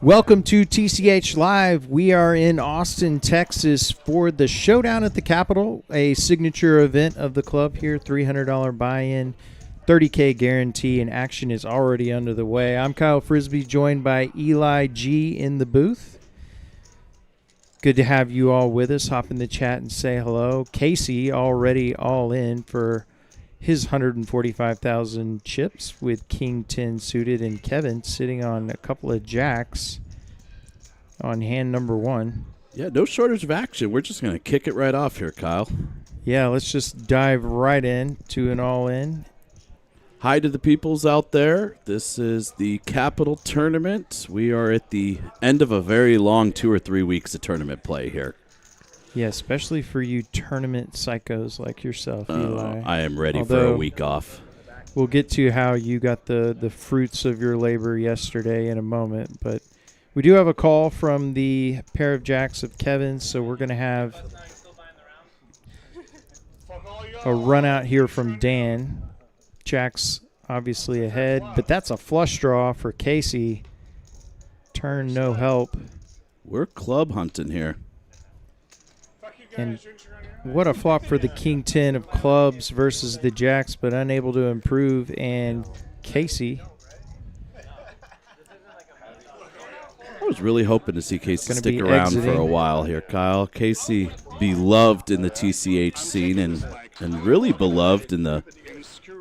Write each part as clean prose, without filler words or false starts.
Welcome to TCH Live. We are in Austin, Texas for the Showdown at the Capitol, a signature event of the club here, $300 buy-in, $30K guarantee, and action is already under the way. I'm Kyle Frisbee, joined by Eli G in the booth. Good to have you all with us. Hop in the chat and say hello. Casey already all in for his 145,000 chips with King 10 suited, and Kevin sitting on a couple of jacks on hand number one. Yeah, no shortage of action. We're just going to kick it right off here, Kyle. Yeah, let's just dive right in to an all-in. Hi to the peoples out there. This is the Capitol Tournament. We are at the end of a very long 2 or 3 weeks of tournament play here. Yeah, especially for you tournament psychos like yourself, Eli. I am ready for a week off. We'll get to how you got the fruits of your labor yesterday in a moment, but we do have a call from the pair of jacks of Kevin's, so we're going to have a run out here from Dan. Jack's obviously ahead, but that's a flush draw for Casey. Turn no help. We're club hunting here. And what a flop for the King 10 of clubs versus the jacks, but unable to improve. And Casey. I was really hoping to see Casey stick around for a while here, Kyle. Casey, beloved in the TCH scene and really beloved in the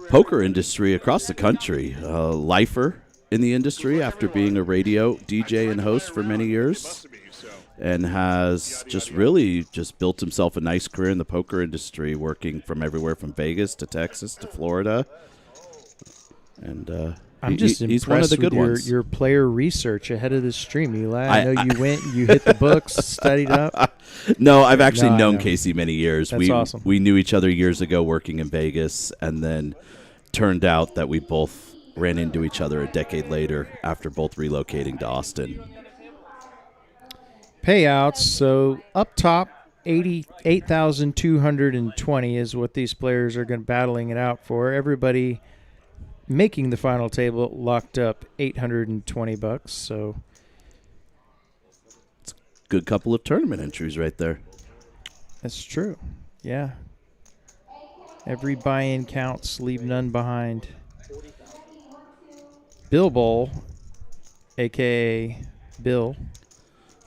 poker industry across the country. Lifer in the industry after being a radio DJ and host for many years, and has just really built himself a nice career in the poker industry, working from everywhere from Vegas to Texas to Florida. And I'm just he's one of the good ones. Your player research ahead of this stream, Eli. I know you went, you hit the books, studied up. No, I've actually known Casey many years. That's awesome. We knew each other years ago working in Vegas, and then turned out that we both ran into each other a decade later after both relocating to Austin. Payouts, so up top, 88,220 is what these players are going battling it out for. Everybody making the final table locked up $820. So it's a good couple of tournament entries right there. That's true. Yeah. Every buy-in counts, leave none behind. Bill Bowl, a.k.a. Bill.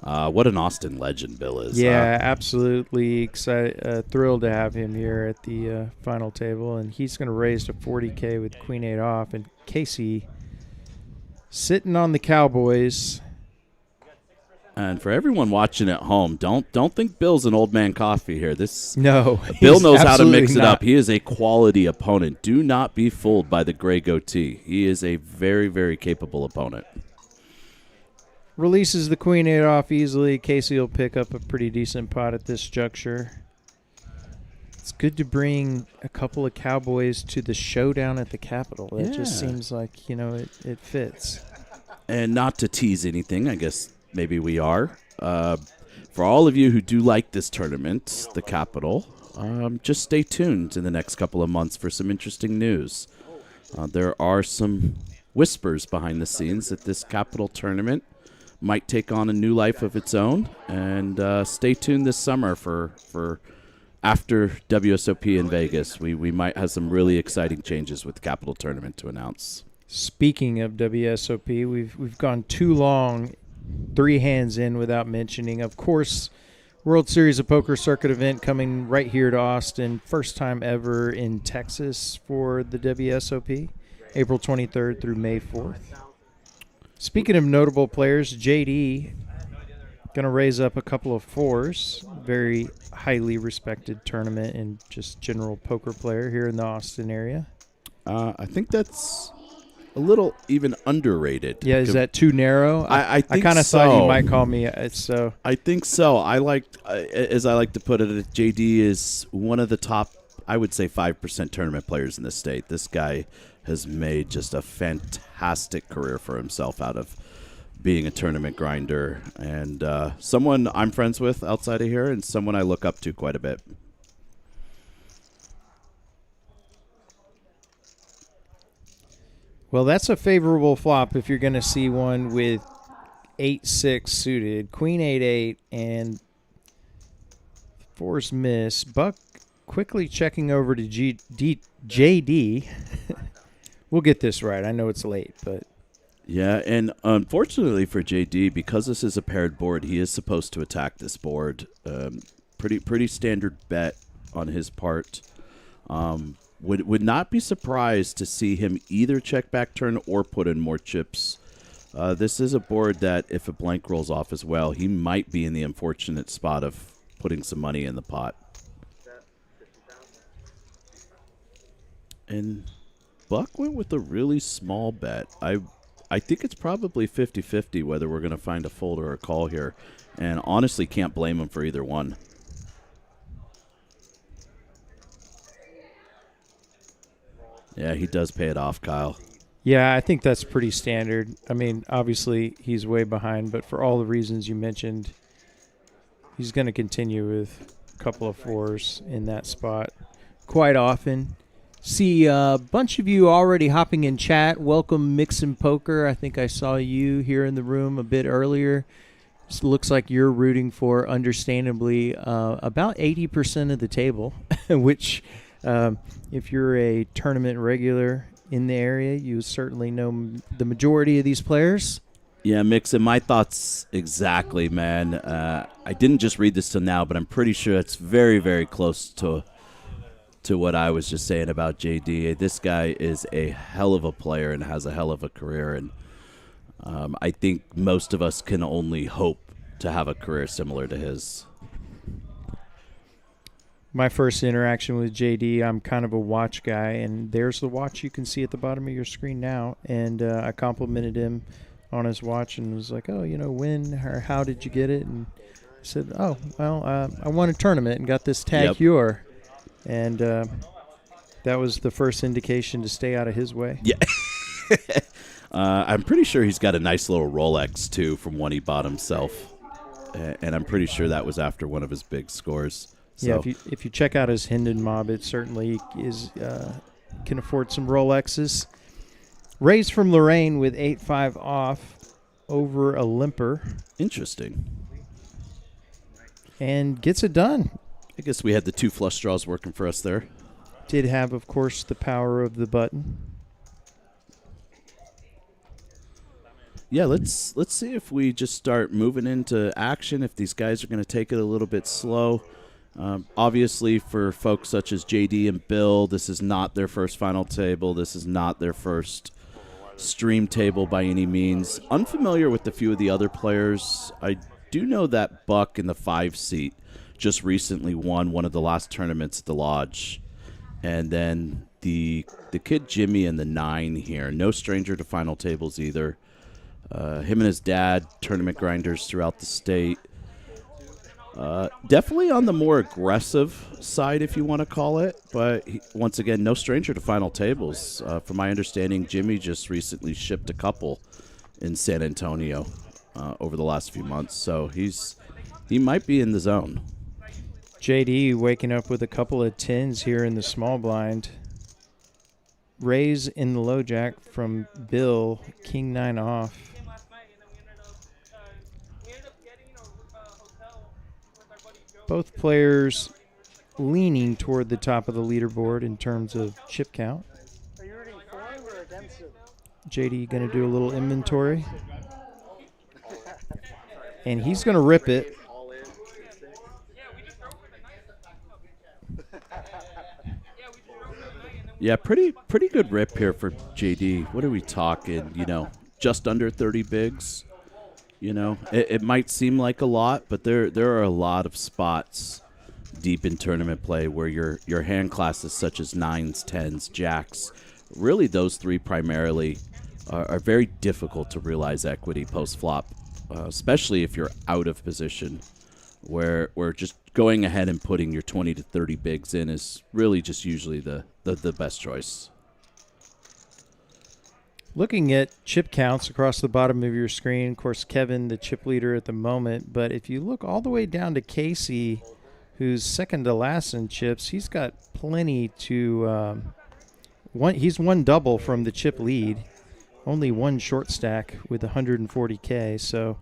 What an Austin legend Bill is. Yeah, absolutely excited, thrilled to have him here at the final table. And he's going to raise to $40K with Queen 8 off. And Casey sitting on the Cowboys. And for everyone watching at home, don't think Bill's an old man coffee here. No, Bill knows how to mix it up. He is a quality opponent. Do not be fooled by the gray goatee. He is a very, very capable opponent. Releases the Queen 8 off easily. Casey will pick up a pretty decent pot at this juncture. It's good to bring a couple of Cowboys to the Showdown at the Capitol. It just seems like, it fits. And not to tease anything, I guess maybe we are. For all of you who do like this tournament, the Capitol, just stay tuned in the next couple of months for some interesting news. There are some whispers behind the scenes that this Capitol tournament might take on a new life of its own, and stay tuned this summer for after WSOP in Vegas. We might have some really exciting changes with the Capitol tournament to announce. Speaking of WSOP, we've gone too long, 3 hands in, without mentioning, of course, World Series of Poker circuit event coming right here to Austin, first time ever in Texas for the WSOP, April 23rd through May 4th. Speaking of notable players, JD going to raise up a couple of 4s. Very highly respected tournament and just general poker player here in the Austin area. I think that's a little even underrated. Yeah, is that too narrow? I think kind of so. thought you might call me so. I think so. As I like to put it, JD is one of the top, I would say, 5% tournament players in the state. This guy has made just a fantastic career for himself out of being a tournament grinder, and someone I'm friends with outside of here, and someone I look up to quite a bit. Well, that's a favorable flop if you're going to see one with 8-6 suited, queen 8-8, and fours miss. Buck quickly checking over to JD. We'll get this right. I know it's late, but Yeah, and unfortunately for JD, because this is a paired board, he is supposed to attack this board. Pretty standard bet on his part. Would not be surprised to see him either check back turn or put in more chips. This is a board that if a blank rolls off as well, he might be in the unfortunate spot of putting some money in the pot. And Buck went with a really small bet. I think it's probably 50-50 whether we're going to find a fold or a call here. And honestly can't blame him for either one. Yeah, he does pay it off, Kyle. yeah, I think that's pretty standard. I mean, obviously he's way behind, but for all the reasons you mentioned, he's going to continue with a couple of fours in that spot quite often. See a bunch of you already hopping in chat. Welcome, Mixin' Poker. I think I saw you here in the room a bit earlier. This looks like you're rooting for, understandably, about 80% of the table, which if you're a tournament regular in the area, you certainly know the majority of these players. Yeah, Mixin', my thoughts exactly, man. I didn't just read this till now, but I'm pretty sure it's very, very close to what I was just saying about JD. This guy is a hell of a player and has a hell of a career, and I think most of us can only hope to have a career similar to his. My first interaction with JD, I'm kind of a watch guy, and there's the watch you can see at the bottom of your screen now, and I complimented him on his watch and was like, oh, when or how did you get it? And I said, oh, well, I won a tournament and got this Tag Heuer. And that was the first indication to stay out of his way. Yeah. I'm pretty sure he's got a nice little Rolex, too, from one he bought himself. And I'm pretty sure that was after one of his big scores. So. Yeah, if you check out his Hendon mob, it certainly is can afford some Rolexes. Raised from Lorraine with 8-5 off over a limper. Interesting. And gets it done. I guess we had the two flush draws working for us there. Did have, of course, the power of the button. Yeah, let's see if we just start moving into action, if these guys are going to take it a little bit slow. Obviously, for folks such as JD and Bill, this is not their first final table. This is not their first stream table by any means. Unfamiliar with a few of the other players. I do know that Buck in the 5 seat just recently won one of the last tournaments at the Lodge. And then the kid Jimmy in the 9 here, no stranger to final tables either. Him and his dad, tournament grinders throughout the state. Definitely on the more aggressive side, if you want to call it. But once again, no stranger to final tables. From my understanding, Jimmy just recently shipped a couple in San Antonio over the last few months. So he might be in the zone. JD waking up with a couple of 10s here in the small blind. Raise in the low jack from Bill, king 9 off. Both players leaning toward the top of the leaderboard in terms of chip count. Are you rooting for him or against him? JD going to do a little inventory. And he's going to rip it. Yeah, pretty good rip here for JD. What are we talking? Just under 30 bigs. It might seem like a lot, but there are a lot of spots deep in tournament play where your hand classes such as 9s, 10s, jacks, really those three primarily are very difficult to realize equity post-flop, especially if you're out of position, where just going ahead and putting your 20 to 30 bigs in is really just usually the best choice. Looking at chip counts across the bottom of your screen, of course, Kevin, the chip leader at the moment, but if you look all the way down to Casey, who's second to last in chips, he's got plenty to he's one double from the chip lead, only one short stack with 140K. So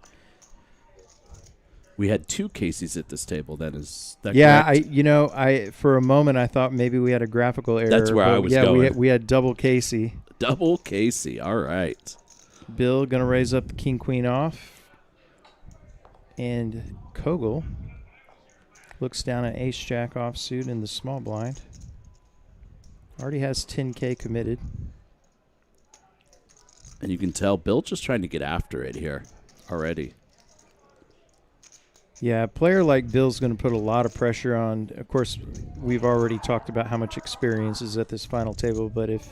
We had 2 Caseys at this table. Is that yeah, correct? For a moment I thought maybe we had a graphical error. That's where I was going. We had double Casey. Double Casey. All right. Bill gonna raise up the king queen off, and Kogel looks down at ace jack offsuit in the small blind. Already has 10K committed. And you can tell Bill just trying to get after it here already. Yeah, a player like Bill's going to put a lot of pressure on. Of course, we've already talked about how much experience is at this final table, but if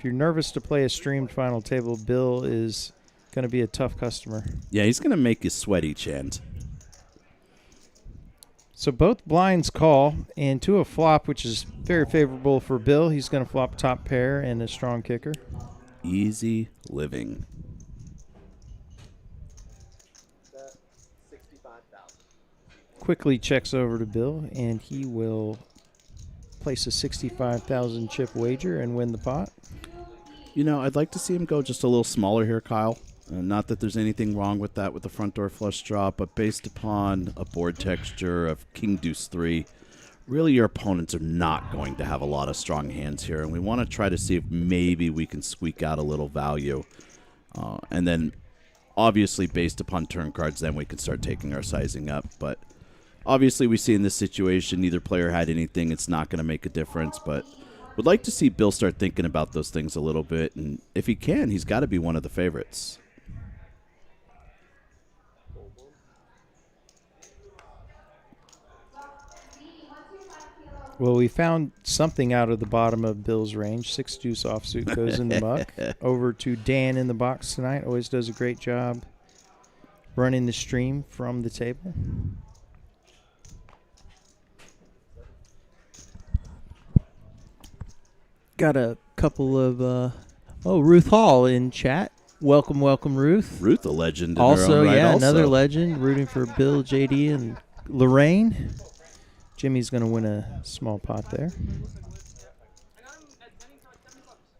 you're nervous to play a streamed final table, Bill is going to be a tough customer. Yeah, he's going to make you sweat each hand. So both blinds call, and to a flop, which is very favorable for Bill. He's going to flop top pair and a strong kicker. Easy living. Quickly checks over to Bill, and he will place a 65,000 chip wager and win the pot. I'd like to see him go just a little smaller here, Kyle. Not that there's anything wrong with that with the front door flush draw, but based upon a board texture of King Deuce 3, really your opponents are not going to have a lot of strong hands here, and we want to try to see if maybe we can squeak out a little value. And then, obviously, based upon turn cards, then we can start taking our sizing up. But obviously, we see in this situation, neither player had anything. It's not going to make a difference, but would like to see Bill start thinking about those things a little bit, and if he can, he's got to be one of the favorites. Well, we found something out of the bottom of Bill's range. 6 deuce offsuit goes in the muck. Over to Dan in the box tonight. Always does a great job running the stream from the table. Got a couple of Ruth Hall in chat. Welcome, Ruth. Ruth, a legend. Also, in her own right another legend rooting for Bill, JD, and Lorraine. Jimmy's going to win a small pot there.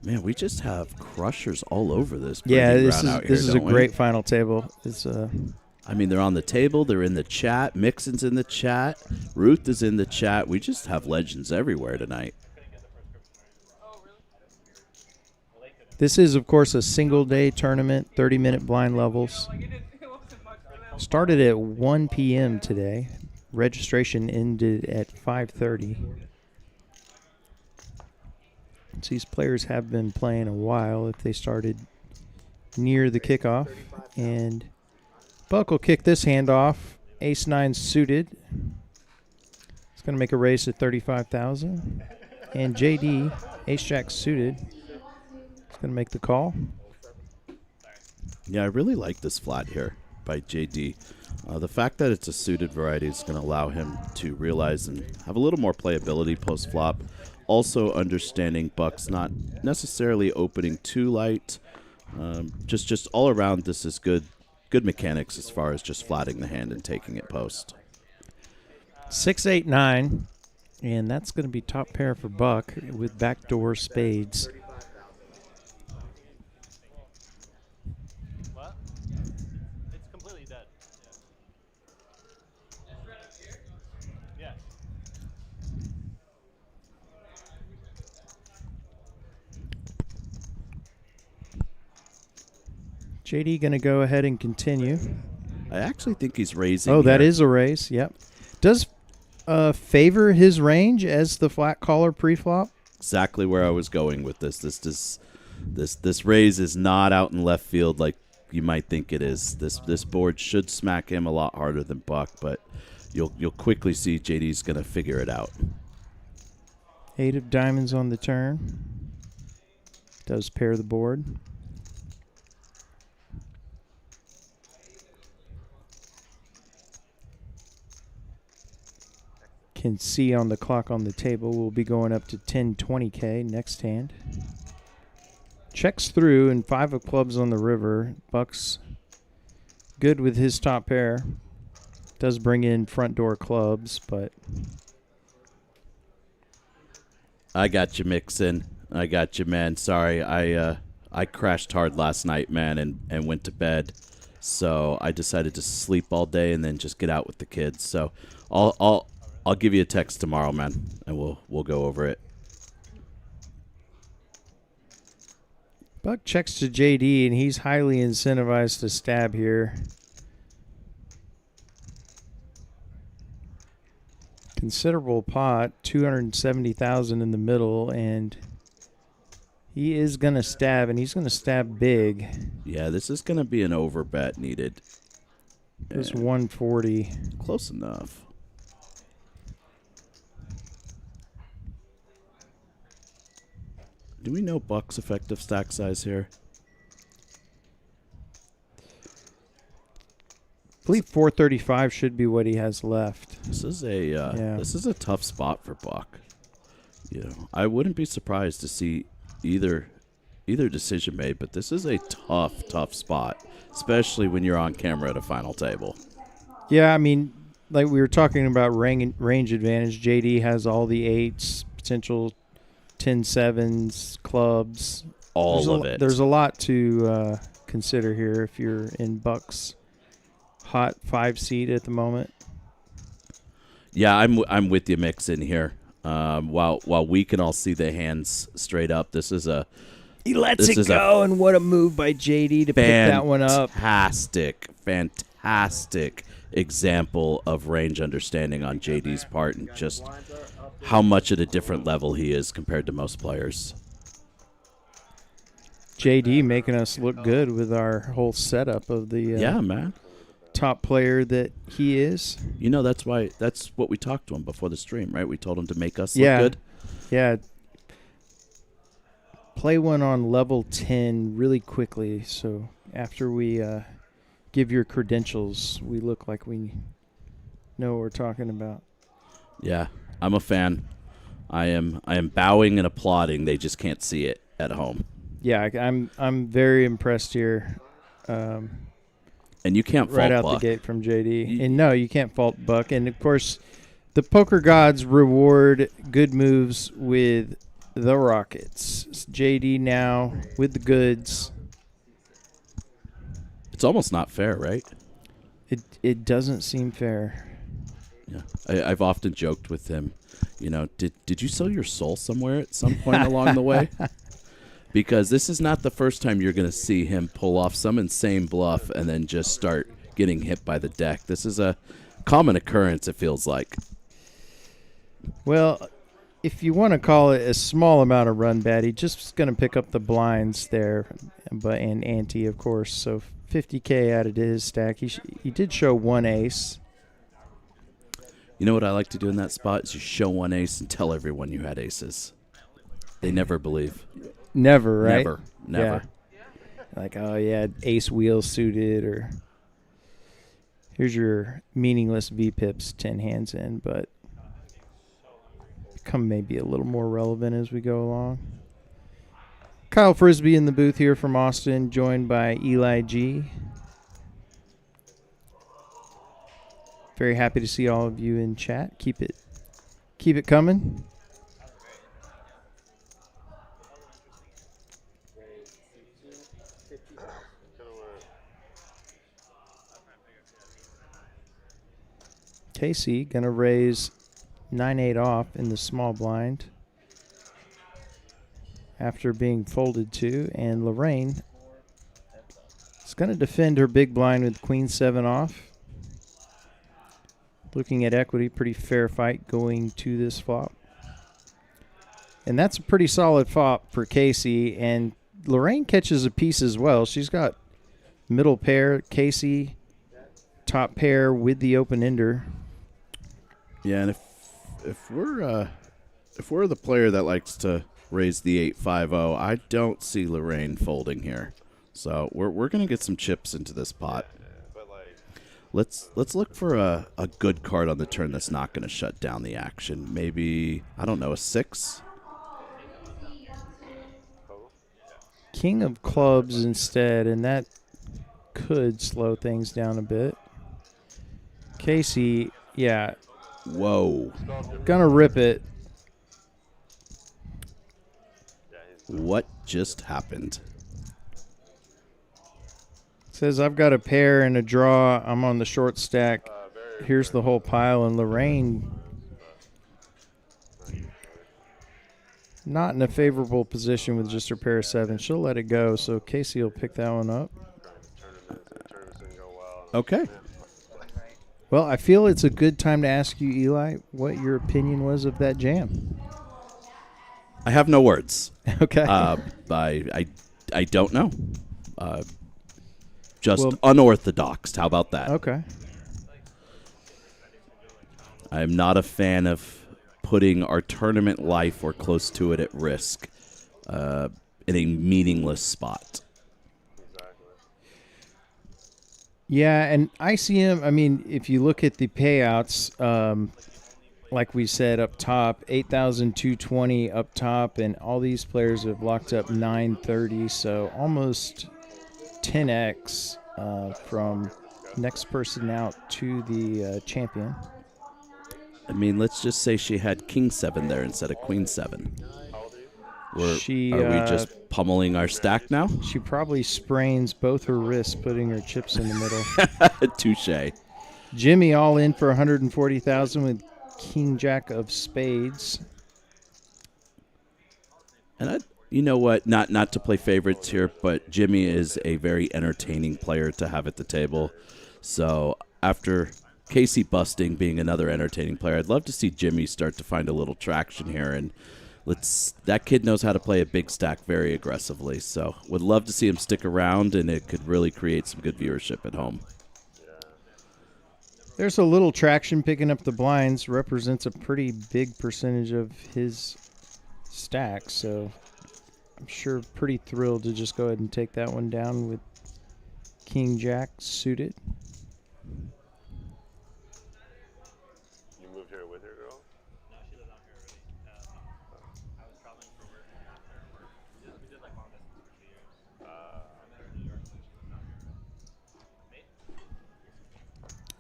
Man, we just have crushers all over this. Yeah, this out is here, a great final table. It's they're on the table. They're in the chat. Mixon's in the chat. Ruth is in the chat. We just have legends everywhere tonight. This is, of course, a single-day tournament, 30-minute blind levels. Started at 1 p.m. today. Registration ended at 5:30. So these players have been playing a while if they started near the kickoff. And Buck will kick this hand off. Ace-9 suited. It's going to make a raise at 35,000. And JD, ace-jack suited. It's going to make the call. Yeah, I really like this flat here by JD. The fact that it's a suited variety is going to allow him to realize and have a little more playability post-flop. Also understanding Buck's not necessarily opening too light. Just all around, this is good mechanics as far as just flatting the hand and taking it post. 6, 8, 9. And that's going to be top pair for Buck with backdoor spades. JD going to go ahead and continue. I actually think he's raising. Oh, that here. is a raise. Yep. Does favor his range as the flat caller pre-flop? Exactly where I was going with this. This raise is not out in left field like you might think it is. This board should smack him a lot harder than Buck, but you'll quickly see JD's going to figure it out. 8 of diamonds on the turn. Does pair the board. Can see on the clock on the table we'll be going up to 10-20K next hand. Checks through and 5 of clubs on the river. Buck's good with his top pair. Does bring in front door clubs, but I got you, Mixon. I got you, man. Sorry, I I crashed hard last night, man, and went to bed. So I decided to sleep all day and then just get out with the kids. So I'll give you a text tomorrow, man, and we'll go over it. Buck checks to JD, and he's highly incentivized to stab here. Considerable pot, 270,000 in the middle, and he is going to stab, and he's going to stab big. Yeah, this is going to be an over bet needed. It's 140. Close enough. Do we know Buck's effective stack size here? I believe 435 should be what he has left. This is a tough spot for Buck. You know, I wouldn't be surprised to see either decision made, but this is a tough spot, especially when you're on camera at a final table. Yeah, I mean, like we were talking about range advantage. JD has all the 8s, potential 10-7s, clubs. All of it. There's a lot to consider here if you're in Buck's hot 5 seed at the moment. Yeah, I'm with you, Mix, in here. While we can all see the hands straight up, this is a he lets it go, and what a move by JD to pick that one up. Fantastic example of range understanding on JD's part, and just how much at a different level he is compared to most players. JD making us look good with our whole setup of the yeah, man. Top player that he is. You know, that's what we talked to him before the stream, right? We told him to make us look good. Yeah. Play one on level 10 really quickly, so after we give your credentials, we look like we know what we're talking about. Yeah, I'm a fan. I am bowing and applauding. They just can't see it at home. Yeah, I'm very impressed here. And you can't fault right out Buck. the gate from JD. And no, you can't fault Buck. And of course, the poker gods reward good moves with the Rockets. It's JD now with the goods. It's almost not fair, right? It doesn't seem fair. Yeah, I've often joked with him. You know, did you sell your soul somewhere at some point along the way? Because this is not the first time you're going to see him pull off some insane bluff and then just start getting hit by the deck. This is a common occurrence, it feels like. Well, if you want to call it a small amount of run bet, he's just going to pick up the blinds there, and ante, of course. So 50K added to his stack. He did show one ace. You know what I like to do in that spot is you show one ace and tell everyone you had aces. They never believe. Never, right? Never. Yeah. Like, oh, yeah, ace wheel suited, or here's your meaningless V-pips 10 hands in, but become maybe a little more relevant as we go along. Kyle Frisbee in the booth here from Austin, joined by Eli G. Very happy to see all of you in chat. Keep it coming. Casey going to raise 9-8 off in the small blind after being folded to, and Lorraine is going to defend her big blind with queen 7 off. Looking at equity, pretty fair fight going to this flop. And that's a pretty solid flop for Casey, and Lorraine catches a piece as well. She's got middle pair, Casey top pair with the open ender. Yeah, and if we're the player that likes to raise the 8-5-0, I don't see Lorraine folding here. So we're gonna get some chips into this pot. Let's look for a good card on the turn that's not gonna shut down the action. Maybe, I don't know, a 6. King of clubs instead, and that could slow things down a bit. Casey, yeah. Whoa. Gonna rip it. What just happened? Says I've got a pair and a draw. I'm on the short stack. Here's the whole pile, and Lorraine not in a favorable position with just her pair of 7. She'll let it go, so Casey will pick that one up. Okay. Well, I feel it's a good time to ask you, Eli, what your opinion was of that jam. I have no words. Okay. I don't know. Just unorthodox. How about that? Okay. I'm not a fan of putting our tournament life or close to it at risk in a meaningless spot. Yeah, and ICM, I mean, if you look at the payouts, like we said up top, 8,220 up top, and all these players have locked up 930, so almost 10x from next person out to the champion. I mean, let's just say she had King 7 there instead of Queen 7. Are we just pummeling our stack now? She probably sprains both her wrists putting her chips in the middle. Touche. Jimmy all in for 140,000 with King Jack of Spades. And you know what? Not to play favorites here, but Jimmy is a very entertaining player to have at the table. So after Casey busting being another entertaining player, I'd love to see Jimmy start to find a little traction here, and that kid knows how to play a big stack very aggressively. So would love to see him stick around, and it could really create some good viewership at home. There's a little traction picking up the blinds, represents a pretty big percentage of his stack, so I'm sure pretty thrilled to just go ahead and take that one down with King Jack suited. You moved here with your girl? No, she lives out here already. I was traveling for work right after. We did like long distance for 2 years. I met her in New York, so she lives out here.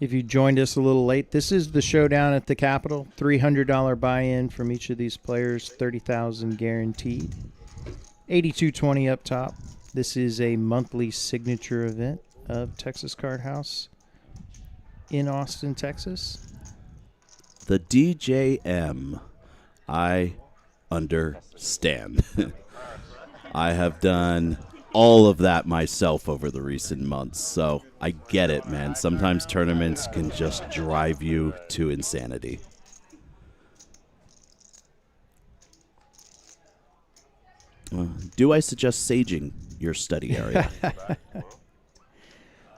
If you joined us a little late, this is the Showdown at the Capitol. $300 buy-in from each of these players, $30,000 guaranteed. 8220 up top. This is a monthly signature event of Texas Card House in Austin, Texas. The DJM, I understand. I have done all of that myself over the recent months, so I get it, man. Sometimes tournaments can just drive you to insanity. Do I suggest saging your study area?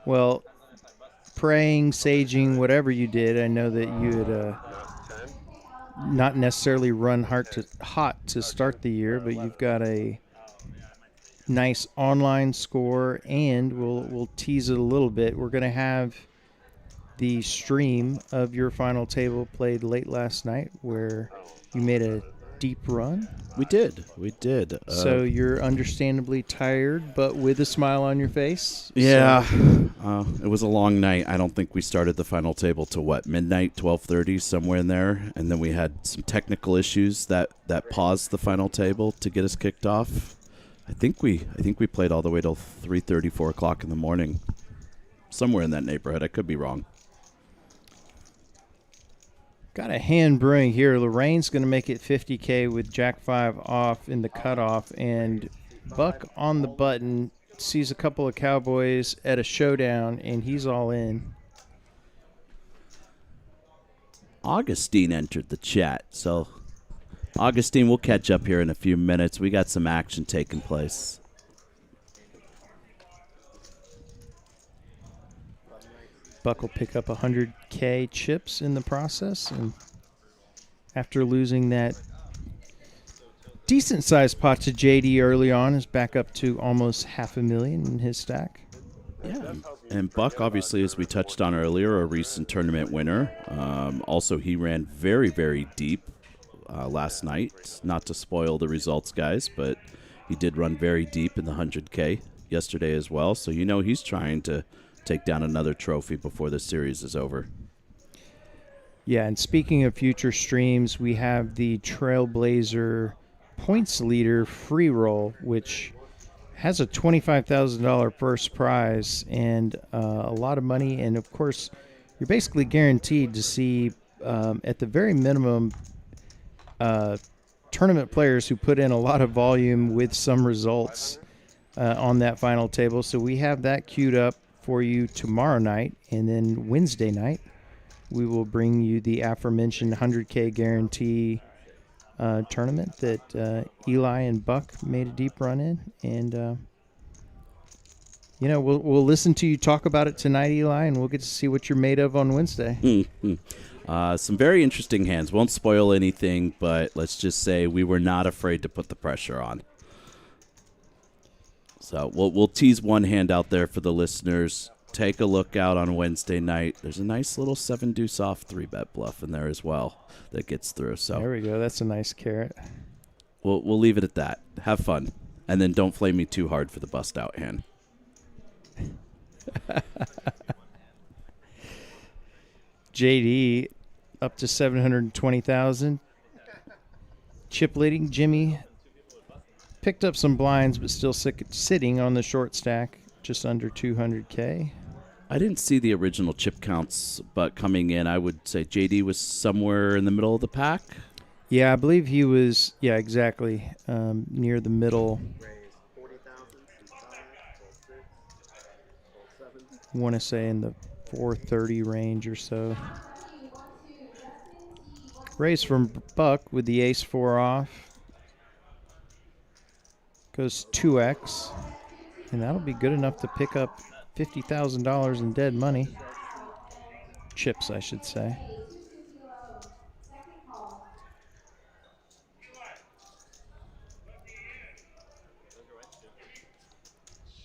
Well, praying, saging, whatever you did, I know that you had not necessarily run hot to start the year, but you've got a nice online score, and we'll tease it a little bit. We're going to have the stream of your final table played late last night where you made a deep run. We did. So you're understandably tired, but with a smile on your face. Yeah. It was a long night. I don't think we started the final table till midnight, 12:30, somewhere in there, and then we had some technical issues that paused the final table to get us kicked off. I think we played all the way till 3:30, 4 o'clock in the morning, somewhere in that neighborhood. I could be wrong. Got a hand brewing here. Lorraine's going to make it 50K with Jack 5 off in the cutoff, and Buck on the button sees a couple of cowboys at a showdown, and he's all in. Augustine entered the chat, so Augustine, we'll catch up here in a few minutes. We got some action taking place. Buck will pick up 100K chips in the process, and after losing that decent-sized pot to JD early on, is back up to almost $500,000 in his stack. Yeah, and Buck, obviously, as we touched on earlier, a recent tournament winner. Also, he ran very, very deep last night. Not to spoil the results, guys, but he did run very deep in the 100K yesterday as well. So he's trying to take down another trophy before the series is over. Yeah, and speaking of future streams, we have the Trailblazer points leader free roll, which has a $25,000 first prize and a lot of money. And, of course, you're basically guaranteed to see, at the very minimum, tournament players who put in a lot of volume with some results on that final table. So we have that queued up for you tomorrow night. And then Wednesday night, we will bring you the aforementioned 100K guarantee tournament that Eli and Buck made a deep run in. And, we'll listen to you talk about it tonight, Eli, and we'll get to see what you're made of on Wednesday. Some very interesting hands. Won't spoil anything, but let's just say we were not afraid to put the pressure on. So we'll tease one hand out there for the listeners. Take a look out on Wednesday night. There's a nice little 7-deuce off 3-bet bluff in there as well that gets through. So there we go. That's a nice carrot. We'll leave it at that. Have fun. And then don't flame me too hard for the bust out hand. JD up to 720,000. Chip leading. Jimmy picked up some blinds, but still sitting on the short stack, just under 200K. I didn't see the original chip counts, but coming in, I would say JD was somewhere in the middle of the pack. Yeah, I believe he was. Yeah, exactly, near the middle. I want to say in the 430 range or so. Raise from Buck with the ace-4 off. Goes 2x. And that'll be good enough to pick up $50,000 in dead money. Chips, I should say.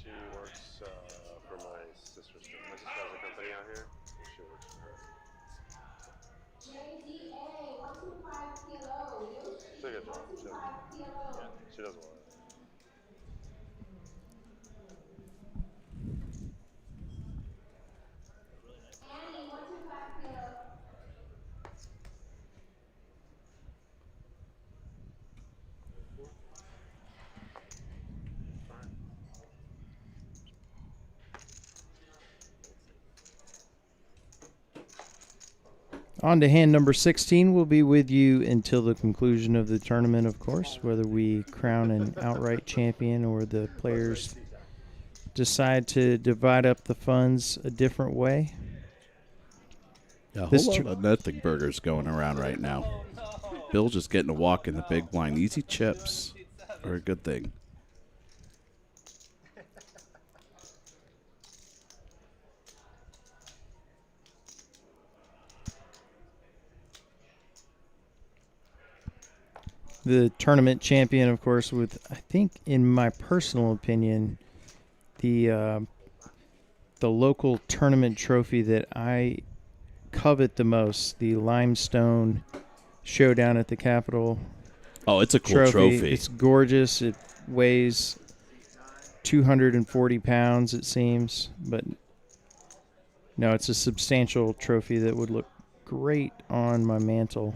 She works for my sister. My sister has a company out here. She works for her. It's a good job. She does well. On to hand number 16. We'll be with you until the conclusion of the tournament, of course, whether we crown an outright champion or the players decide to divide up the funds a different way. Yeah, a whole lot of nothing burgers going around right now. Bill just getting a walk in the big blind. Easy chips are a good thing. The tournament champion, of course, with, I think, in my personal opinion, the local tournament trophy that I covet the most, the limestone showdown at the Capitol. Oh, it's a cool trophy. It's gorgeous. It weighs 240 pounds, it seems. But, no, it's a substantial trophy that would look great on my mantle.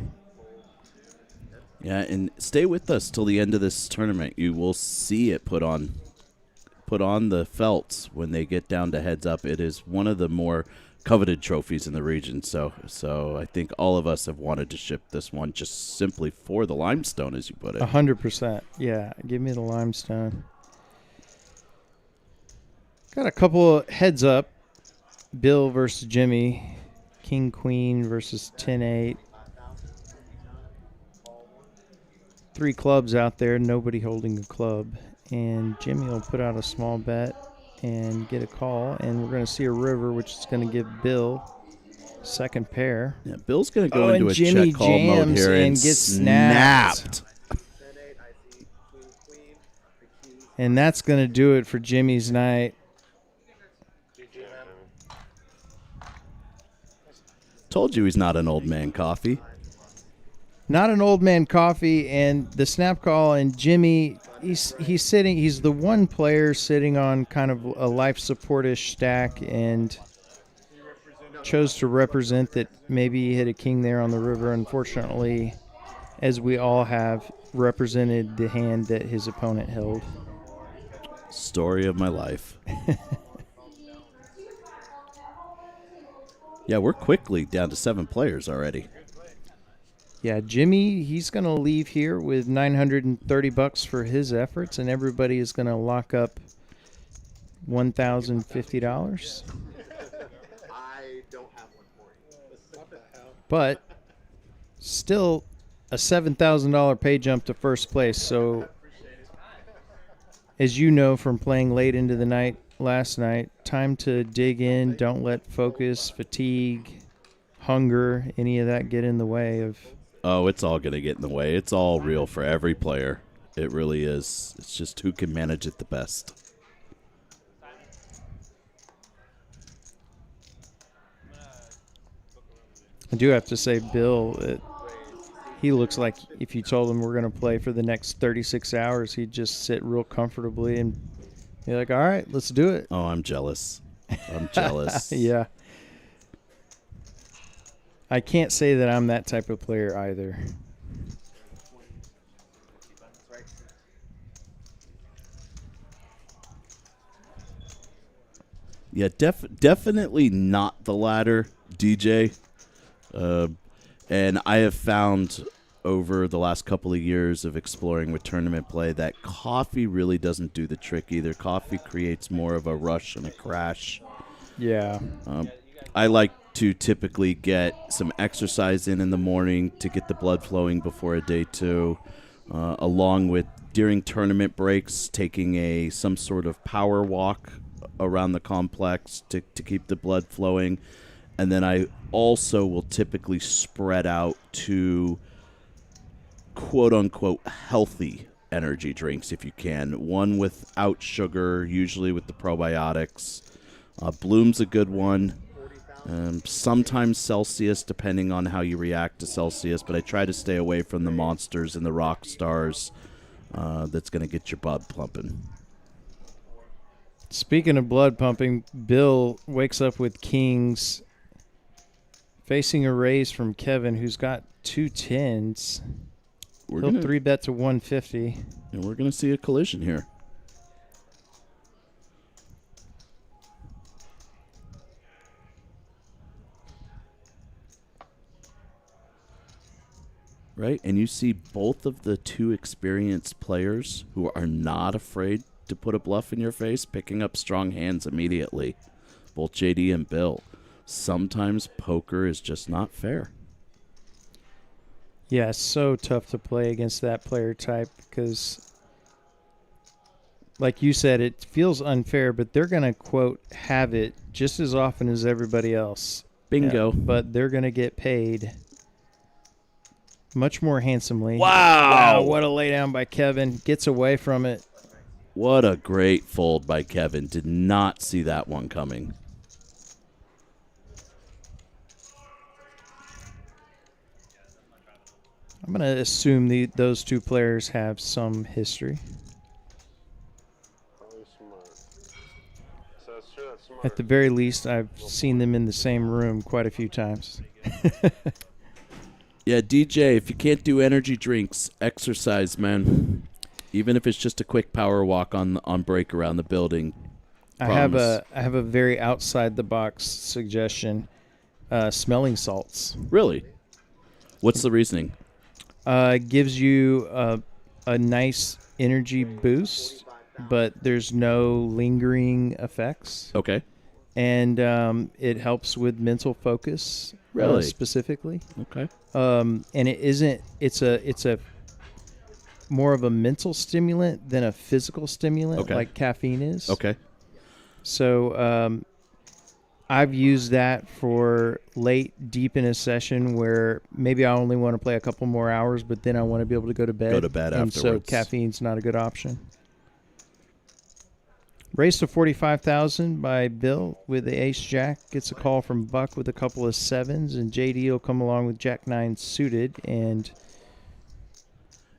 Yeah, and stay with us till the end of this tournament. You will see it put on the felts when they get down to heads up. It is one of the more coveted trophies in the region. So I think all of us have wanted to ship this one just simply for the limestone, as you put it. 100%. Yeah, give me the limestone. Got a couple of heads up. Bill versus Jimmy. King Queen versus 10-8. 3 clubs out there, nobody holding a club. And Jimmy will put out a small bet and get a call. And we're going to see a river, which is going to give Bill second pair. Yeah, Bill's going to go into a Jimmy check call mode here and get snapped. And that's going to do it for Jimmy's night. Told you he's not an old man coffee. Not an old man coffee, and the snap call, and Jimmy, he's sitting, he's the one player sitting on kind of a life support-ish stack, and chose to represent that maybe he hit a king there on the river. Unfortunately, as we all have, represented the hand that his opponent held. Story of my life. Yeah, we're quickly down to 7 players already. Yeah, Jimmy, he's going to leave here with $930 for his efforts, and everybody is going to lock up $1,050. I don't have one for you. But still a $7,000 pay jump to first place. So, as you know from playing late into the night last night, time to dig in. Don't let focus, fatigue, hunger, any of that get in the way of. Oh, it's all going to get in the way. It's all real for every player. It really is. It's just who can manage it the best. I do have to say, Bill, he looks like if you told him we're going to play for the next 36 hours, he'd just sit real comfortably and be like, all right, let's do it. Oh, I'm jealous. I'm jealous. Yeah. I can't say that I'm that type of player either. Yeah, definitely not the latter, DJ. And I have found over the last couple of years of exploring with tournament play that coffee really doesn't do the trick either. Coffee creates more of a rush and a crash. Yeah. I like to typically get some exercise in the morning to get the blood flowing before a day 2, along with during tournament breaks taking some sort of power walk around the complex to keep the blood flowing. And then I also will typically spread out to quote-unquote healthy energy drinks if you can. One without sugar, usually with the probiotics. Bloom's a good one. Sometimes Celsius, depending on how you react to Celsius. But I try to stay away from the Monsters and the Rock Stars. That's going to get your blood pumping. Speaking of blood pumping, Bill wakes up with kings, facing a raise from Kevin, who's got 2 10s. He'll 3-bet to 150. And we're going to see a collision here. Right, and you see both of the 2 experienced players who are not afraid to put a bluff in your face, picking up strong hands immediately. Both JD and Bill. Sometimes poker is just not fair. Yeah, it's so tough to play against that player type because, like you said, it feels unfair, but they're going to, quote, have it just as often as everybody else. Bingo. Yeah, but they're going to get paid much more handsomely. Wow. What a laydown by Kevin. Gets away from it. What a great fold by Kevin. Did not see that one coming. I'm going to assume those 2 players have some history. Probably smart. So that's true. That's smart. At the very least, I've seen them in the same room quite a few times. Yeah, DJ, if you can't do energy drinks, exercise, man. Even if it's just a quick power walk on break around the building. I have a very outside the box suggestion. Smelling salts. Really? What's the reasoning? Gives you a nice energy boost, but there's no lingering effects. Okay. And it helps with mental focus. Really? Specifically. Okay. And it's a more of a mental stimulant than a physical stimulant like caffeine is. Okay. So I've used that for late, deep in a session where maybe I only want to play a couple more hours, but then I want to be able to go to bed. Go to bed and afterwards. So caffeine's not a good option. Race to 45,000 by Bill with the ace-jack. Gets a call from Buck with a couple of 7s, and JD will come along with jack-9 suited. And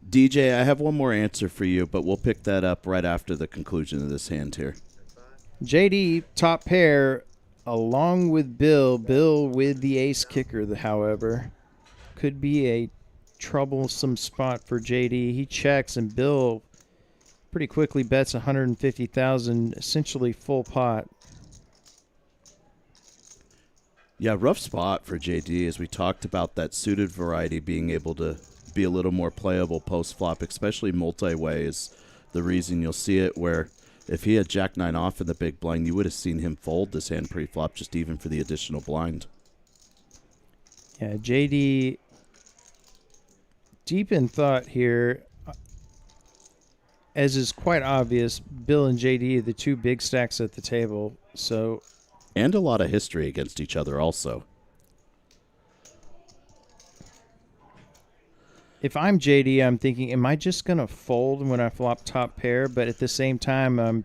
DJ, I have one more answer for you, but we'll pick that up right after the conclusion of this hand here. JD, top pair, along with Bill. Bill with the ace kicker, however. Could be a troublesome spot for JD. He checks, and Bill pretty quickly bets 150,000, essentially full pot. Yeah, rough spot for JD as we talked about that suited variety being able to be a little more playable post-flop, especially multi-way is the reason you'll see it where if he had Jack 9 off in the big blind, you would have seen him fold this hand pre-flop just even for the additional blind. Yeah, JD deep in thought here. As is quite obvious, Bill and JD are the two big stacks at the table. So, And a lot of history against each other also. if I'm JD, I'm thinking, am I just going to fold when I flop top pair? But at the same time, I'm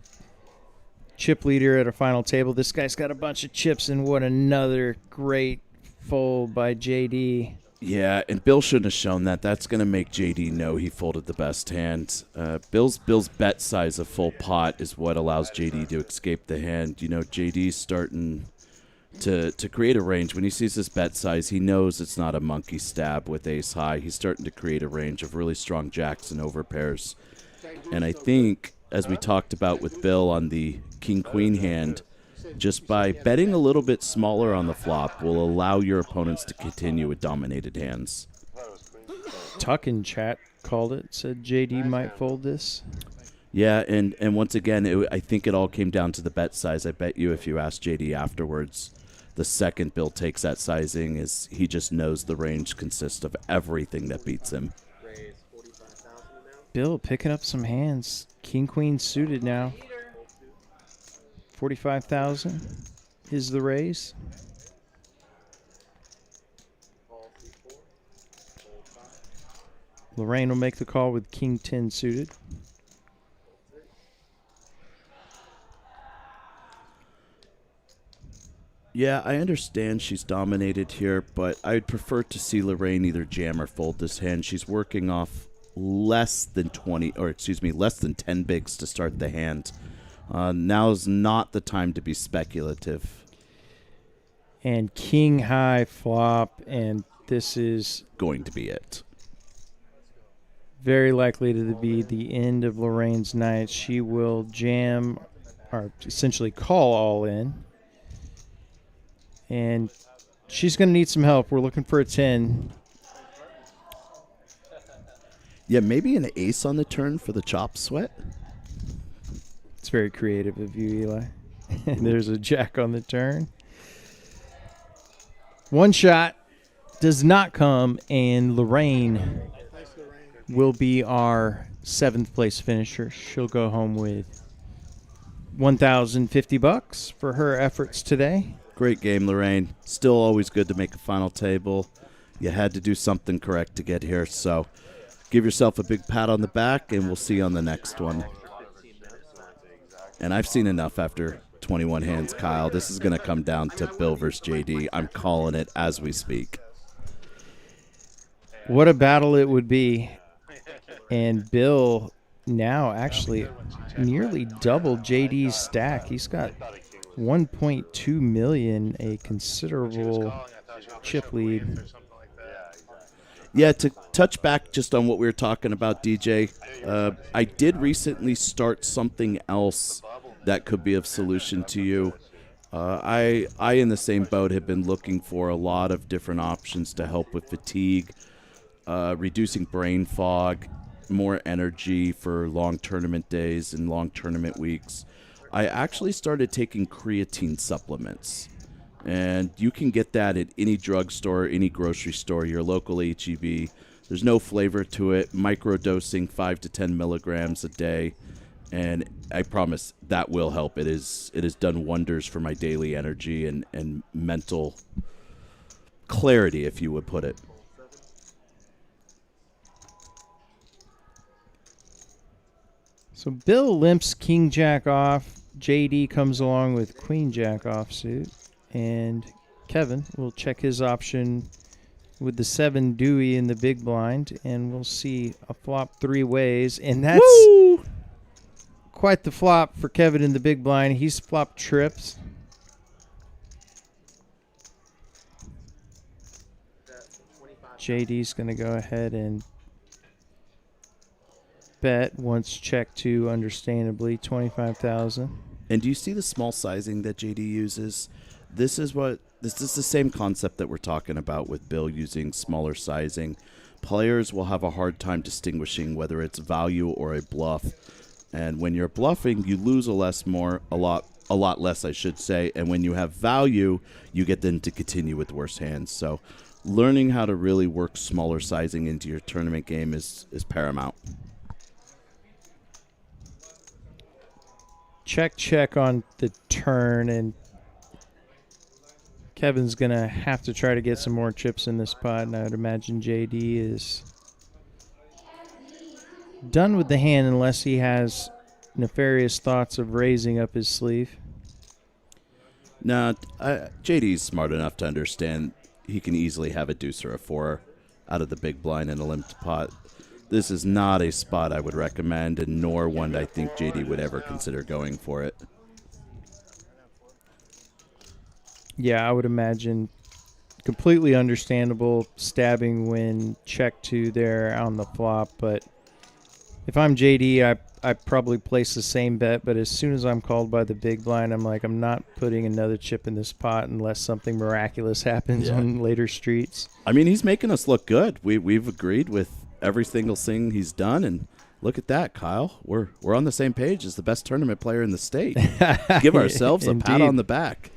chip leader at a final table. This guy's got a bunch of chips, and what another great fold by JD. Yeah, and Bill shouldn't have shown that. That's going to make JD know he folded the best hand. Bill's bet size of full pot is what allows JD to escape the hand. You know, JD's starting to create a range. When he sees this bet size, he knows it's not a monkey stab with ace high. He's starting to create a range of really strong jacks and overpairs. And I think, as we talked about with Bill on the king-queen hand, just by betting a little bit smaller on the flop will allow your opponents to continue with dominated hands. Tuck in chat called it, said JD might fold this. Yeah, and once again, I think it all came down to the bet size. I bet you if you ask JD afterwards, the second Bill takes that sizing is he just knows the range consists of everything that beats him. Bill picking up some hands. King, queen suited now. 45,000 is the raise. Lorraine will make the call with king 10 suited. Yeah, I understand she's dominated here, but I'd prefer to see Lorraine either jam or fold this hand. She's working off less than 10 bigs to start the hand. Now's not the time to be speculative. And king high flop, and this is Going to be it. very likely to be the end of Lorraine's night. She will jam, or essentially call all in. And she's going to need some help. We're looking for a 10. Yeah, maybe an ace on the turn for the chop sweat. It's very creative of you, Eli. There's a jack on the turn. One shot does not come, and Lorraine will be our 7th place finisher. She'll go home with $1,050 for her efforts today. Great game, Lorraine. Still always good to make a final table. You had to do something correct to get here, so give yourself a big pat on the back, and we'll see you on the next one. And I've seen enough after 21 hands, Kyle. This is going to come down to Bill versus JD. I'm calling it as we speak. What a battle it would be. And Bill now actually nearly doubled JD's stack. He's got 1.2 million, a considerable chip lead. Yeah, to touch back just on what we were talking about, DJ, I did recently start something else that could be of solution to you. I in the same boat, have been looking for a lot of different options to help with fatigue, reducing brain fog, more energy for long tournament days and long tournament weeks. I actually started taking creatine supplements. And you can get that at any drugstore, any grocery store, your local H-E-B. There's no flavor to it. Microdosing 5 to 10 milligrams a day. And I promise that will help. It has done wonders for my daily energy and mental clarity, if you would put it. So Bill limps king jack off. JD comes along with queen jack offsuit. And Kevin will check his option with the 7 Dewey in the big blind, and we'll see a flop 3 ways. And that's quite the flop for Kevin in the big blind. He's flopped trips. JD's going to go ahead and bet once check to, understandably, 25,000. And do you see the small sizing that JD uses? This is the same concept that we're talking about with Bill using smaller sizing. Players will have a hard time distinguishing whether it's value or a bluff. And when you're bluffing, you lose a lot less, I should say. And when you have value, you get them to continue with worse hands. So learning how to really work smaller sizing into your tournament game is paramount. Check on the turn, and Kevin's going to have to try to get some more chips in this pot, and I would imagine JD is done with the hand unless he has nefarious thoughts of raising up his sleeve. Now, JD's smart enough to understand he can easily have a deuce or a four out of the big blind in a limped pot. This is not a spot I would recommend, and nor one I think JD would ever consider going for it. Yeah, I would imagine completely understandable stabbing when check two there on the flop, but if I'm JD, I probably place the same bet, but as soon as I'm called by the big blind, I'm like, I'm not putting another chip in this pot unless something miraculous happens on later streets. I mean, he's making us look good. We've agreed with every single thing he's done, and look at that, Kyle. We're on the same page as the best tournament player in the state. Give ourselves a pat on the back.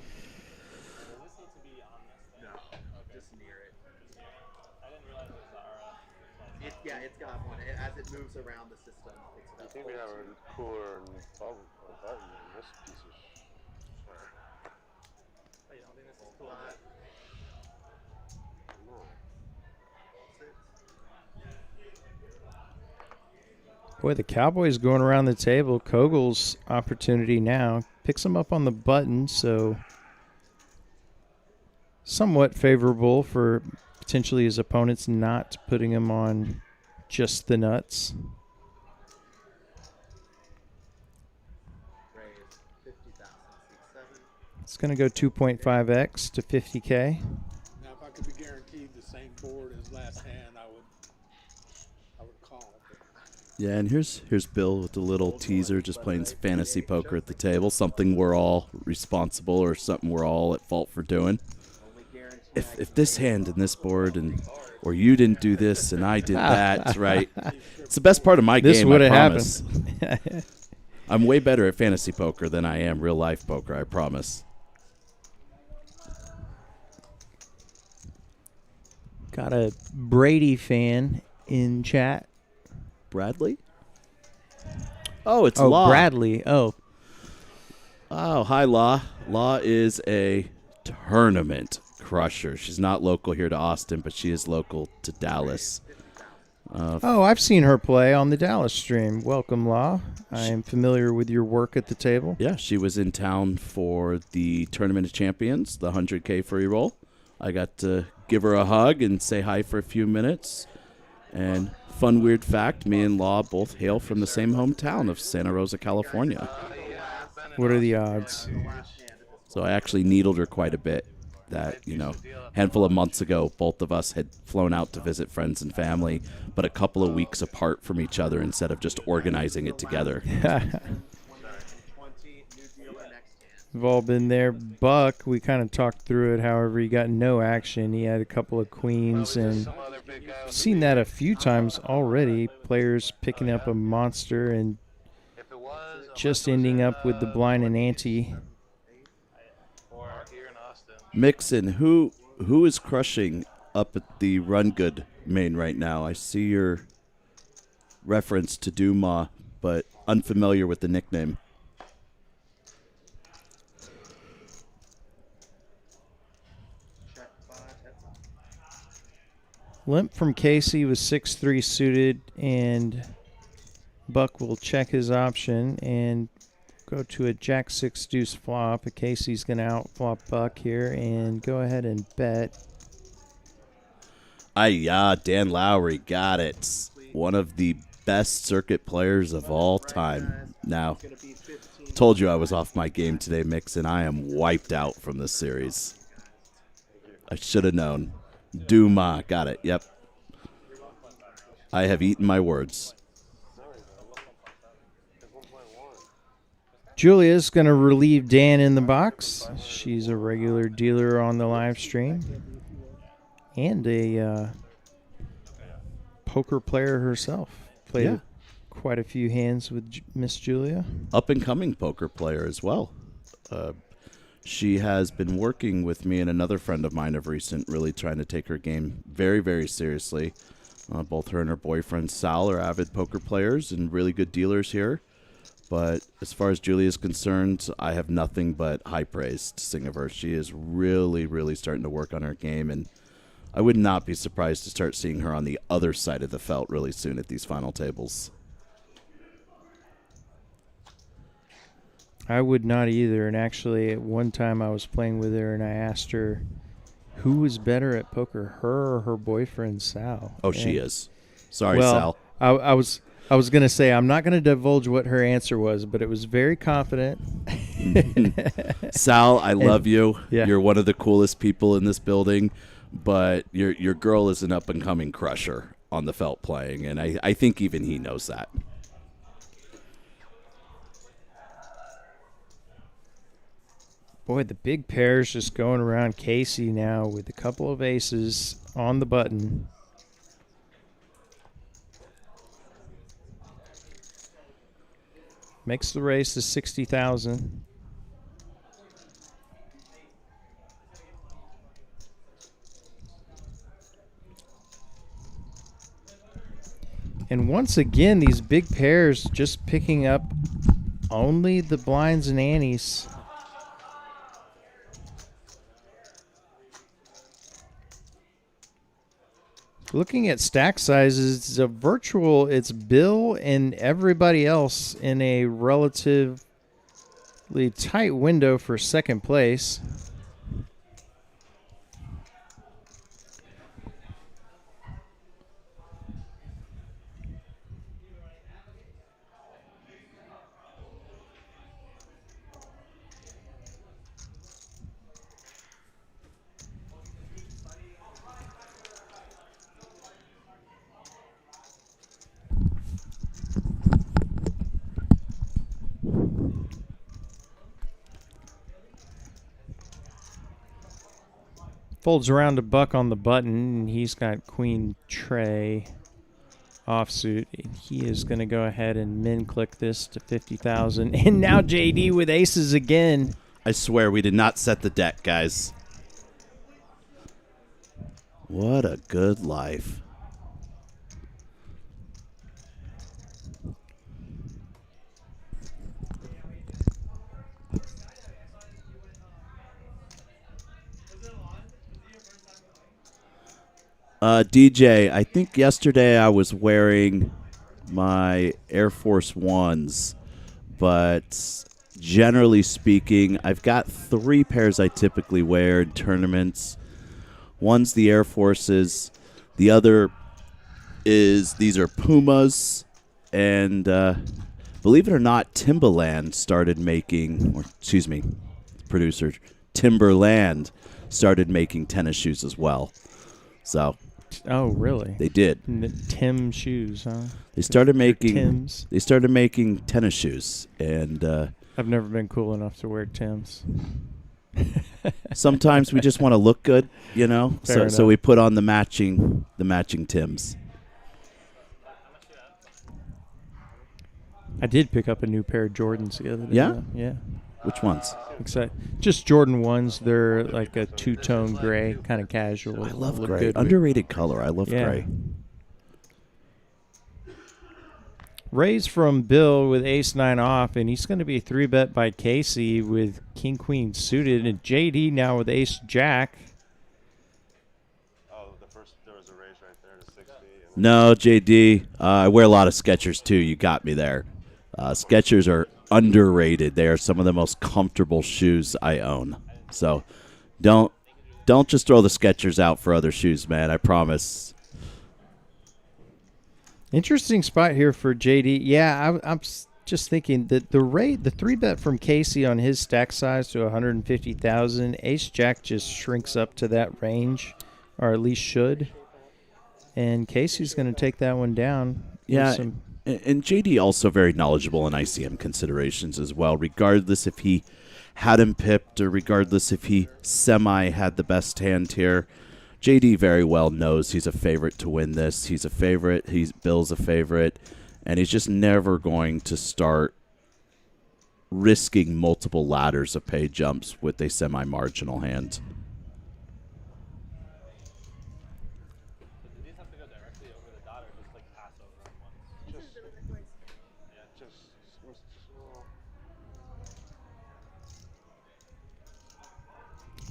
Just near it. Yeah, it's got one. As it moves around the system, it's I think we have a cooler and button in this piece of Oh, you don't think this is cool? No. Boy, the Cowboys going around the table. Kogel's opportunity now. Picks him up on the button, so somewhat favorable for potentially his opponents not putting him on just the nuts. raised 50,000, 6, 7. It's going to go 2.5x to 50K. Now, if I could be guaranteed the same board as last hand, I would call. Yeah, and here's Bill with the little teaser, just playing fantasy poker at the table, something we're all responsible or something we're all at fault for doing. If this hand and this board or you didn't do this and I did that, right? It's the best part of my This game, would I have promise. happened. I'm way better at fantasy poker than I am real life poker, I promise. Got a Brady fan in chat. Bradley? Oh, it's Law. Bradley. Oh, Hi, Law. Law is a tournament crusher. She's not local here to Austin, but she is local to Dallas. I've seen her play on the Dallas stream. Welcome, Law. I am familiar with your work at the table. Yeah, she was in town for the Tournament of Champions, the 100K free roll. I got to give her a hug and say hi for a few minutes. And fun weird fact, me and Law both hail from the same hometown of Santa Rosa, California. What are the odds? So I actually needled her quite a bit. That, handful of months ago, both of us had flown out to visit friends and family, but a couple of weeks apart from each other instead of just organizing it together. 20, new dealer next hand. We've all been there. Buck, we kind of talked through it. However, he got no action. He had a couple of queens, and I've seen that a few times already. Players picking up a monster and just ending up with the blind and ante. Or here in Austin. Mixon, who is crushing up at the Run Good main right now? I see your reference to Duma, but unfamiliar with the nickname. Check 5, heads up. Limp from Casey was 6-3 suited, and Buck will check his option and go to a Jack 6 deuce flop. Casey's going to outflop Buck here and go ahead and bet. Dan Lowry got it. One of the best circuit players of all time. Now, Gonna be 15. told you I was off my game today, Mixon. I am wiped out from this series. I should have known. Duma got it. Yep. I have eaten my words. Julia's going to relieve Dan in the box. She's a regular dealer on the live stream and a poker player herself. Played quite a few hands with Miss Julia. Up-and-coming poker player as well. She has been working with me and another friend of mine of recent, really trying to take her game very, very seriously. Both her and her boyfriend, Sal, are avid poker players and really good dealers here. But as far as Julia is concerned, I have nothing but high praise to sing of her. She is really, really starting to work on her game, and I would not be surprised to start seeing her on the other side of the felt really soon at these final tables. I would not either. And actually, at one time I was playing with her, and I asked her who was better at poker, her or her boyfriend, Sal. Oh, and she is. Sorry, well, Sal. I was going to say, I'm not going to divulge what her answer was, but it was very confident. Sal, I love you. Yeah. You're one of the coolest people in this building, but your girl is an up-and-coming crusher on the felt playing, and I think even he knows that. Boy, the big pair's just going around Casey now with a couple of aces on the button. Makes the race to 60,000. And once again, these big pairs just picking up only the blinds and antes. Looking at stack sizes, it's a virtual. It's Bill and everybody else in a relatively tight window for second place. Folds around a buck on the button, and he's got Queen Trey offsuit. And he is going to go ahead and min click this to 50,000. And now JD with aces again. I swear we did not set the deck, guys. What a good life. DJ, I think yesterday I was wearing my Air Force Ones, but generally speaking, I've got 3 pairs I typically wear in tournaments. One's the Air Forces, the other is, these are Pumas, and believe it or not, Timberland started making, or excuse me, producer Timberland started making tennis shoes as well. So, oh, really? they did. Tim shoes, huh? They started making Tims. They started making tennis shoes, and I've never been cool enough to wear Tims. sometimes we just want to look good, you know. Fair So enough. we put on the matching Tims. I did pick up a new pair of Jordans the other day. Yeah? though. Yeah. Which ones? Just Jordan 1s. They're like a two-tone gray, kind of casual. I love Look gray. good with- Underrated color. I love Yeah. gray. Raise from Bill with ace-9 off, and he's going to be 3-bet by Casey with king-queen suited, and JD now with ace-jack. Oh, there was a raise right there to 60. And No, JD. I wear a lot of Skechers too. You got me there. Skechers are underrated. They are some of the most comfortable shoes I own. So don't just throw the Skechers out for other shoes, man. I promise. Interesting spot here for JD. Yeah, I'm just thinking that the 3-bet from Casey on his stack size to 150,000, ace-jack just shrinks up to that range, or at least should. And Casey's going to take that one down. Yeah. With some And JD also very knowledgeable in ICM considerations as well, regardless if he had him pipped or regardless if he semi had the best hand here. JD very well knows he's a favorite to win this. He's a favorite. Bill's a favorite. And he's just never going to start risking multiple ladders of pay jumps with a semi-marginal hand. Did these have to go directly over the dot or just like pass over on one?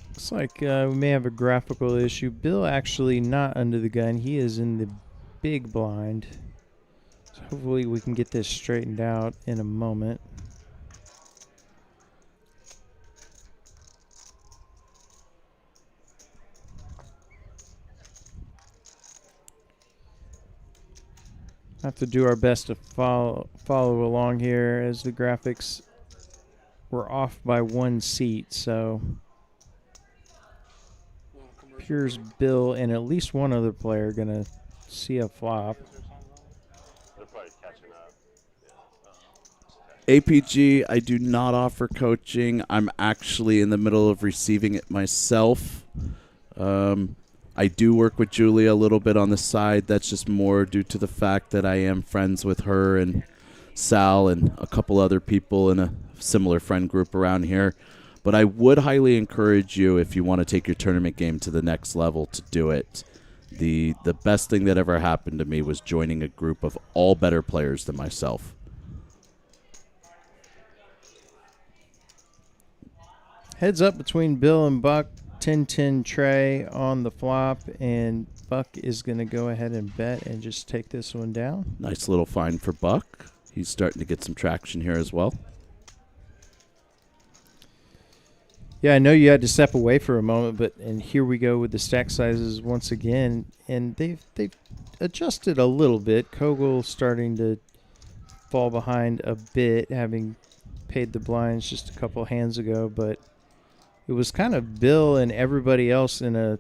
Looks like we may have a graphical issue. Bill actually not under the gun. He is in the big blind. So hopefully we can get this straightened out in a moment. Have to do our best to follow along here as the graphics were off by 1 seat, so Piers, Bill, and at least one other player gonna see a flop. They're probably catching up. APG, I do not offer coaching. I'm actually in the middle of receiving it myself. I do work with Julia a little bit on the side. That's just more due to the fact that I am friends with her and Sal and a couple other people in a similar friend group around here. But I would highly encourage you, if you want to take your tournament game to the next level, to do it. The best thing that ever happened to me was joining a group of all better players than myself. Heads up between Bill and Buck. 10-10 tray on the flop, and Buck is going to go ahead and bet and just take this one down. Nice little find for Buck. He's starting to get some traction here as well. Yeah, I know you had to step away for a moment, and here we go with the stack sizes once again, and they've adjusted a little bit. Kogel starting to fall behind a bit, having paid the blinds just a couple hands ago, but it was kind of Bill and everybody else in a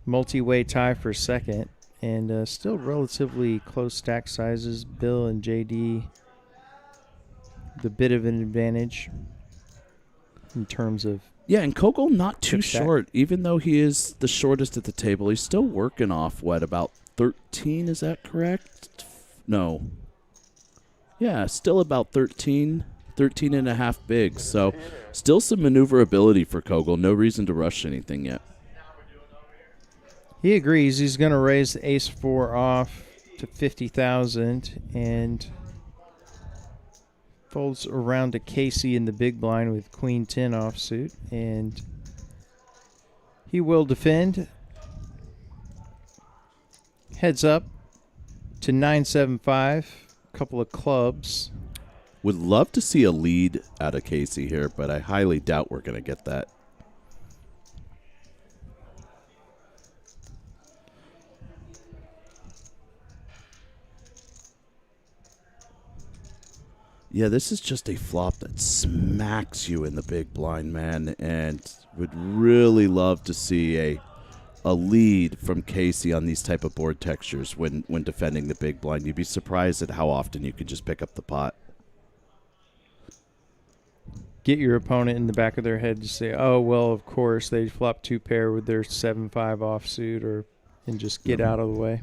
multi-way tie for second, and still relatively close stack sizes. Bill and JD, the bit of an advantage in terms of. Yeah, and Kogel not too stack. short. Even though he is the shortest at the table, he's still working off, what, about 13? Is that correct? No. Yeah, still about 13 and a half big. So still some maneuverability for Kogel. No reason to rush anything yet. He agrees. He's going to raise the ace-4 off to 50,000 and folds around to Casey in the big blind with queen-10 offsuit, and he will defend. Heads up to 9-7-5, a couple of clubs. Would love to see a lead out of Casey here, but I highly doubt we're going to get that. Yeah, this is just a flop that smacks you in the big blind, man, and would really love to see a lead from Casey on these type of board textures when defending the big blind. You'd be surprised at how often you could just pick up the pot. Get your opponent in the back of their head to say, oh, well, of course, they flop 2-pair with their 7-5 offsuit, and just get out of the way.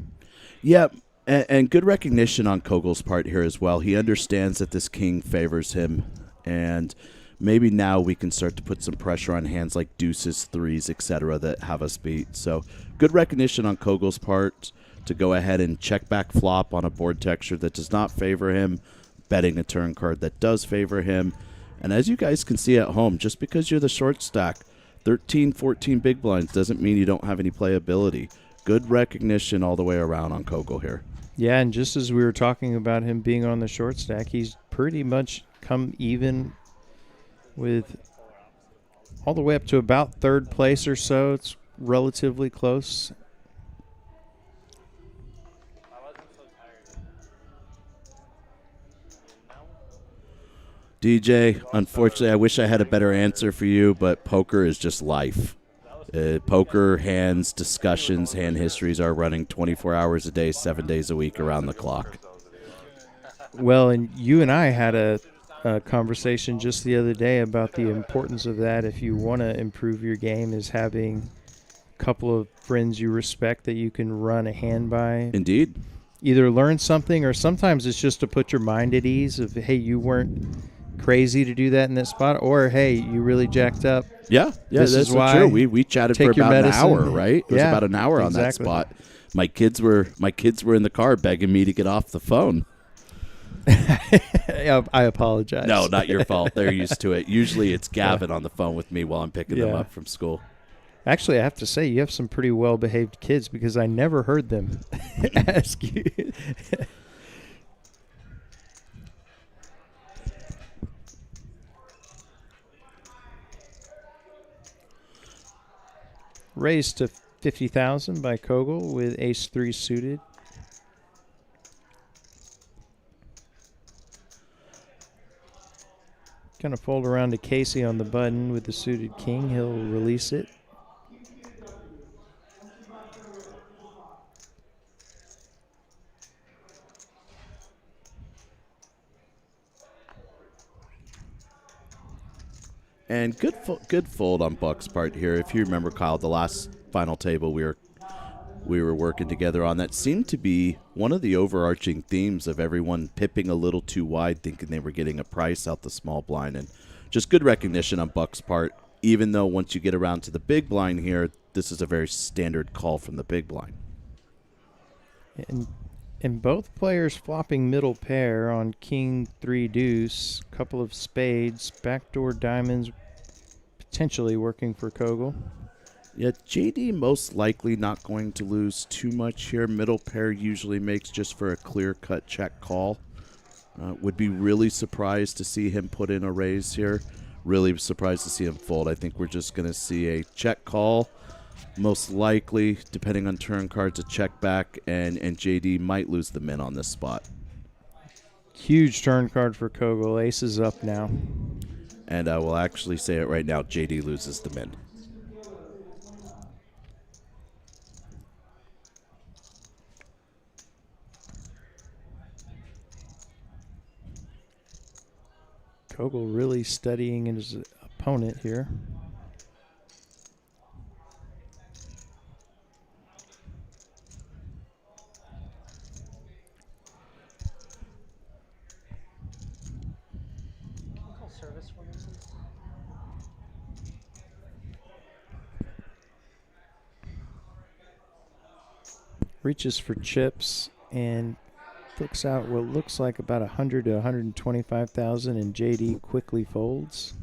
Yeah, and good recognition on Kogel's part here as well. He understands that this king favors him, and maybe now we can start to put some pressure on hands like deuces, threes, etc. that have us beat. So good recognition on Kogel's part to go ahead and check back flop on a board texture that does not favor him, betting a turn card that does favor him. And as you guys can see at home, just because you're the short stack, 13, 14 big blinds doesn't mean you don't have any playability. Good recognition all the way around on Kogel here. Yeah, and just as we were talking about him being on the short stack, he's pretty much come even with all the way up to about third place or so. It's relatively close. DJ, unfortunately, I wish I had a better answer for you, but poker is just life. Poker, hands, discussions, hand histories are running 24 hours a day, 7 days a week around the clock. Well, and you and I had a conversation just the other day about the importance of that. If you want to improve your game, is having a couple of friends you respect that you can run a hand by. Indeed. Either learn something, or sometimes it's just to put your mind at ease of, hey, you weren't crazy to do that in that spot, or hey, you really jacked up. Yeah, This that's is why true. We chatted for take your about an medicine. hour, right? It was Yeah, about an hour on that exactly. spot. My kids were in the car begging me to get off the phone. I apologize. No, not your fault. They're used to it. Usually it's Gavin on the phone with me while I'm picking them Yeah. up from school. Actually, I have to say, you have some pretty well-behaved kids because I never heard them ask you. Raised to 50,000 by Kogel with ace-3 suited. Kind of fold around to Casey on the button with the suited king. He'll release it. And good fold on Buck's part here. If you remember, Kyle, the last final table we were working together on, that seemed to be one of the overarching themes of everyone pipping a little too wide, thinking they were getting a price out the small blind, and just good recognition on Buck's part. Even though once you get around to the big blind here, this is a very standard call from the big blind. And both players flopping middle pair on king 3 deuce, couple of spades, backdoor diamonds, potentially working for Kogel. Yeah, JD most likely not going to lose too much here. Middle pair usually makes just for a clear-cut check call. Would be really surprised to see him put in a raise here. Really surprised to see him fold. I think we're just going to see a check call. Most likely, depending on turn cards, a check back, and JD might lose the min on this spot. Huge turn card for Kogel. Ace is up now. And I will actually say it right now, JD loses the min. Kogel really studying his opponent here. Call service for me, please. Reaches for chips and books out what looks like about 100 to 125,000, and JD quickly folds.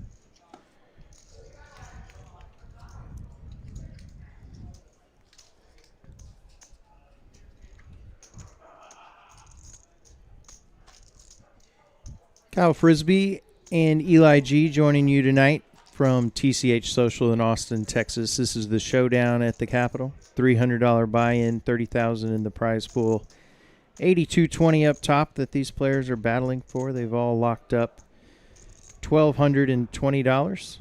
Kyle Frisbee and Eli G joining you tonight from TCH Social in Austin, Texas. This is the Showdown at the Capitol. $300 buy-in, $30,000 in the prize pool. $82.20 up top that these players are battling for. They've all locked up $1,220.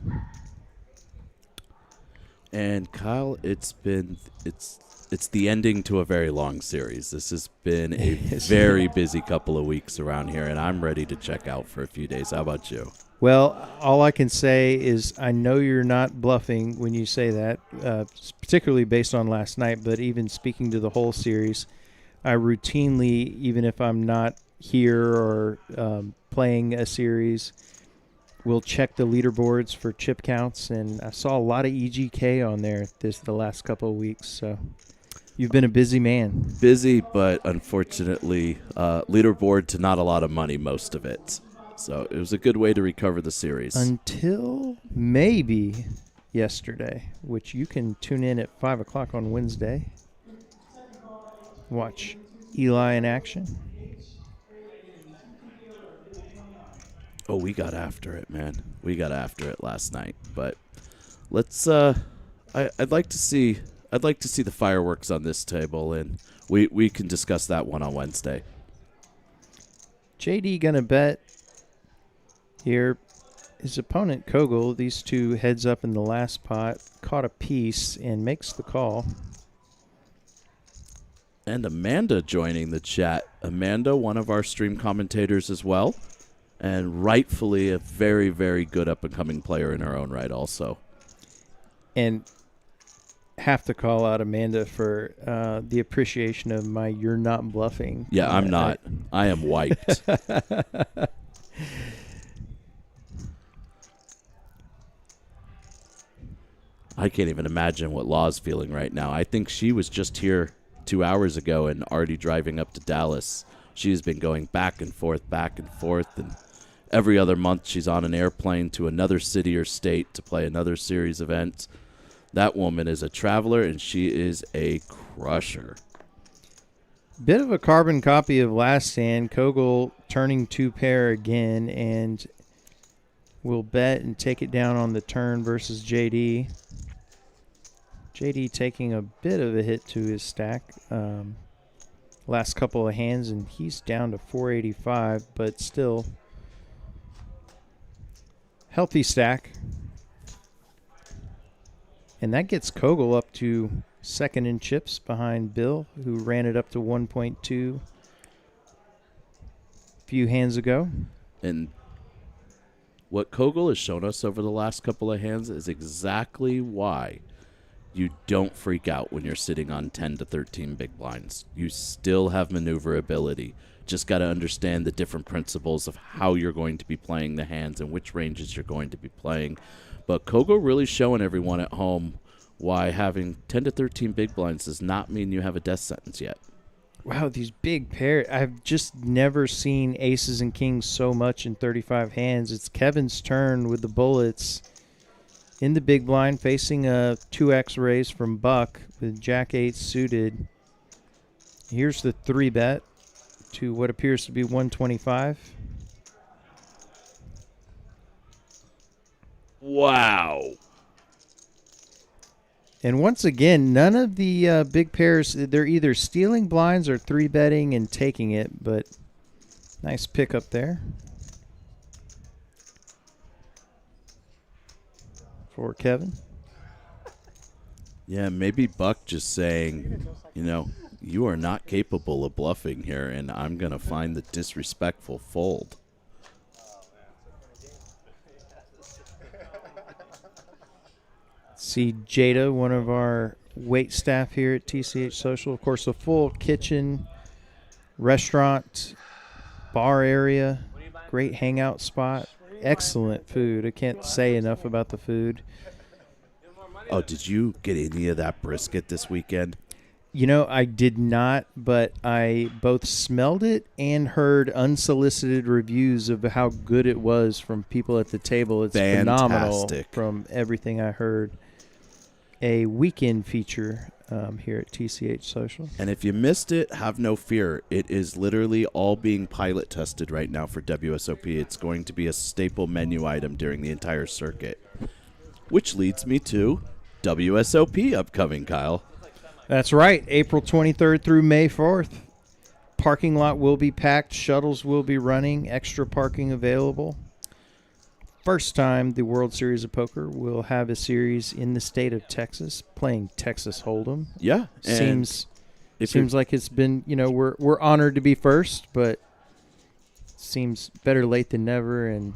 And Kyle, it's the ending to a very long series. This has been a very busy couple of weeks around here, and I'm ready to check out for a few days. How about you? Well, all I can say is I know you're not bluffing when you say that, particularly based on last night, but even speaking to the whole series, I routinely, even if I'm not here or playing a series, will check the leaderboards for chip counts, and I saw a lot of EGK on there the last couple of weeks, so you've been a busy man. Busy, but unfortunately, leaderboard to not a lot of money, most of it. So it was a good way to recover the series. Until maybe yesterday, which you can tune in at 5 o'clock on Wednesday. Watch Eli in action. Oh, we got after it, man. We got after it last night. But let's I'd like to see the fireworks on this table, and we can discuss that one on Wednesday. JD gonna bet here. His opponent Kogel, these two heads up in the last pot, caught a piece and makes the call. And Amanda joining the chat. Amanda, one of our stream commentators as well, and rightfully a very, very good up-and-coming player in her own right also. And have to call out Amanda for the appreciation of my "you're not bluffing." Yeah, I'm not. I am wiped. I can't even imagine what Law's feeling right now. I think she was just here 2 hours ago and already driving up to Dallas. She's been going back and forth, and every other month she's on an airplane to another city or state to play another series event. That woman is a traveler, and she is a crusher. Bit of a carbon copy of last hand. Kogel turning 2-pair again, and will bet and take it down on the turn versus JD. JD taking a bit of a hit to his stack last couple of hands, and he's down to 485, but still healthy stack. And that gets Kogel up to second in chips behind Bill, who ran it up to 1.2 a few hands ago. And what Kogel has shown us over the last couple of hands is exactly why you don't freak out when you're sitting on 10 to 13 big blinds. You still have maneuverability. Just got to understand the different principles of how you're going to be playing the hands and which ranges you're going to be playing. But Kogel really showing everyone at home why having 10 to 13 big blinds does not mean you have a death sentence yet. Wow, these big pairs. I've just never seen aces and kings so much in 35 hands. It's Kevin's turn with the bullets in the big blind, facing a 2x raise from Buck with Jack 8 suited. Here's the 3-bet to what appears to be 125. Wow. And once again, none of the big pairs, they're either stealing blinds or 3-betting and taking it, but nice pickup there for Kevin. Yeah, maybe Buck just saying, you are not capable of bluffing here, and I'm going to find the disrespectful fold. See Jada, one of our wait staff here at TCH Social. Of course, a full kitchen, restaurant, bar area, great hangout spot, excellent food. I can't say enough about the food. Oh, did you get any of that brisket this weekend? I did not, but I both smelled it and heard unsolicited reviews of how good it was from people at the table. It's phenomenal from everything I heard. A weekend feature here at TCH Social. And if you missed it, have no fear. It is literally all being pilot tested right now for WSOP. It's going to be a staple menu item during the entire circuit. Which leads me to WSOP upcoming, Kyle. That's right. April 23rd through May 4th. Parking lot will be packed. Shuttles will be running. Extra parking available. First time the World Series of Poker will have a series in the state of Texas, playing Texas Hold'em. Yeah. Seems like it's been, we're honored to be first, but seems better late than never, and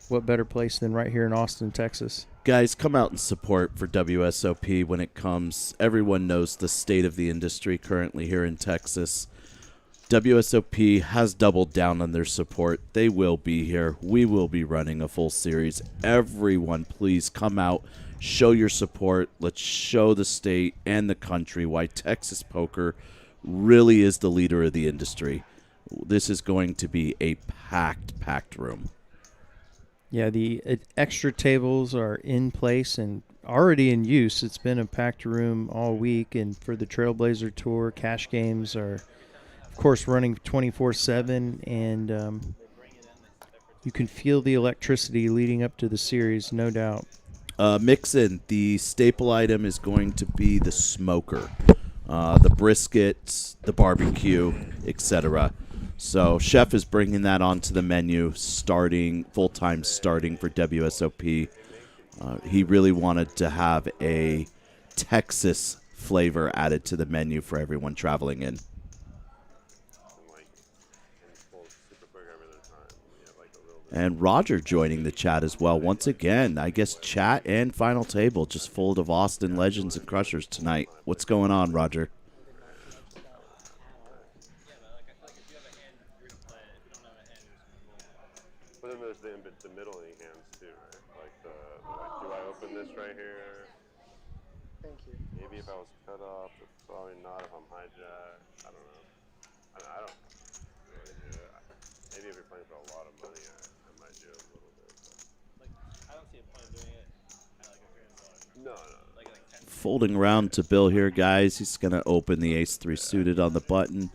what better place than right here in Austin, Texas. Guys, come out and support for WSOP when it comes. Everyone knows the state of the industry currently here in Texas. WSOP has doubled down on their support. They will be here. We will be running a full series. Everyone, please come out, show your support. Let's show the state and the country why Texas poker really is the leader of the industry. This is going to be a packed room. Yeah, the extra tables are in place and already in use. It's been a packed room all week, and for the Trailblazer Tour, cash games are, of course, running 24/7, and you can feel the electricity leading up to the series, no doubt. Mix in. The staple item is going to be the smoker, the brisket, the barbecue, etc. So Chef is bringing that onto the menu, full-time starting for WSOP. He really wanted to have a Texas flavor added to the menu for everyone traveling in. And Roger joining the chat as well. Once again, I guess chat and final table just full of Austin legends and crushers tonight. What's going on, Roger? But then there's the middling hands too, right? Like do I open this right here? Thank you. Maybe if I was cut off, but probably not if I'm hijacked. I don't know. I don't really do it. Maybe if you're playing for a lot of money, I might do it a little bit. But. Like, I don't see a point of doing it at like $100. No. Like 10. Folding around to Bill here, guys. He's going to open the ace-3 suited on the button.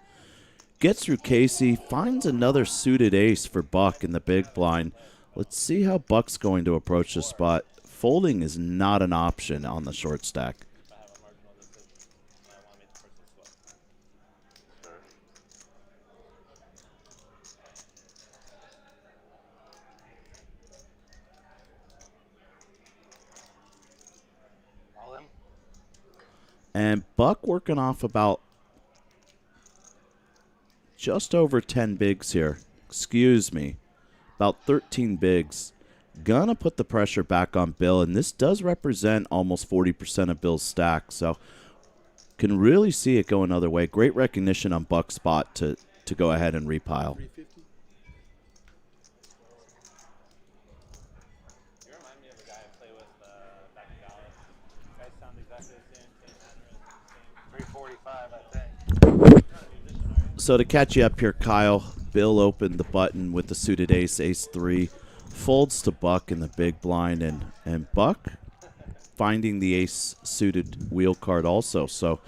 Gets through Casey, finds another suited ace for Buck in the big blind. Let's see how Buck's going to approach this spot. Folding is not an option on the short stack. If I have a marginal decision, and I want to make the person sweat. All in. And Buck working off about just over 10 bigs here. Excuse me. About 13 bigs. Gonna put the pressure back on Bill, and this does represent almost 40% of Bill's stack, so can really see it go another way. Great recognition on Buck's spot to go ahead and repile. 350. You remind me of a guy I play with back in Dallas. You guys sound exactly the same mannerisms, same. 345, I think. So to catch you up here, Kyle, Bill opened the button with the suited ace, ace-3, folds to Buck in the big blind, and Buck finding the ace suited wheel card also. So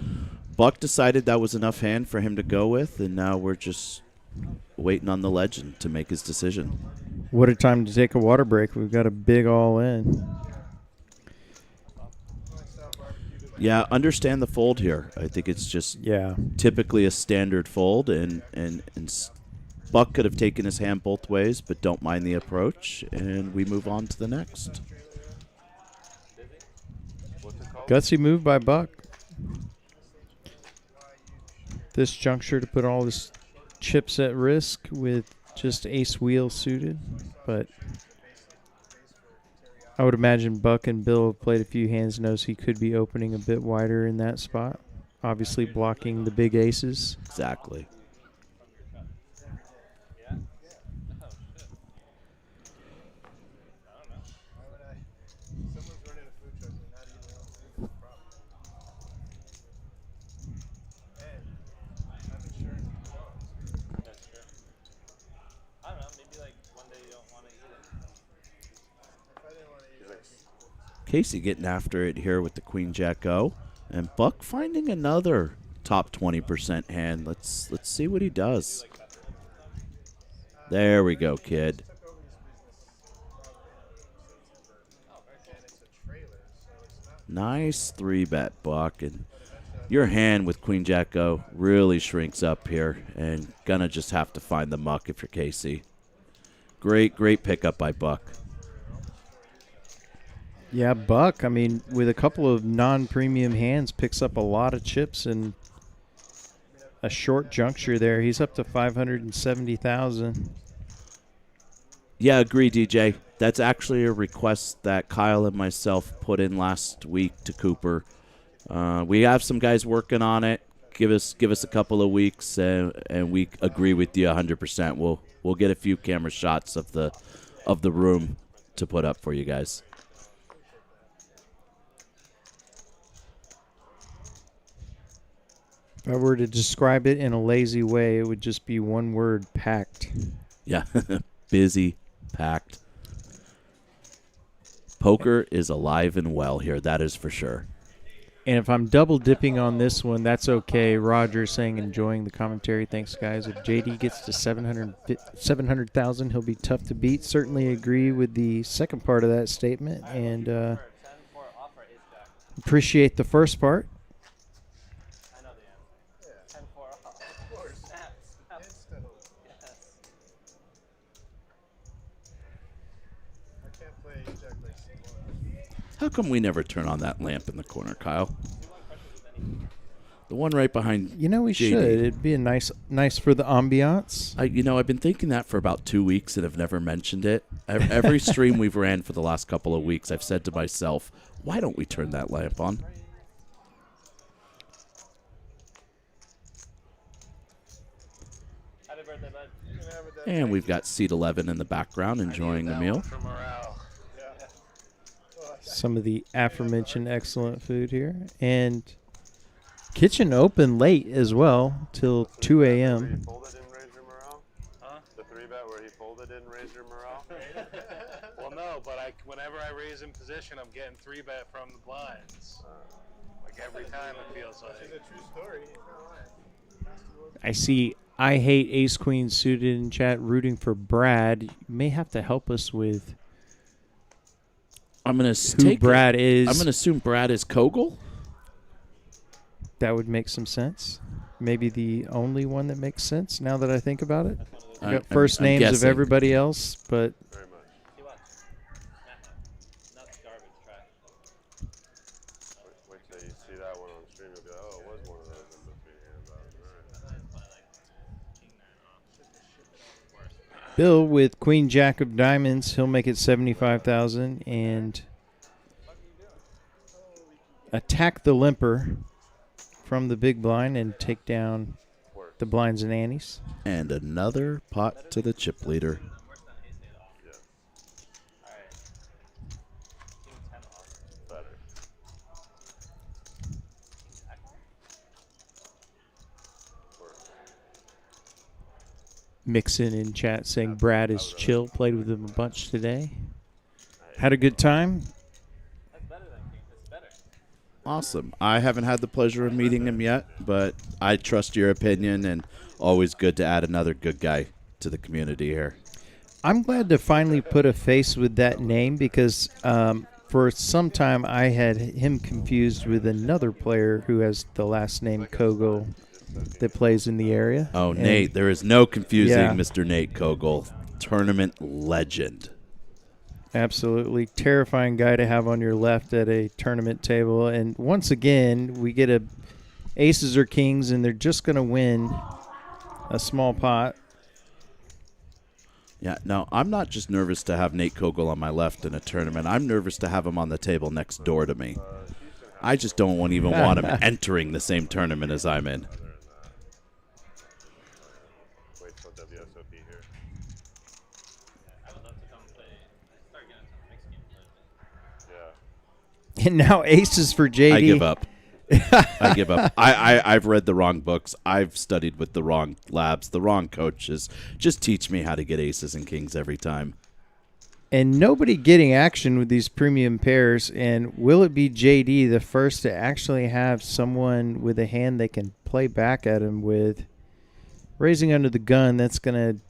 Buck decided that was enough hand for him to go with, and now we're just waiting on the legend to make his decision. What a time to take a water break. We've got a big all in. Yeah, understand the fold here. I think it's just Yeah. typically a standard fold, and Buck could have taken his hand both ways, but don't mind the approach, and we move on to the next. What's it called? Gutsy move by Buck. This juncture to put all his chips at risk with just ace wheel suited, but I would imagine Buck and Bill have played a few hands, knows he could be opening a bit wider in that spot, obviously blocking the big aces. Exactly. That's true. I don't know. Maybe like one day you don't want to eat it. Casey getting after it here with the Queen Jack O, and Buck finding another top 20% hand. Let's see what he does. There we go, kid. Nice 3-bet, Buck, and your hand with Queen Jack O really shrinks up here, and gonna just have to find the muck if you're Casey. Great pickup by Buck. Yeah, Buck, I mean, with a couple of non-premium hands, picks up a lot of chips in a short juncture there. He's up to 570,000. Yeah, agree, DJ. That's actually a request that Kyle and myself put in last week to Cooper. We have some guys working on it. Give us a couple of weeks, and we agree with you 100%. We'll get a few camera shots of the room to put up for you guys. If I were to describe it in a lazy way, it would just be one word: packed. Yeah, busy, packed. Poker is alive and well here, that is for sure. And if I'm double dipping on this one, that's okay. Roger saying enjoying the commentary. Thanks, guys. If JD gets to 700,000, he'll be tough to beat. Certainly agree with the second part of that statement, and 10-4 offer ace jack. appreciate the first part. I know the answer. 10-4 off. Of course. Snap. Yes. How come we never turn on that lamp in the corner, Kyle? The one right behind You know, we JD. should. It'd be a nice for the ambiance. I've been thinking that for about 2 weeks and have never mentioned it. Every stream we've ran for the last couple of weeks, I've said to myself, why don't we turn that lamp on? Happy birthday, bud. And we've got seat 11 in the background enjoying the meal. For morale. Some of the aforementioned excellent food here. And kitchen open late as well, till 2 Where he a.m. folded and raised your morale? Huh? The 3-bet where he folded and raised your morale? Well, no, but whenever I raise in position, I'm getting 3-bet from the blinds. Like every time it feels like. It's a true story. He's not lying. I see I hate ace queen suited in chat rooting for Brad. You may have to help us with I'm going who Brad is. I'm going to assume Brad is Kogel. That would make some sense. Maybe the only one that makes sense now that I think about it. I got first I'm names of guessing. everybody else, but Very much. See what? Not garbage trash. Wait till you see that one on stream. You'll be like, oh, it was one of those in between hands. Alright. Bill with Queen Jack of Diamonds, he'll make it 75,000 and attack the limper from the big blind and take down the blinds and antes. And another pot to the chip leader. Better. Mixin in chat saying Brad is chill, played with him a bunch today. Had a good time. That's better than King. It's better. Awesome. I haven't had the pleasure of meeting him yet, but I trust your opinion, and always good to add another good guy to the community here. I'm glad to finally put a face with that name because for some time I had him confused with another player who has the last name Kogel that plays in the area. Oh, And Nate. There is no confusing Yeah. Mr. Nate Kogel. Tournament legend. Absolutely terrifying guy to have on your left at a tournament table. And once again, we get a aces or kings, and they're just going to win a small pot. Yeah, no, I'm not just nervous to have Nate Kogel on my left in a tournament. I'm nervous to have him on the table next door to me. I just don't even want him entering the same tournament as I'm in. Wait till WSOP here. I would love to come play. Start getting some mixed games. Yeah. And now aces for JD. I give up. I give up. I've read the wrong books. I've studied with the wrong labs, the wrong coaches. Just teach me how to get aces and kings every time. And nobody getting action with these premium pairs. And will it be JD the first to actually have someone with a hand they can play back at him with? Raising under the gun, that's going to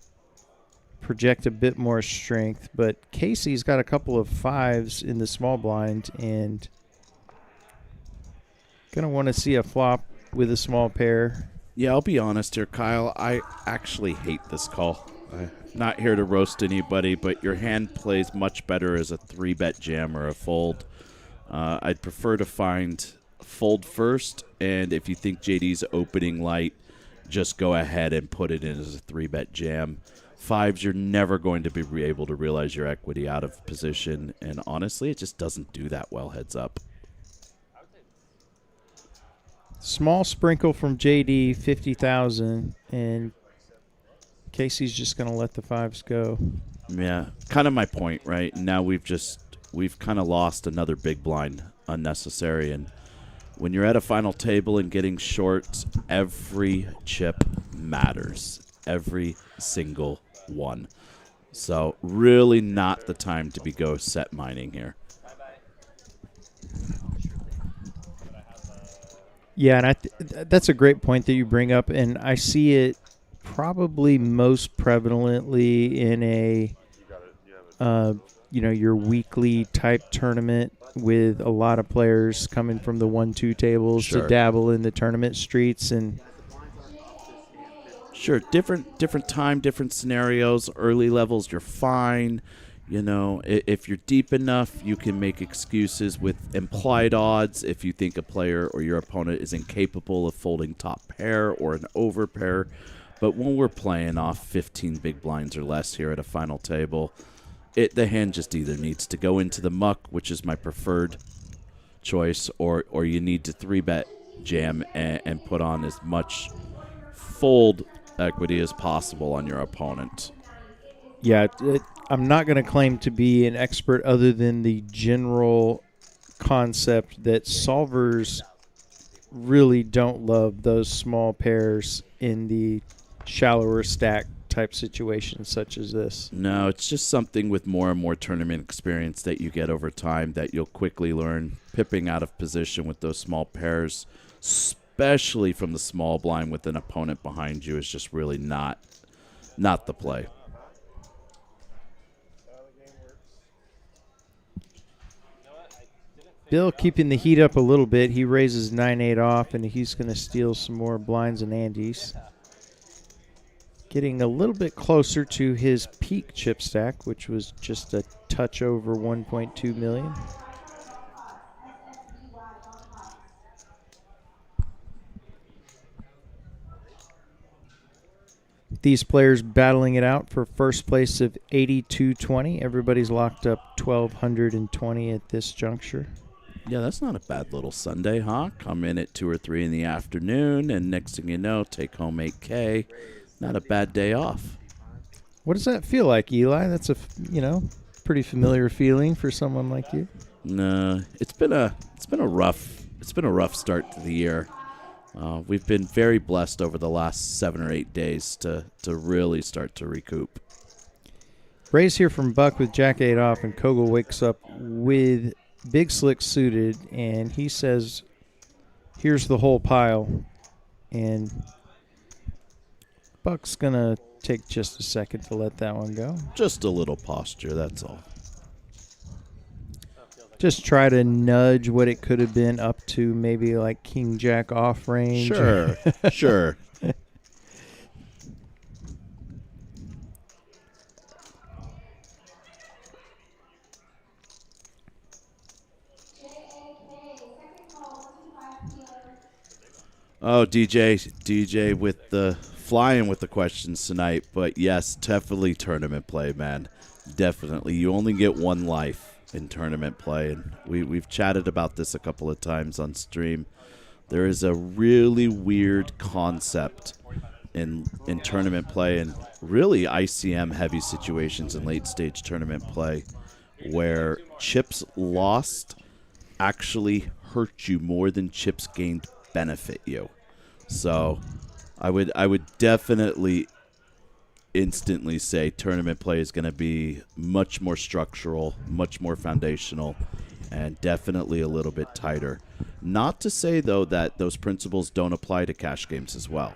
project a bit more strength. But Casey's got a couple of fives in the small blind and going to want to see a flop with a small pair. Yeah, I'll be honest here, Kyle. I actually hate this call. I'm not here to roast anybody, but your hand plays much better as a 3-bet jam or a fold. I'd prefer to find fold first, and if you think JD's opening light, just go ahead and put it in as a 3-bet jam. Fives, you're never going to be able to realize your equity out of position, and honestly, it just doesn't do that well heads up. Small sprinkle from JD, 50,000, and Casey's just going to let the fives go. Yeah, kind of my point, right? Now we've kind of lost another big blind unnecessary, and when you're at a final table and getting short, every chip matters. Every single one. So really not the time to be go set mining here. Yeah, and that's a great point that you bring up, and I see it probably most prevalently in a your weekly type tournament with a lot of players coming from the 1-2 tables Sure. to dabble in the tournament streets. And Sure, different time, different scenarios. Early levels, you're fine. You know, if you're deep enough, you can make excuses with implied odds if you think a player or your opponent is incapable of folding top pair or an over pair. But when we're playing off 15 big blinds or less here at a final table, the hand just either needs to go into the muck, which is my preferred choice, or you need to 3-bet jam and put on as much fold equity as possible on your opponent. Yeah, I'm not going to claim to be an expert other than the general concept that solvers really don't love those small pairs in the shallower stack type situations such as this. No, it's just something with more and more tournament experience that you get over time that you'll quickly learn. Pipping out of position with those small pairs, especially from the small blind with an opponent behind you, is just really not the play. Bill keeping the heat up a little bit. He raises 9-8 off, and he's going to steal some more blinds and andes. Getting a little bit closer to his peak chip stack, which was just a touch over 1.2 million. These players battling it out for first place of 82.20. Everybody's locked up 1,220 at this juncture. Yeah, that's not a bad little Sunday, huh? Come in at 2 or 3 in the afternoon, and next thing you know, take home 8K. Not a bad day off. What does that feel like, Eli? That's a pretty familiar feeling for someone like you. No, it's been a rough start to the year. We've been very blessed over the last 7 or 8 days to really start to recoup. Raise here from Buck with Jack 8 off, and Kogel wakes up with Big Slick suited, and he says, here's the whole pile. And Buck's going to take just a second to let that one go. Just a little posture, that's all. Just try to nudge what it could have been up to maybe like King Jack off range. Sure, sure. Oh, DJ with the flying with the questions tonight. But yes, definitely tournament play, man. Definitely. You only get one life in tournament play. And we've chatted about this a couple of times on stream. There is a really weird concept in tournament play and really ICM heavy situations in late stage tournament play where chips lost actually hurt you more than chips gained benefit you. So I would definitely instantly say tournament play is going to be much more structural, much more foundational, and definitely a little bit tighter. Not to say, though, that those principles don't apply to cash games as well.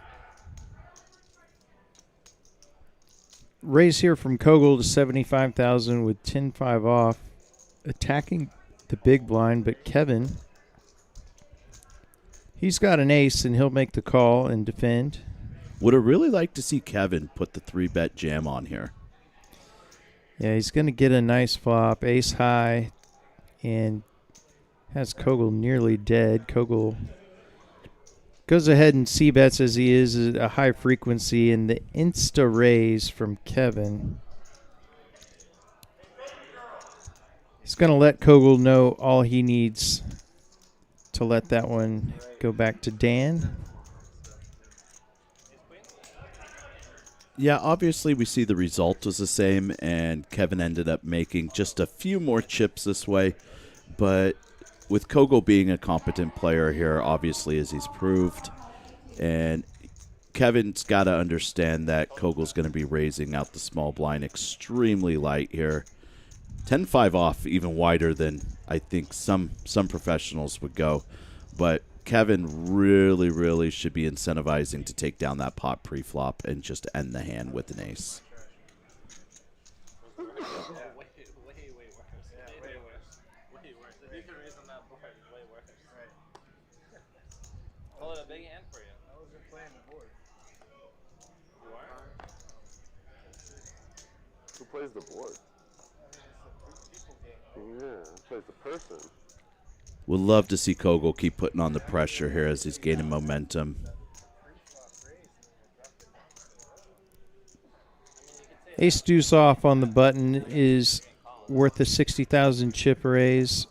Raise here from Kogel to 75,000 with 10-5 off, attacking the big blind, but Kevin, he's got an ace, and he'll make the call and defend. Would have really liked to see Kevin put the 3-bet jam on here. Yeah, he's going to get a nice flop, ace high, and has Kogel nearly dead. Kogel goes ahead and c-bets as he is at a high frequency, and the insta-raise from Kevin. He's going to let Kogel know all he needs to let that one go back to Dan. Yeah, obviously we see the result was the same, and Kevin ended up making just a few more chips this way. But with Kogel being a competent player here, obviously, as he's proved, and Kevin's got to understand that Kogel's going to be raising out the small blind extremely light here. 10-5 off, even wider than I think some professionals would go. But Kevin really, really should be incentivizing to take down that pot pre-flop and just end the hand with an ace. Call it a big hand for you. I wasn't playing the board. You are? Who plays the board? Yeah, plays the person. Would love to see Kogel keep putting on the pressure here as he's gaining momentum. Ace deuce off on the button is worth a 60,000 chip raise,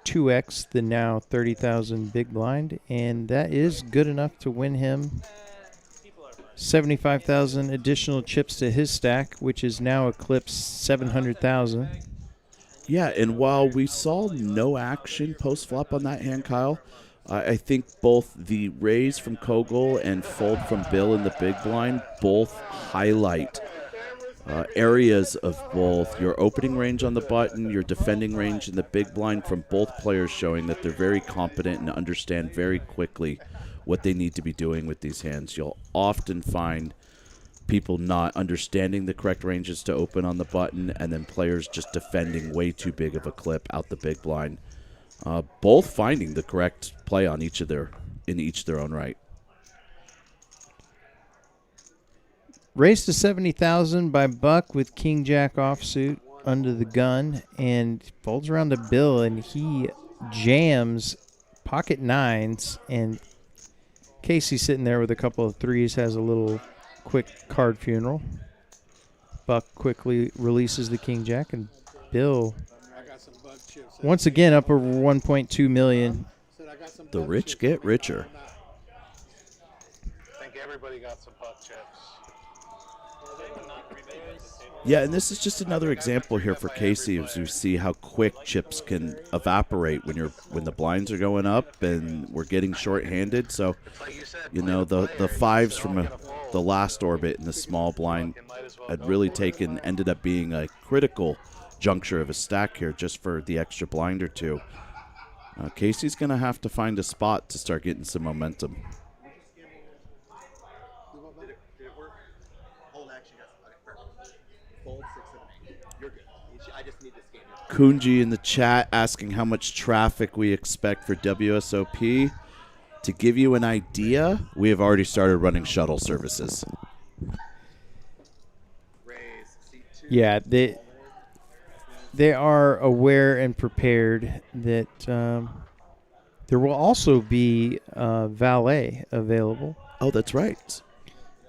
2x the now 30,000 big blind, and that is good enough to win him 75,000 additional chips to his stack, which is now eclipsed 700,000. Yeah, and while we saw no action post-flop on that hand, Kyle, I think both the raise from Kogel and fold from Bill in the big blind both highlight areas of both your opening range on the button, your defending range in the big blind from both players, showing that they're very competent and understand very quickly what they need to be doing with these hands. You'll often find people not understanding the correct ranges to open on the button, and then players just defending way too big of a clip out the big blind. Both finding the correct play on each of their own right. Raised to 70,000 by Buck with King Jack offsuit under the gun, and folds around to Bill, and he jams pocket nines, and Casey sitting there with a couple of threes has a little quick card funeral. Buck quickly releases the King Jack, and Bill once again up over 1.2 million. The rich get richer. I think everybody got some buck chips. Yeah, and this is just another example here for Casey as we see how quick chips can evaporate when the blinds are going up and we're getting short-handed. So, you know, the fives from the last orbit in the small blind had really ended up being a critical juncture of a stack here just for the extra blind or two. Casey's going to have to find a spot to start getting some momentum. Kunji in the chat asking how much traffic we expect for WSOP. To give you an idea, we have already started running shuttle services. Yeah, they are aware and prepared that there will also be valet available. Oh, that's right.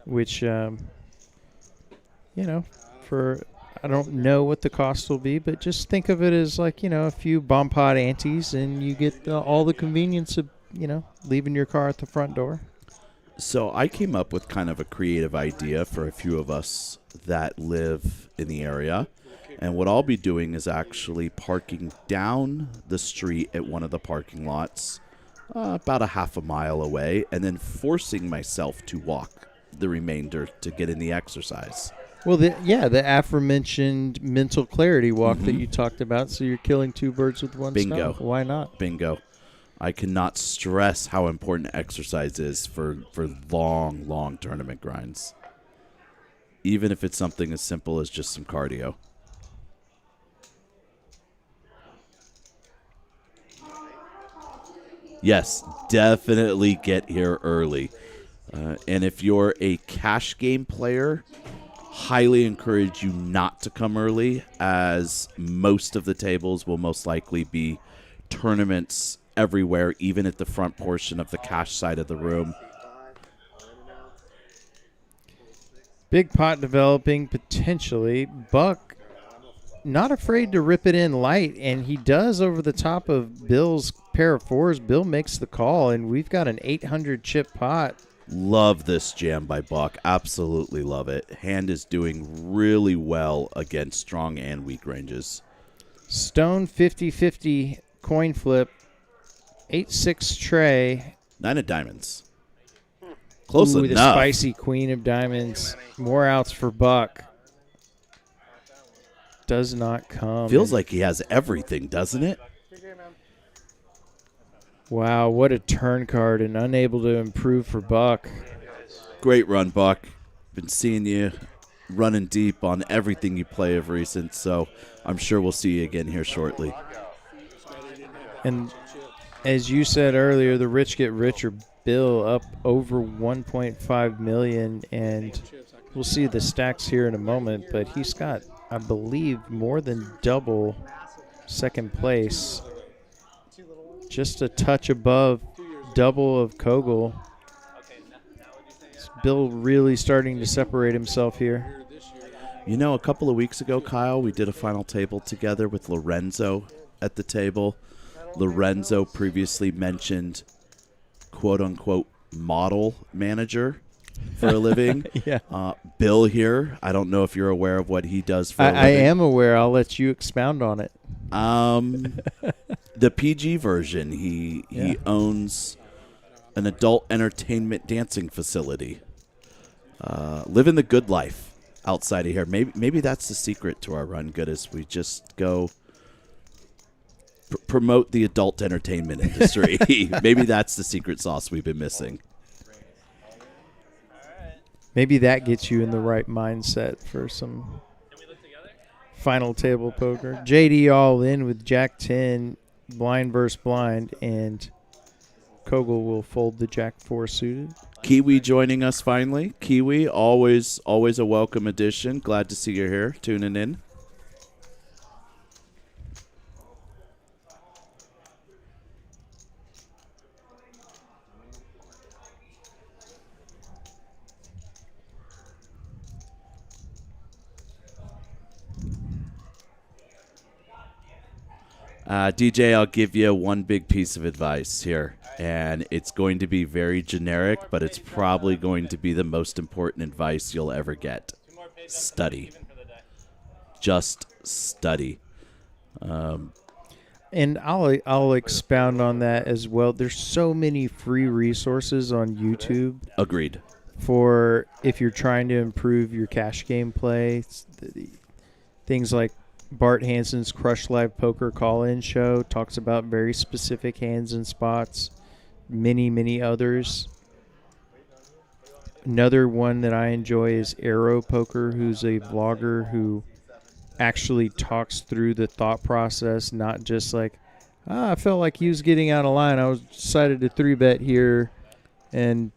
Which, you know, for I don't know what the cost will be, but just think of it as like, you know, a few bomb pod antes, and you get all the convenience of, you know, leaving your car at the front door. So I came up with kind of a creative idea for a few of us that live in the area. And what I'll be doing is actually parking down the street at one of the parking lots, about a half a mile away, and then forcing myself to walk the remainder to get in the exercise. Well, the aforementioned mental clarity walk that you talked about, so you're killing two birds with one Bingo. stone. Why not? Bingo. I cannot stress how important exercise is for long tournament grinds. Even if it's something as simple as just some cardio. Yes, definitely get here early. And if you're a cash game player, highly encourage you not to come early, as most of the tables will most likely be tournaments everywhere, even at the front portion of the cash side of the room. Big pot developing, potentially. Buck not afraid to rip it in light, and he does over the top of Bill's pair of fours. Bill makes the call, and we've got an 800 chip pot. Love this jam by Buck. Absolutely love it. Hand is doing really well against strong and weak ranges. Stone 50-50 coin flip. 8-6 tray. 9 of diamonds. Close Ooh, enough. The spicy queen of diamonds. More outs for Buck. Does not come. Feels like he has everything, doesn't it? Wow, what a turn card, and unable to improve for Buck. Great run, Buck. Been seeing you running deep on everything you play of recent, so I'm sure we'll see you again here shortly. And as you said earlier, the rich get richer. Bill up over 1.5 million, and we'll see the stacks here in a moment, but he's got, I believe, more than double second place. Just a touch above double of Kogel. Bill really starting to separate himself here. You know, a couple of weeks ago, Kyle, we did a final table together with Lorenzo at the table. Lorenzo previously mentioned, quote-unquote, model manager for a living. Yeah. Bill here, I don't know if you're aware of what he does for a living. I am aware. I'll let you expound on it. The PG version, he owns an adult entertainment dancing facility. Living the good life outside of here. Maybe that's the secret to our run good is we just go promote the adult entertainment industry. Maybe that's the secret sauce we've been missing. Maybe that gets you in the right mindset for some final table poker. JD all in with Jack 10, blind versus blind, and Kogel will fold the Jack 4 suited. Kiwi joining us finally. Kiwi, always a welcome addition. Glad to see you here, tuning in. DJ, I'll give you one big piece of advice here, and it's going to be very generic, but it's probably going to be the most important advice you'll ever get. Study. Just study. And I'll expound on that as well. There's so many free resources on YouTube. Agreed. For if you're trying to improve your cash game play, things like Bart Hansen's Crush Live Poker Call-In Show talks about very specific hands and spots. Many others. Another one that I enjoy is Arrow Poker, who's a vlogger who actually talks through the thought process, not just like, I felt like he was getting out of line. I was decided to 3-bet here, and,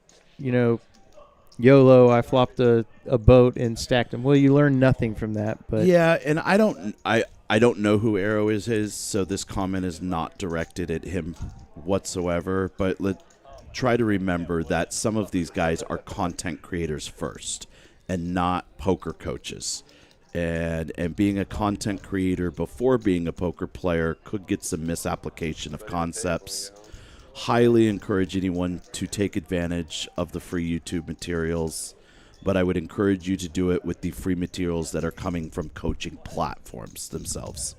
YOLO, I flopped a boat and stacked him. Well, you learn nothing from that. But yeah, and I don't know who Arrow is, so this comment is not directed at him whatsoever. But try to remember that some of these guys are content creators first and not poker coaches. And being a content creator before being a poker player could get some misapplication of concepts. Highly encourage anyone to take advantage of the free YouTube materials, but I would encourage you to do it with the free materials that are coming from coaching platforms themselves.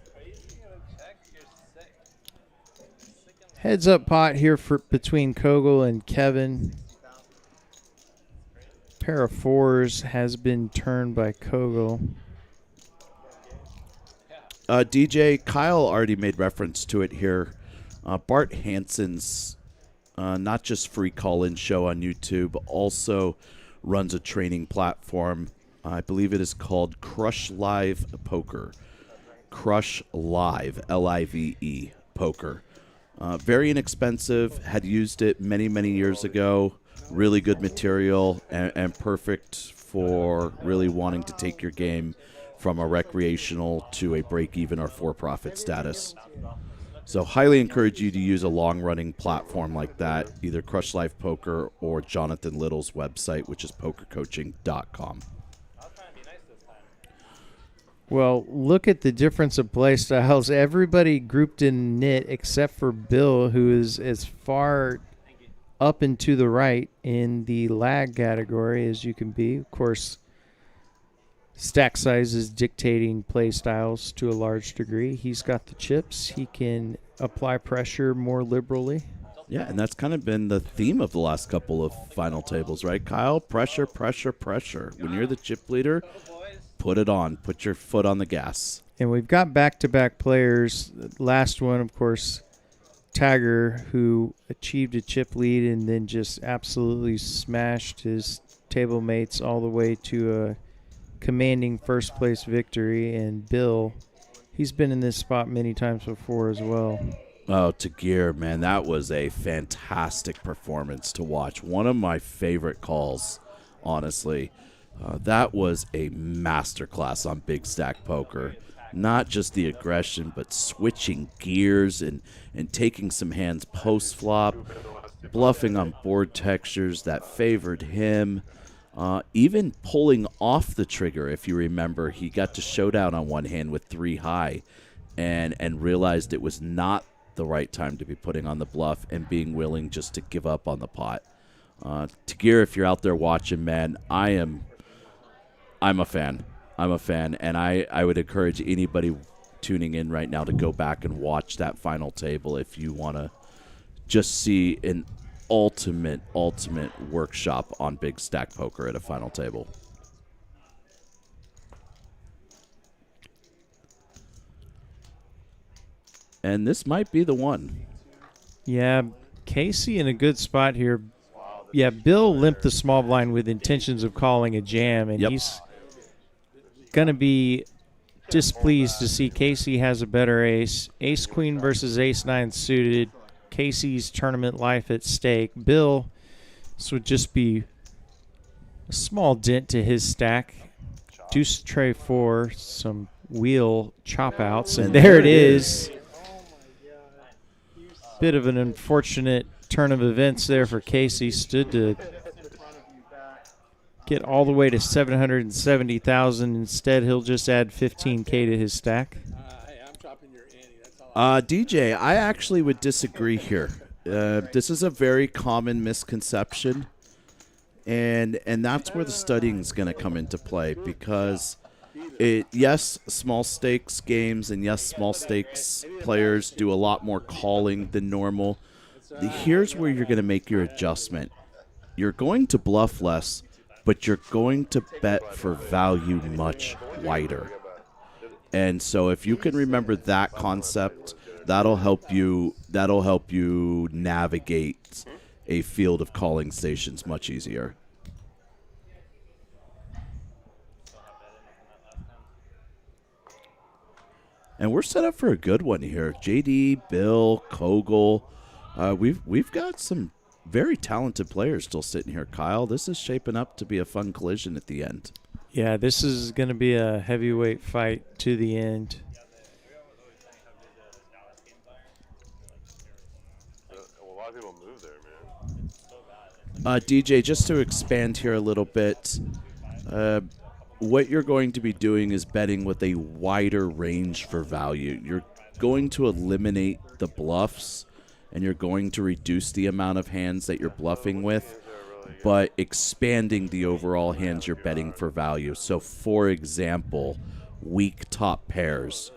Heads up pot here between Kogel and Kevin. Pair of fours has been turned by Kogel. DJ, Kyle already made reference to it here. Bart Hansen's not just free call-in show on YouTube, also runs a training platform. I believe it is called Crush Live Poker. Crush Live, L-I-V-E, Poker. Very inexpensive, had used it many years ago. Really good material and perfect for really wanting to take your game from a recreational to a break-even or for-profit status. So highly encourage you to use a long-running platform like that, either Crush Life Poker or Jonathan Little's website, which is pokercoaching.com. Well, look at the difference of play styles. Everybody grouped in knit except for Bill, who is as far up and to the right in the lag category as you can be. Of course, stack size is dictating play styles to a large degree. He's got the chips. He can apply pressure more liberally. Yeah, and that's kind of been the theme of the last couple of final tables, right, Kyle? Pressure, pressure, pressure. When you're the chip leader, put it on. Put your foot on the gas. And we've got back-to-back players. Last one, of course, Tiger, who achieved a chip lead and then just absolutely smashed his table mates all the way to a commanding first place victory. And Bill, he's been in this spot many times before as well. Oh, Tagir, man, that was a fantastic performance to watch. One of my favorite calls, honestly. That was a masterclass on Big Stack Poker. not just the aggression, but switching gears and taking some hands post-flop, bluffing on board textures that favored him, even pulling off the trigger. If you remember, he got to showdown on one hand with 3 high and realized it was not the right time to be putting on the bluff and being willing just to give up on the pot. Tagir, if you're out there watching, man, I'm a fan. I'm a fan, and I would encourage anybody tuning in right now to go back and watch that final table if you want to just see an ultimate workshop on big stack poker at a final table. And this might be the one. Yeah, Casey in a good spot here. Yeah, Bill limped the small blind with intentions of calling a jam, and he's going to be displeased to see Casey has a better ace. Ace-queen versus ace-nine suited. Casey's tournament life at stake. Bill, this would just be a small dent to his stack. Deuce, tray 4, some wheel chop outs, and there it is. Bit of an unfortunate turn of events there for Casey. Stood to get all the way to 770,000. Instead, he'll just add 15K to his stack. Hey, I'm chopping your ante. That's all. DJ, I actually would disagree here. This is a very common misconception, and that's where the studying is going to come into play, because yes, small stakes games, and yes, small stakes players do a lot more calling than normal. Here's where you're going to make your adjustment. You're going to bluff less, but you're going to bet for value much wider. And so if you can remember that concept, that'll help you navigate a field of calling stations much easier. And we're set up for a good one here. JD, Bill, Kogel. We've got some very talented players still sitting here, Kyle. This is shaping up to be a fun collision at the end. Yeah, this is going to be a heavyweight fight to the end. A lot of people move there, man. DJ, just to expand here a little bit, what you're going to be doing is betting with a wider range for value. You're going to eliminate the bluffs, and you're going to reduce the amount of hands that you're bluffing with, but expanding the overall hands you're betting for value. So, for example, weak top pairs,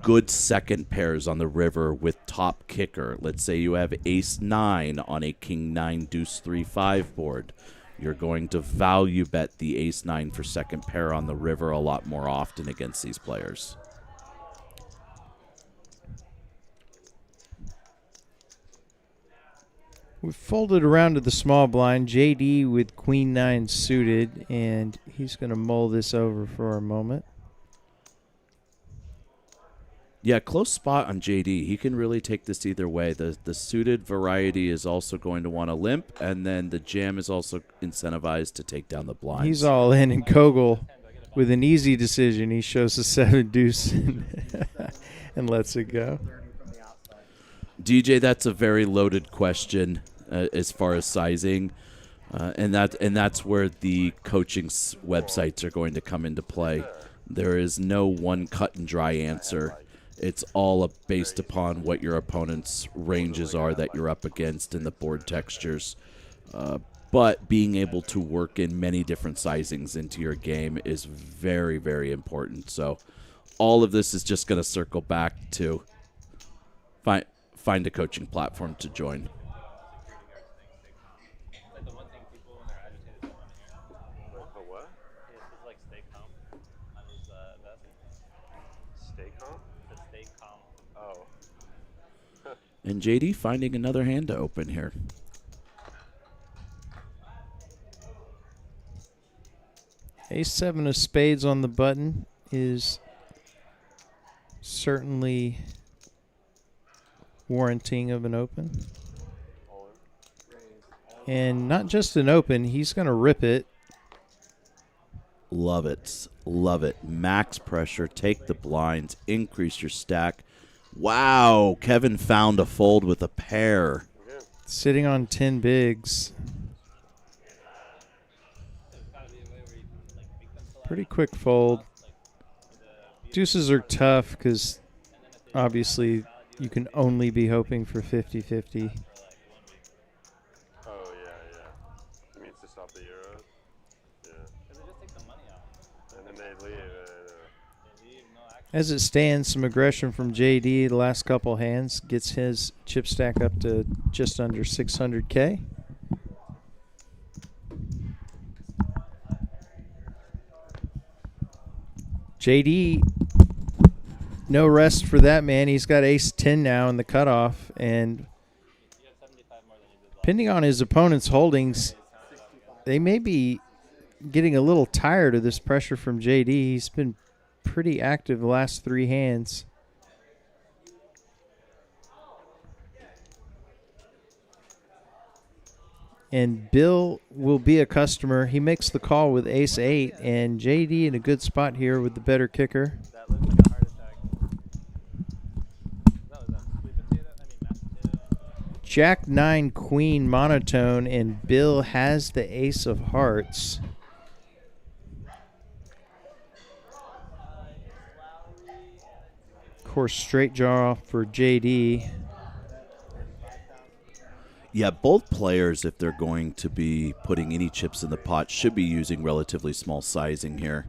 good second pairs on the river with top kicker. Let's say you have ace-9 on a king-9, deuce-3, 5 board. You're going to value bet the ace-9 for second pair on the river a lot more often against these players. We folded around to the small blind. JD with queen-9 suited, and he's going to mull this over for a moment. Yeah, close spot on JD. He can really take this either way. The suited variety is also going to want to limp, and then the jam is also incentivized to take down the blinds. He's all in, and Kogel, with an easy decision, he shows the 7 deuce and lets it go. DJ, that's a very loaded question as far as sizing, and that's where the coaching websites are going to come into play. There is no one cut and dry answer. It's all based upon what your opponent's ranges are that you're up against and the board textures. But being able to work in many different sizings into your game is very, very important. So all of this is just going to circle back to find a coaching platform to join. And JD finding another hand to open here. Ace-7 of spades on the button is certainly warranting of an open. And not just an open, he's going to rip it. Love it. Love it. Max pressure. Take the blinds. Increase your stack. Wow. Kevin found a fold with a pair. Sitting on 10 bigs. Pretty quick fold. Deuces are tough because obviously you can only be hoping for 50-50. Oh, yeah. I mean, to stop the Euros. Yeah. And then they leave. As it stands, some aggression from JD the last couple hands gets his chip stack up to just under 600K. JD, no rest for that man. He's got ace 10 now in the cutoff, and depending on his opponent's holdings, they may be getting a little tired of this pressure from JD. He's been pretty active the last 3 hands. And Bill will be a customer. He makes the call with ace 8, and JD in a good spot here with the better kicker. That looks like a heart attack. That was a sweet potato. I mean, mashed potato. Jack 9 queen monotone, and Bill has the ace of hearts. Of course, straight draw for JD. Yeah, both players, if they're going to be putting any chips in the pot, should be using relatively small sizing here.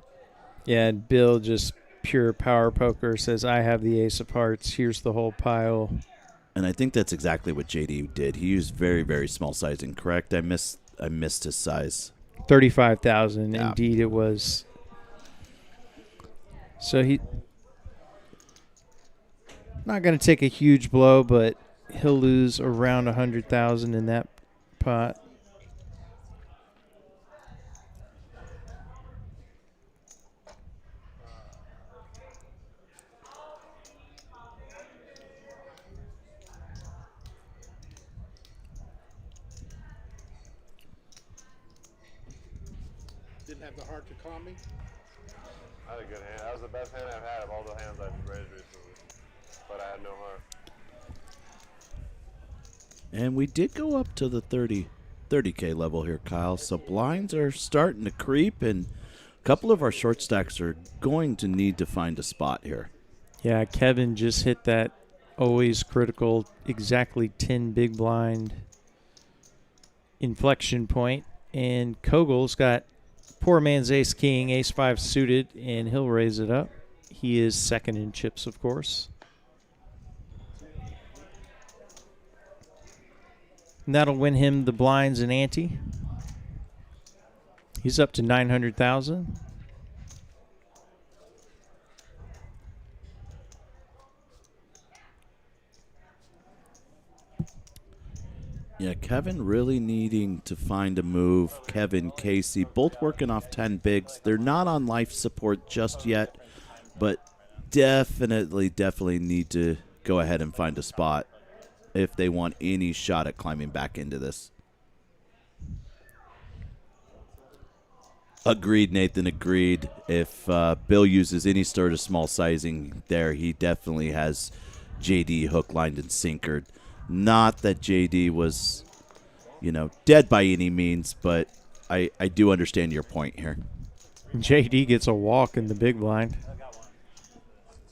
Yeah, and Bill just pure power poker says, I have the ace of hearts. Here's the whole pile. And I think that's exactly what JD did. He used very, very small sizing, correct? I missed his size. 35,000, Yeah. indeed it was. So he not going to take a huge blow, but he'll lose around 100,000 in that pot. Didn't have the heart to call me. I had a good hand. That was the best hand I've had of all the hands I've raised recently. But I had no heart. And we did go up to the 30K level here, Kyle. So blinds are starting to creep, and a couple of our short stacks are going to need to find a spot here. Yeah, Kevin just hit that always critical, exactly 10 big blind inflection point. And Kogel's got poor man's ace king, ace 5 suited, and he'll raise it up. He is second in chips, of course. And that'll win him the blinds and ante. He's up to 900,000. Yeah, Kevin really needing to find a move. Kevin, Casey, both working off 10 bigs. They're not on life support just yet, but definitely need to go ahead and find a spot if they want any shot at climbing back into this. Agreed, Nathan, agreed. If Bill uses any sort of small sizing there, he definitely has JD hook, lined, and sinkered. Not that JD was, dead by any means, but I do understand your point here. JD gets a walk in the big blind.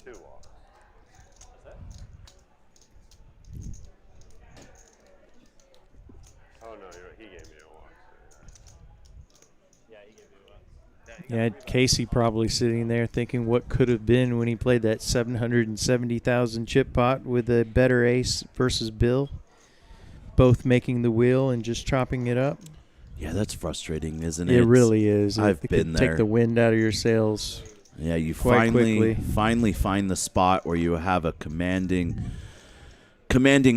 Two walks. Oh, no, he gave me a walk. Yeah, he gave you one. Yeah, Casey probably sitting there thinking what could have been when he played that 770,000 chip pot with a better ace versus Bill. Both making the wheel and just chopping it up. Yeah, that's frustrating, isn't it? It really is. I've It been could there. Take the wind out of your sails. Yeah, you quite quickly. finally find the spot where you have a commanding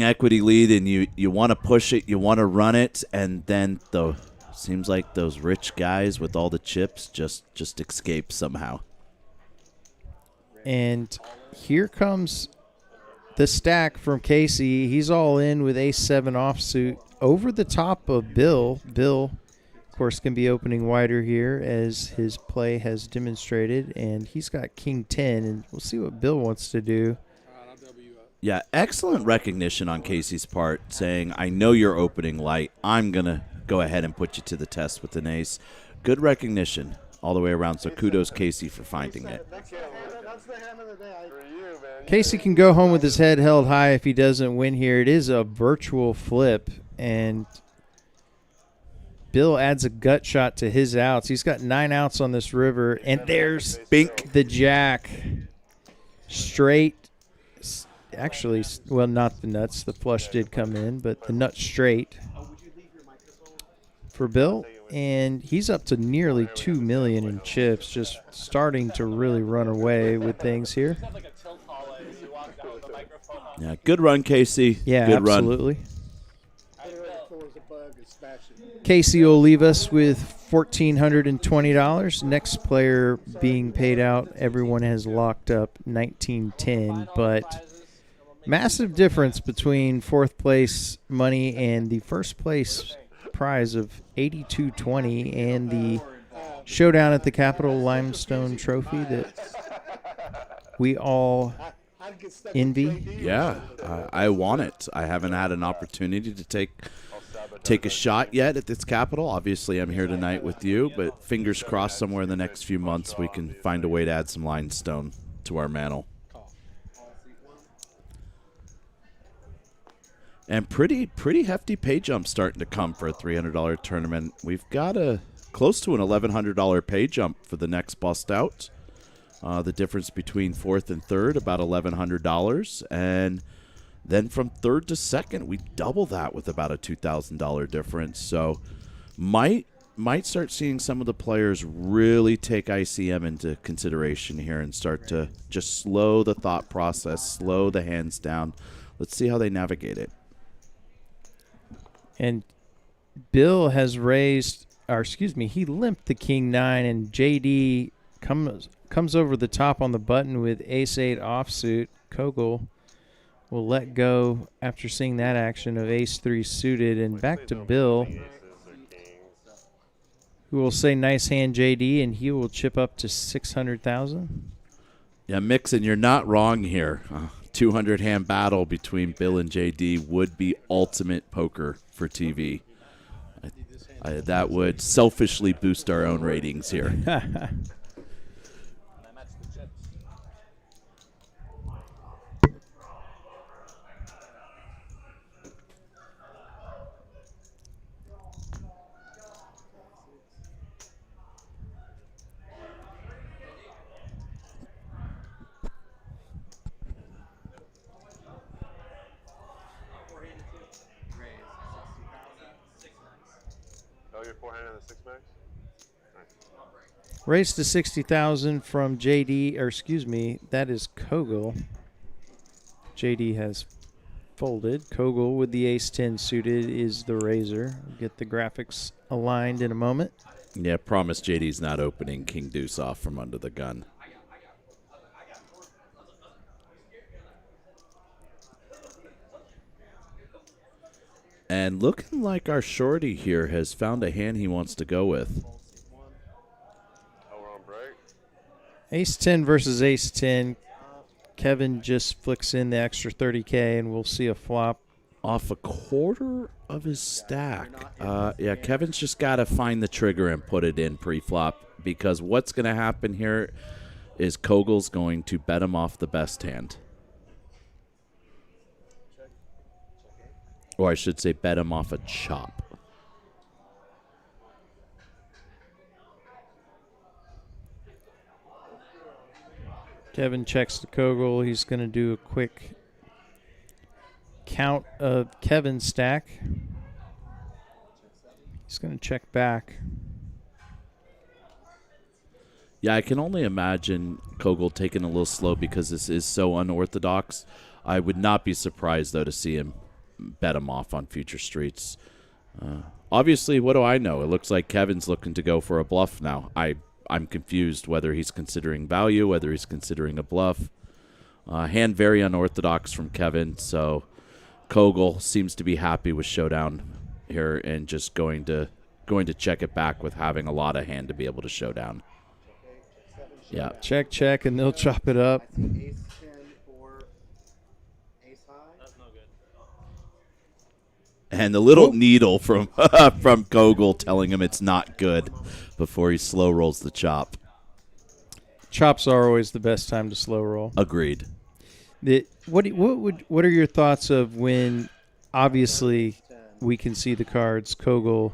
equity lead, and you want to push it, you want to run it, and then seems like those rich guys with all the chips just escape somehow. And here comes the stack from Casey. He's all in with ace 7 offsuit over the top of Bill. Bill Of course, can be opening wider here as his play has demonstrated, and he's got King 10, and we'll see what Bill wants to do. All right, I'll W up. Yeah, excellent recognition on Casey's part, saying, I know you're opening light. I'm going to go ahead and put you to the test with an ace. Good recognition all the way around, so kudos, Casey, for finding it. That's the hand of the day. For you, man. Casey can go home with his head held high if he doesn't win here. It is a virtual flip, and Bill adds a gut shot to his outs. He's got 9 outs on this river, and there's Bink. the jack. Straight. Actually, well, not the nuts. The flush did come in, but the nuts straight for Bill. And he's up to nearly $2 million in chips, just starting to really run away with things here. Yeah, good run, Casey. Yeah, good absolutely. Put it on the floor as a bug and smash it. Casey will leave us with $1,420. Next player being paid out, everyone has locked up $1,910, but massive difference between fourth place money and the first place prize of $82.20 and the Showdown at the Capitol Limestone Trophy that we all I'd get stuck with envy. JD. Yeah, I want it. I haven't had an opportunity to take a shot yet at this Capitol. Obviously, I'm here tonight with you, but fingers crossed somewhere in the next few months we can find a way to add some limestone to our mantle. And pretty hefty pay jump starting to come for a $300 tournament. We've got a close to an $1,100 pay jump for the next bust out. The difference between fourth and third, about $1,100. And then from third to second, we double that with about a $2,000 difference. So might start seeing some of the players really take ICM into consideration here and start to just slow the thought process, slow the hands down. Let's see how they navigate it. And Bill has raised, or excuse me, he limped the King 9, and JD comes over the top on the button with Ace-8 offsuit. Kogel will let go after seeing that action of Ace-3 suited, and back to Bill, who will say nice hand JD, and he will chip up to $600,000. Yeah, Mixon, you're not wrong here. 200-hand battle between Bill and JD would be ultimate poker for TV. That would selfishly boost our own ratings here. Oh, you're forehand in the 6 max? Nice. Raised to $60,000 from JD, or excuse me, that is Kogel. JD has folded. Kogel with the Ace-10 suited is the raiser. We'll get the graphics aligned in a moment. Yeah, promise JD's not opening King Deuce off from under the gun. And looking like our shorty here has found a hand he wants to go with. Oh, we're on break? Ace-10 versus Ace-10. Kevin just flicks in the extra $30K, and we'll see a flop. Off a quarter of his stack. Yeah, Kevin's just got to find the trigger and put it in pre-flop, because what's going to happen here is Kogel's going to bet him off the best hand. Or I should say bet him off a chop. Kevin checks to Kogel. He's going to do a quick count of Kevin's stack. He's going to check back. Yeah, I can only imagine Kogel taking a little slow because this is so unorthodox. I would not be surprised, though, to see him bet him off on future streets. Obviously, what do I know? It looks like Kevin's looking to go for a bluff now. I'm confused whether he's considering value, whether he's considering a bluff. Hand very unorthodox from Kevin, so Kogel seems to be happy with Showdown here and just going to going to check it back with having a lot of hand to be able to showdown. Yeah. Check, and they'll chop it up. I see ace 10 for ace high. That's no good. And the little needle from from Kogel telling him it's not good before he slow rolls the chop. Chops are always the best time to slow roll. Agreed. What are your thoughts of when, obviously, we can see the cards Kogel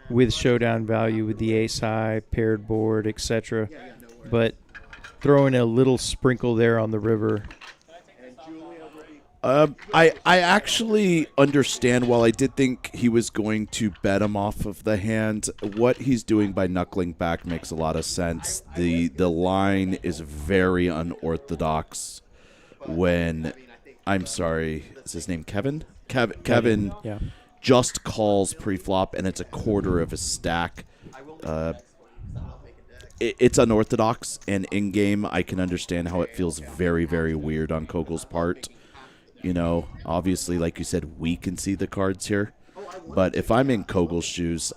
with showdown value with the ace high, paired board, etc. But throwing a little sprinkle there on the river. I actually understand. While I did think he was going to bet him off of the hand, what he's doing by knuckling back makes a lot of sense. The line is very unorthodox. When I'm sorry, is his name Kevin? Kevin Yeah. just calls pre-flop, and it's a quarter of a stack. It's unorthodox, and in-game, I can understand how it feels very, very weird on Kogel's part. You know, obviously, like you said, we can see the cards here. But if I'm in Kogel's shoes,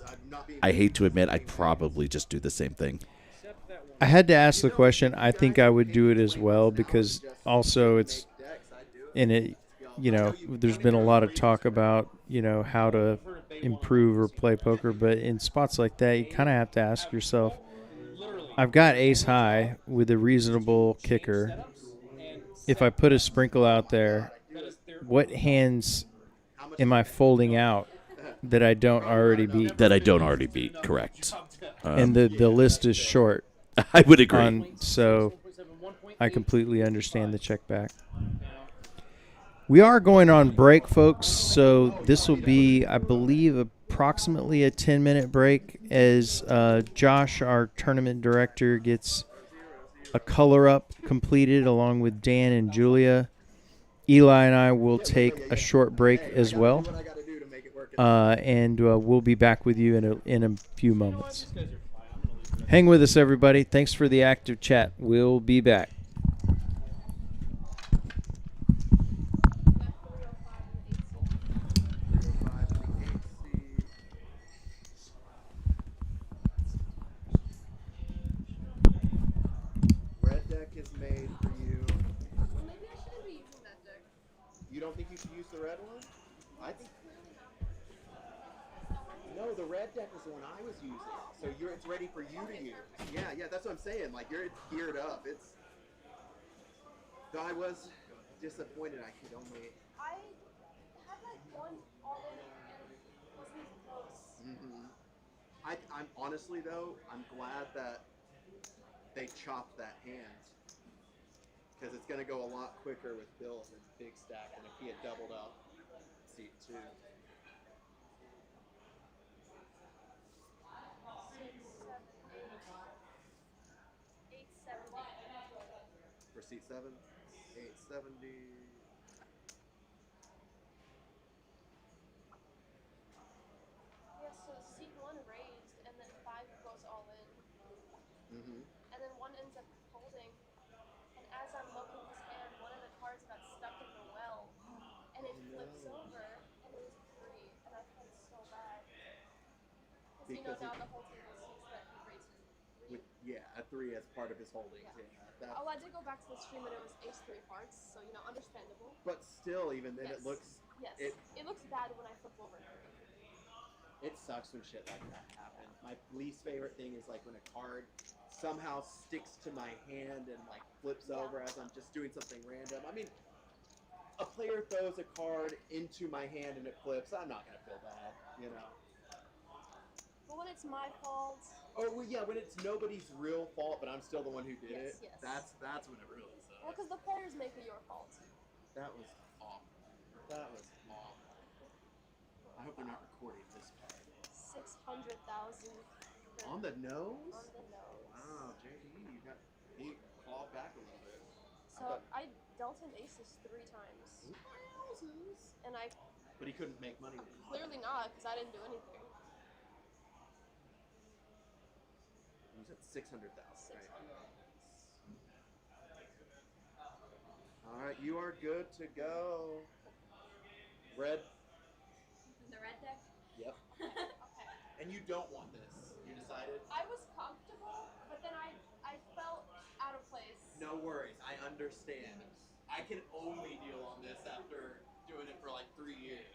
I hate to admit, I'd probably just do the same thing. I had to ask the question. I think I would do it as well because also it's in it. You know, there's been a lot of talk about, you know, how to improve or play poker, but in spots like that, you kind of have to ask yourself, I've got ace high with a reasonable kicker. If I put a sprinkle out there, what hands am I folding out that I don't already beat? Correct. And the list is short. I would agree. So I completely understand the check back. We are going on break, folks, so this will be, I believe, approximately a 10-minute break as Josh, our tournament director, gets a color-up completed along with Dan and Julia. Eli and I will take a short break as well, and we'll be back with you in a few moments. Hang with us, everybody. Thanks for the active chat. We'll be back. Red deck is made for you. Well, maybe I shouldn't be using that deck. You don't think you should use the red one? I think. No, the red deck was the one I was using. So it's ready for you to use. Yeah, that's what I'm saying. Like it's geared up. It's. Though I was disappointed I could only. I had like one all in and wasn't close. I'm honestly though, I'm glad that they chopped that hand. Because it's going to go a lot quicker with Bill with big stack than if he had doubled up seat 2. 6, 7, 8, 870. For seat 7, 870. Yeah, so seat 1 raised and then 5 goes all in. And then 1 ends up holding. And as I'm looking his hand, one of the cards got stuck in the well. And it flips over and it was 3. And I felt so bad. Because you know now the whole table sees that he raises 3. A 3 as part of his holdings. Yeah. Oh, I did go back to the stream and it was ace 3 hearts, so you know, understandable. But still, even then, it looks. Yes. It looks bad when I flip over 3. It sucks when shit like that happens. My least favorite thing is like when a card somehow sticks to my hand and like flips over as I'm just doing something random. I mean, a player throws a card into my hand and it flips. I'm not gonna feel bad, you know. But when it's my fault. Oh well, yeah, when it's nobody's real fault, but I'm still the one who did it. Yes. That's when it really sucks. Well, because the players make it your fault. That was awful. That was awful. I hope they're not recording this part. 600,000. On the nose? On the nose. Wow, JD, he clawed back a little bit. So I dealt him aces 3 times. And I. But he couldn't make money. Clearly not, because I didn't do anything. He was at 600,000, right? All right, you are good to go. Red. The red deck? Yep. Okay. And you don't want this. You decided? I was comfortable, but then I felt out of place. No worries. I understand. I can only deal on this after doing it for like 3 years.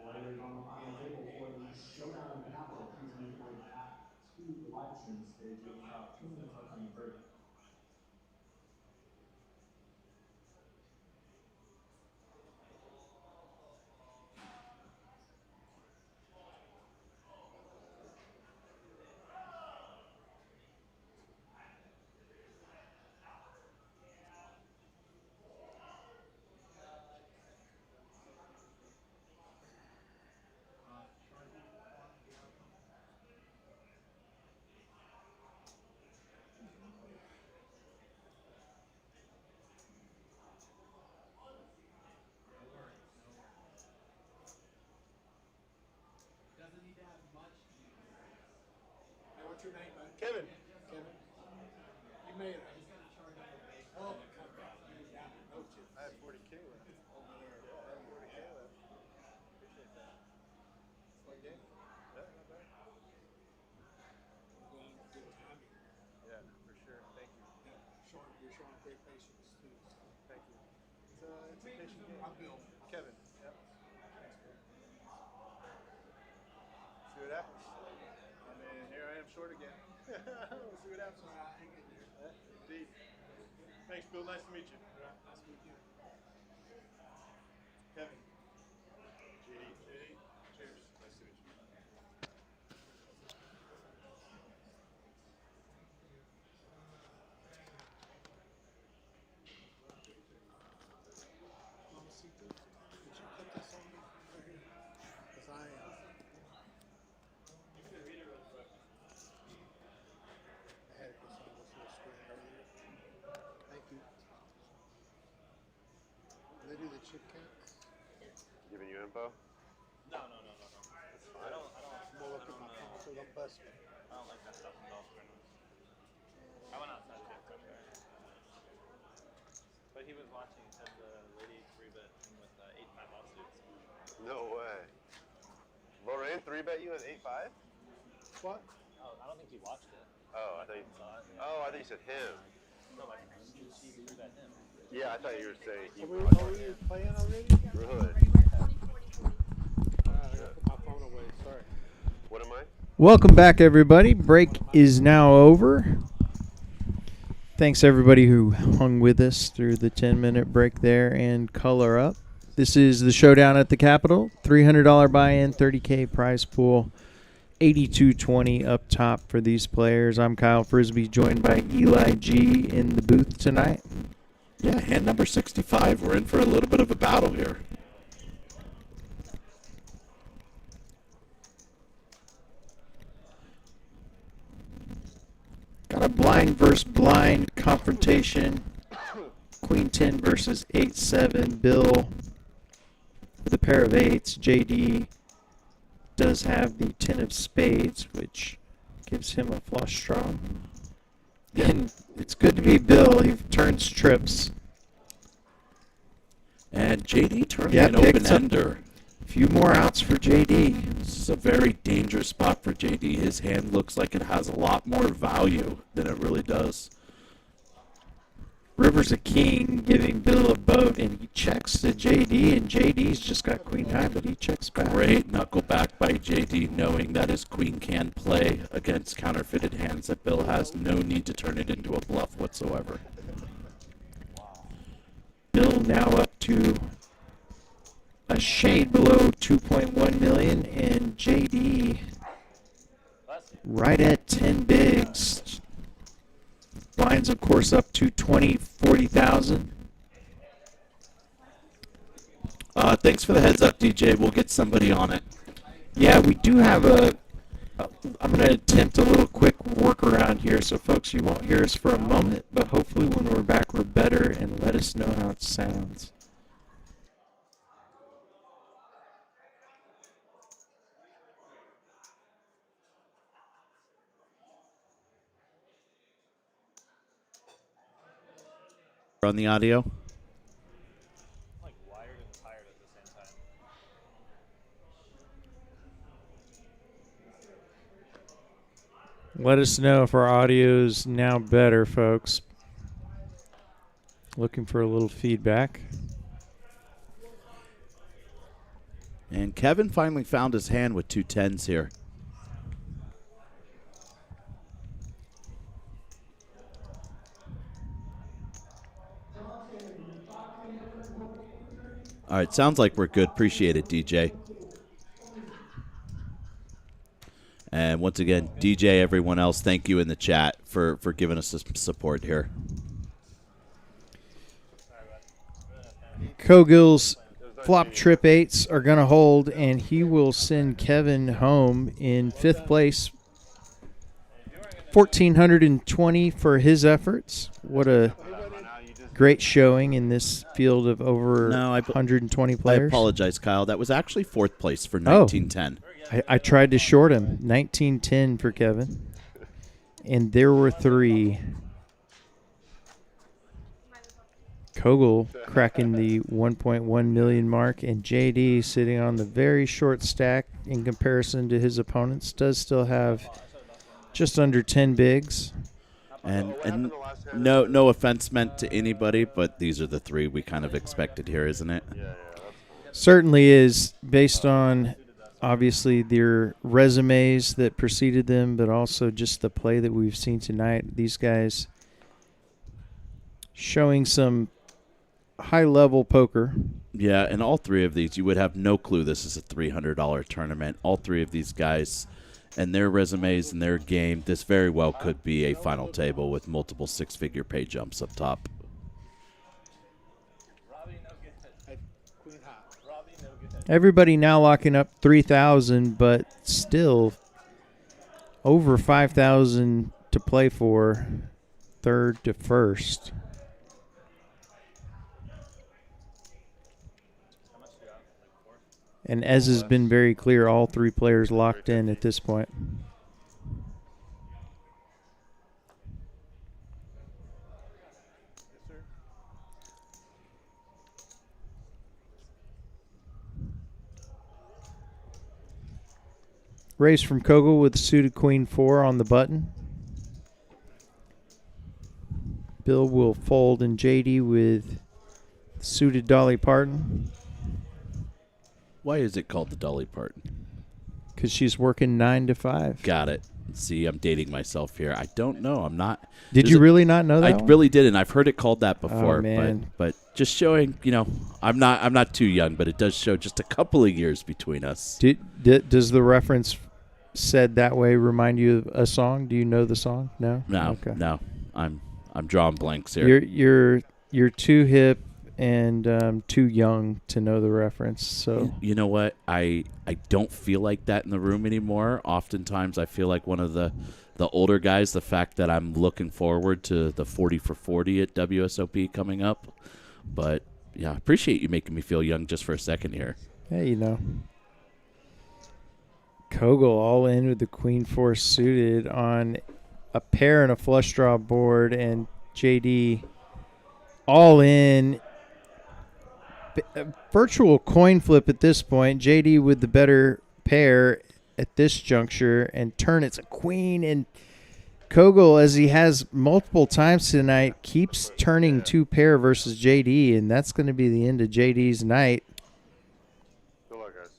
Players on the final table for the Showdown at the Capitol. Please make your way back to the live stream stage with about 2 minutes left on your break. Doesn't need to have much juice. Hey, what's your name, man? Kevin. Kevin. You made it. Just gotta charge up a base. Oh, come back. You down to no chips. I have 40K left. Over there. I have 40K left. Appreciate that. Play game. Yeah, not bad. Going good timing. Yeah, for sure. Thank you. Yeah. You're showing great patience too. Thank you. It's a patient game. I'm Bill. Kevin. Yep. Thanks, bro. See what happens. I mean, here I am short again. We'll see what happens. Hang in there. Indeed. Thanks, Bill. Nice to meet you. Nice to meet you. Kevin. JD. Cheers. Nice to meet you. Mama, see this? Did you put this on me right here? Because I am. You can read it real quick. I had this on this little screen earlier. Thank you. Do they do the chip counts? Giving you info? No. I don't I'm gonna look at my phone so don't bust me. I don't like that stuff in golf tournaments. I went outside to get some there. But he was watching, he said the lady 3-bet him with 8-5 offsuits. No way. Lorraine 3-bet you at 8-5? What? Oh, I don't think he watched it. Oh, I thought you, Saw it. oh, I thought you said him. No, like, she 3-bet him. Yeah, I thought you were saying he Are we playing already? Really? I gotta put my phone away. Sorry. What am I? Welcome back, everybody. Break is now over. Thanks, everybody who hung with us through the 10-minute break there and color up. This is the Showdown at the Capitol. $300 buy-in, $30K prize pool, 82-20 up top for these players. I'm Kyle Frisbee, joined by Eli G in the booth tonight. Yeah, hand number 65. We're in for a little bit of a battle here. Got a blind versus blind confrontation. Queen 10 versus 8-7. Bill with a pair of eights. JD does have the 10 of spades, which gives him a flush draw. And it's good to be Bill. He turns trips. And JD turns Yeah, an picks up open-ender. a few more outs for JD. This is a very dangerous spot for JD. His hand looks like it has a lot more value than it really does. River's a king, giving Bill a boat, and he checks to JD, and JD's just got queen high, but he checks back. Great knuckle back by JD, knowing that his queen can play against counterfeited hands that Bill has no need to turn it into a bluff whatsoever. Bill now up to a shade below 2.1 million, and JD right at 10 bigs. Blinds, of course, up to 20, 40,000. Thanks for the heads up, DJ. We'll get somebody on it. Yeah, we do have I'm going to attempt a little quick workaround here, so folks, you won't hear us for a moment, but hopefully when we're back, we're better, and let us know how it sounds. On the audio. Like wired and tired at the same time. Let us know if our audio's now better, folks. Looking for a little feedback. And Kevin finally found his hand with 2 10s here. All right, sounds like we're good. Appreciate it, DJ. And once again, DJ, everyone else, thank you in the chat for giving us some support here. Cogill's flop trip eights are going to hold, and he will send Kevin home in 5th place. 1,420 for his efforts. What a great showing in this field of over 120 I players. apologize, Kyle. That was actually 4th place for 1910. I tried to short him. 1910 for Kevin. And there were 3. Kogill cracking the 1.1 million mark, and JD sitting on the very short stack in comparison to his opponents. Does still have just under 10 bigs. And no offense meant to anybody, but these are the 3 we kind of expected here, isn't it? Certainly is, based on obviously their resumes that preceded them, but also just the play that we've seen tonight. These guys showing some high-level poker. Yeah, and all 3 of these, you would have no clue this is a $300 tournament. All 3 of these guys and their resumes and their game, this very well could be a final table with multiple 6-figure pay jumps up top. Everybody now locking up 3,000, but still over 5,000 to play for, 3rd to 1st. And as has been very clear, all 3 players locked in at this point. Raise from Kogill with suited queen 4 on the button. Bill will fold in JD with suited Dolly Parton. Why is it called the Dolly Parton? Because she's working 9 to 5. Got it. See, I'm dating myself here. I don't know. I'm not. Did you really not know that? I really didn't. I've heard it called that before. Oh, man. But just showing, I'm not too young, but it does show just a couple of years between us. Does the reference said that way remind you of a song? Do you know the song? No. No. Okay. No. I'm drawing blanks here. You're you're too hip and too young to know the reference. So You know what? I don't feel like that in the room anymore. Oftentimes I feel like one of the older guys, the fact that I'm looking forward to the 40 for 40 at WSOP coming up. But, yeah, I appreciate you making me feel young just for a second here. hey, you know. Kogel all in with the queen four suited on a pair and a flush draw board, and JD all in. A virtual coin flip at this point. JD with the better pair at this juncture, and turn it's a queen, and Kogel, as he has multiple times tonight, keeps turning two pair versus JD, and that's going to be the end of JD's night. Good luck, guys.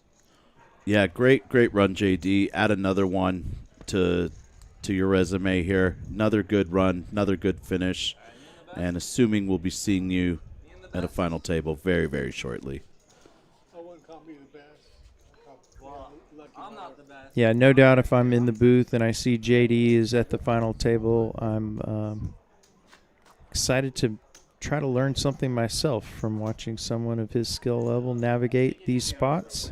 Yeah, great run, JD. Add another one to your resume here. Another good run, another good finish, and assuming we'll be seeing you at a final table very, very shortly. I wouldn't call me the best. I'm not the best. Yeah, no doubt if I'm in the booth and I see JD is at the final table, I'm excited to try to learn something myself from watching someone of his skill level navigate these spots.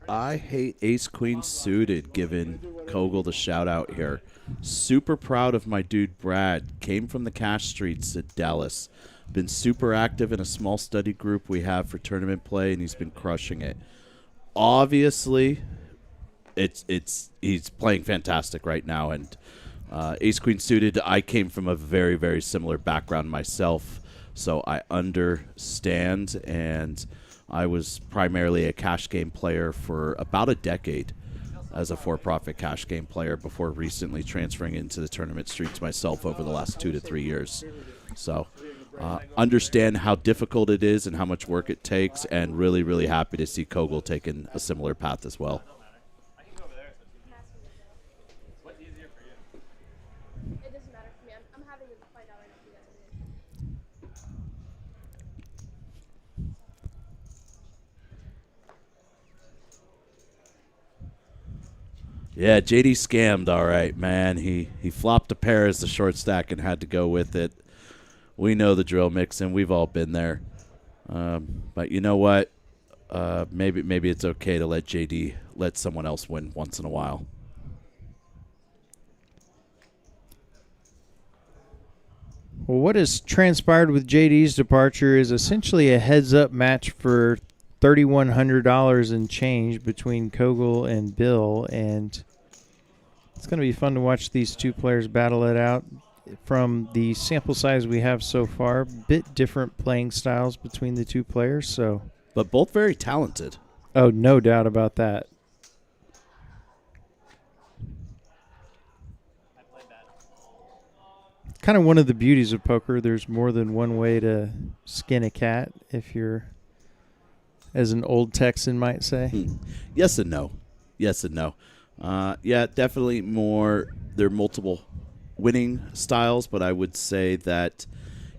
I hate ace-queen suited, giving Kogel the shout-out here. Super proud of my dude Brad. Came from the cash streets at Dallas. Been super active in a small study group we have for tournament play, and he's been crushing it. Obviously, he's playing fantastic right now, and ace-queen suited, I came from a very, very similar background myself, so I understand, and I was primarily a cash game player for about a decade as a for-profit cash game player before recently transferring into the tournament streets myself over the last 2 to 3 years. So understand how difficult it is and how much work it takes, and really, really happy to see Kogel taking a similar path as well. I can go over there. What's easier for you? It doesn't matter for me. I'm having to find out right now if you guys are in. Yeah, JD scammed, all right, man. He flopped a pair as the short stack and had to go with it. We know the drill, Mixon. We've all been there. But you know what? Maybe it's okay to let someone else win once in a while. Well, what has transpired with JD's departure is essentially a heads-up match for $3,100 and change between Kogel and Bill, and it's going to be fun to watch these two players battle it out. From the sample size we have so far, bit different playing styles between the two players. So, but both very talented. Oh, no doubt about that. Kind of one of the beauties of poker. There's more than one way to skin a cat, if you're, as an old Texan might say. Yes and no. Yes and no. Yeah, definitely more. There are multiple winning styles, but I would say that,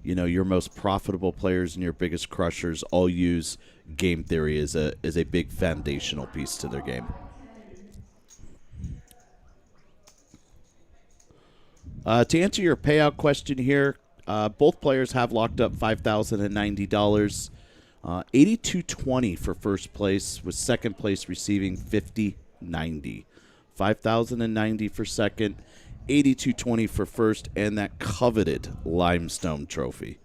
you know, your most profitable players and your biggest crushers all use game theory as a big foundational piece to their game. To answer your payout question here, both players have locked up $5,090. $82.20 for first place, with second place receiving $50.90. $5,090 for second, $82.20 for first, and that coveted limestone trophy.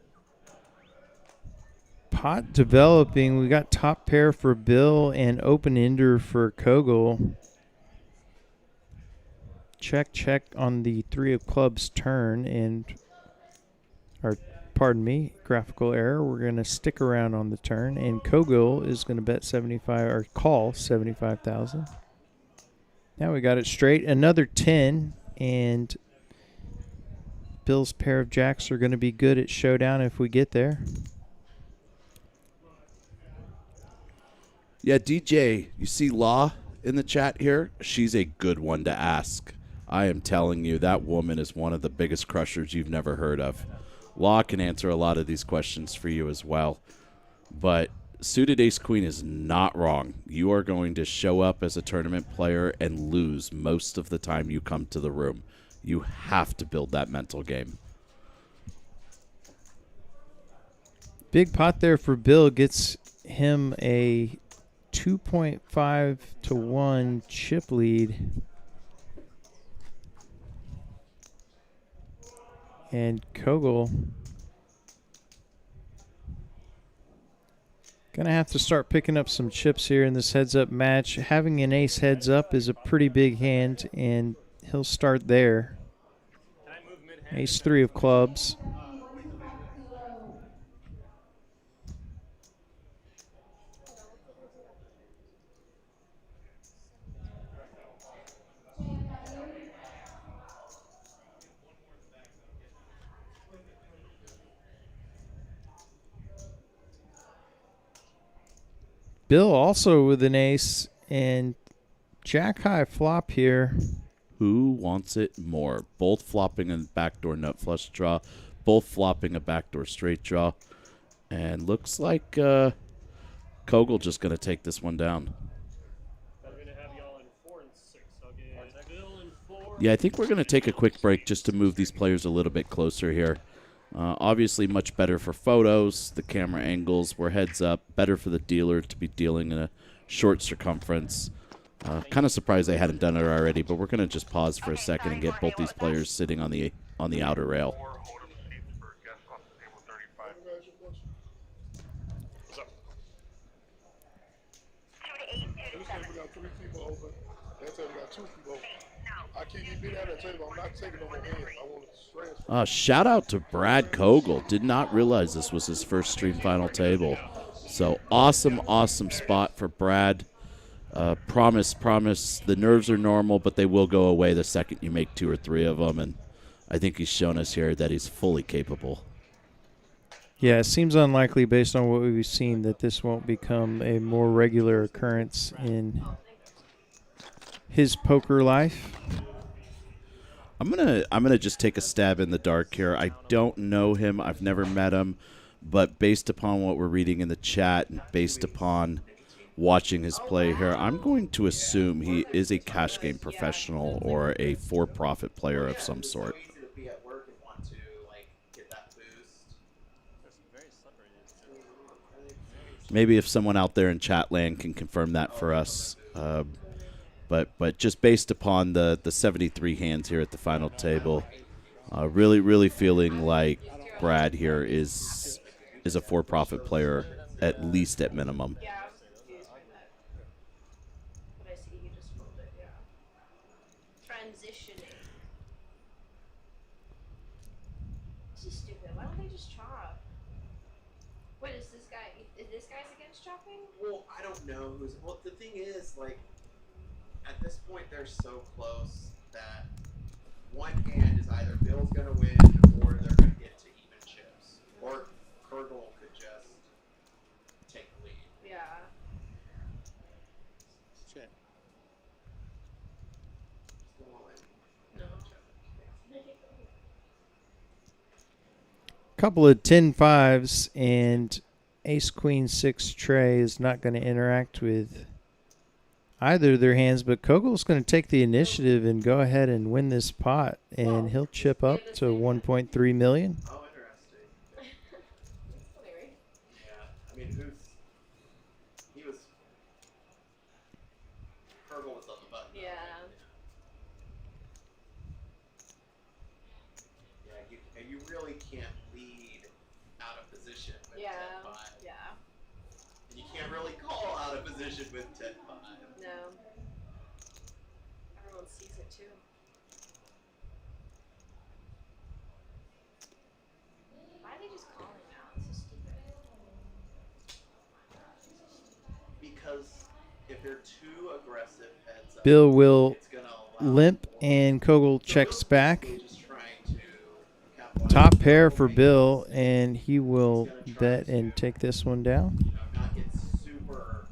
Pot developing. We got top pair for Bill and open ender for Kogel. Check on the three of clubs turn, and, or pardon me, graphical error. We're going to stick around on the turn, and Kogel is going to bet 75 or call 75,000. Now we got it straight. Another 10, and Bill's pair of jacks are going to be good at Showdown if we get there. Yeah, DJ, you see Law in the chat here? She's a good one to ask. I am telling you, that woman is one of the biggest crushers you've never heard of. Law can answer a lot of these questions for you as well. But suited ace-queen is not wrong. You are going to show up as a tournament player and lose most of the time you come to the room. You have to build that mental game. Big pot there for Bill. Gets him a 2.5 to 1 chip lead. And Kogel gonna have to start picking up some chips here in this heads-up match. Having an ace heads-up is a pretty big hand, and he'll start there. Ace 3 of clubs. Bill also with an ace and jack high flop here. Who wants it more? Both flopping a backdoor nut flush draw, both flopping a backdoor straight draw. And looks like Kogel just going to take this one down. Yeah, I think we're going to take a quick break just to move these players a little bit closer here. Obviously much better for photos, the camera angles were heads up, better for the dealer to be dealing in a short circumference. Kind of surprised they hadn't done it already, but we're going to just pause for a second and get both these players sitting on the outer rail. Shout out to Brad Kogel. Did not realize this was his first stream final table. So awesome spot for Brad. Promise. The nerves are normal, but they will go away the second you make 2 or 3 of them. And I think he's shown us here that he's fully capable. Yeah, it seems unlikely based on what we've seen that this won't become a more regular occurrence in his poker life. I'm gonna just take a stab in the dark here. I don't know him. I've never met him, but based upon what we're reading in the chat and based upon watching his play here, I'm going to assume he is a cash game professional or a for-profit player of some sort. Maybe if someone out there in chat land can confirm that for us. But just based upon the 73 hands here at the final table, really feeling like Brad here is a for-profit player, at least at minimum. Transitioning. This is stupid. Why don't they just chop? What is this guy? Is this guy's against chopping? Well, I don't know who's. Well, the thing is, like, at this point, they're so close that one hand is either Bill's gonna win or they're gonna get to even chips, or Kurgle could just take the lead. Yeah. Check. No. Couple of 10-5s and ace queen 6 tray is not going to interact with either of their hands, but Kogel's going to take the initiative and go ahead and win this pot, and he'll chip up to 1.3 million. Oh, interesting. Yeah, I mean, he was. Kurgle was on the button. Yeah. Yeah, you really can't lead out of position with 10-5. Yeah. And you can't really call out of position with 10-5. No. Everyone sees it too. Why are they just calling now? This is stupid. Because if they're too aggressive heads up, Bill will it's gonna allow limp, and Kogel checks back. just trying to capitalize Top pair for Bill, and he will bet and take this one down. not get super.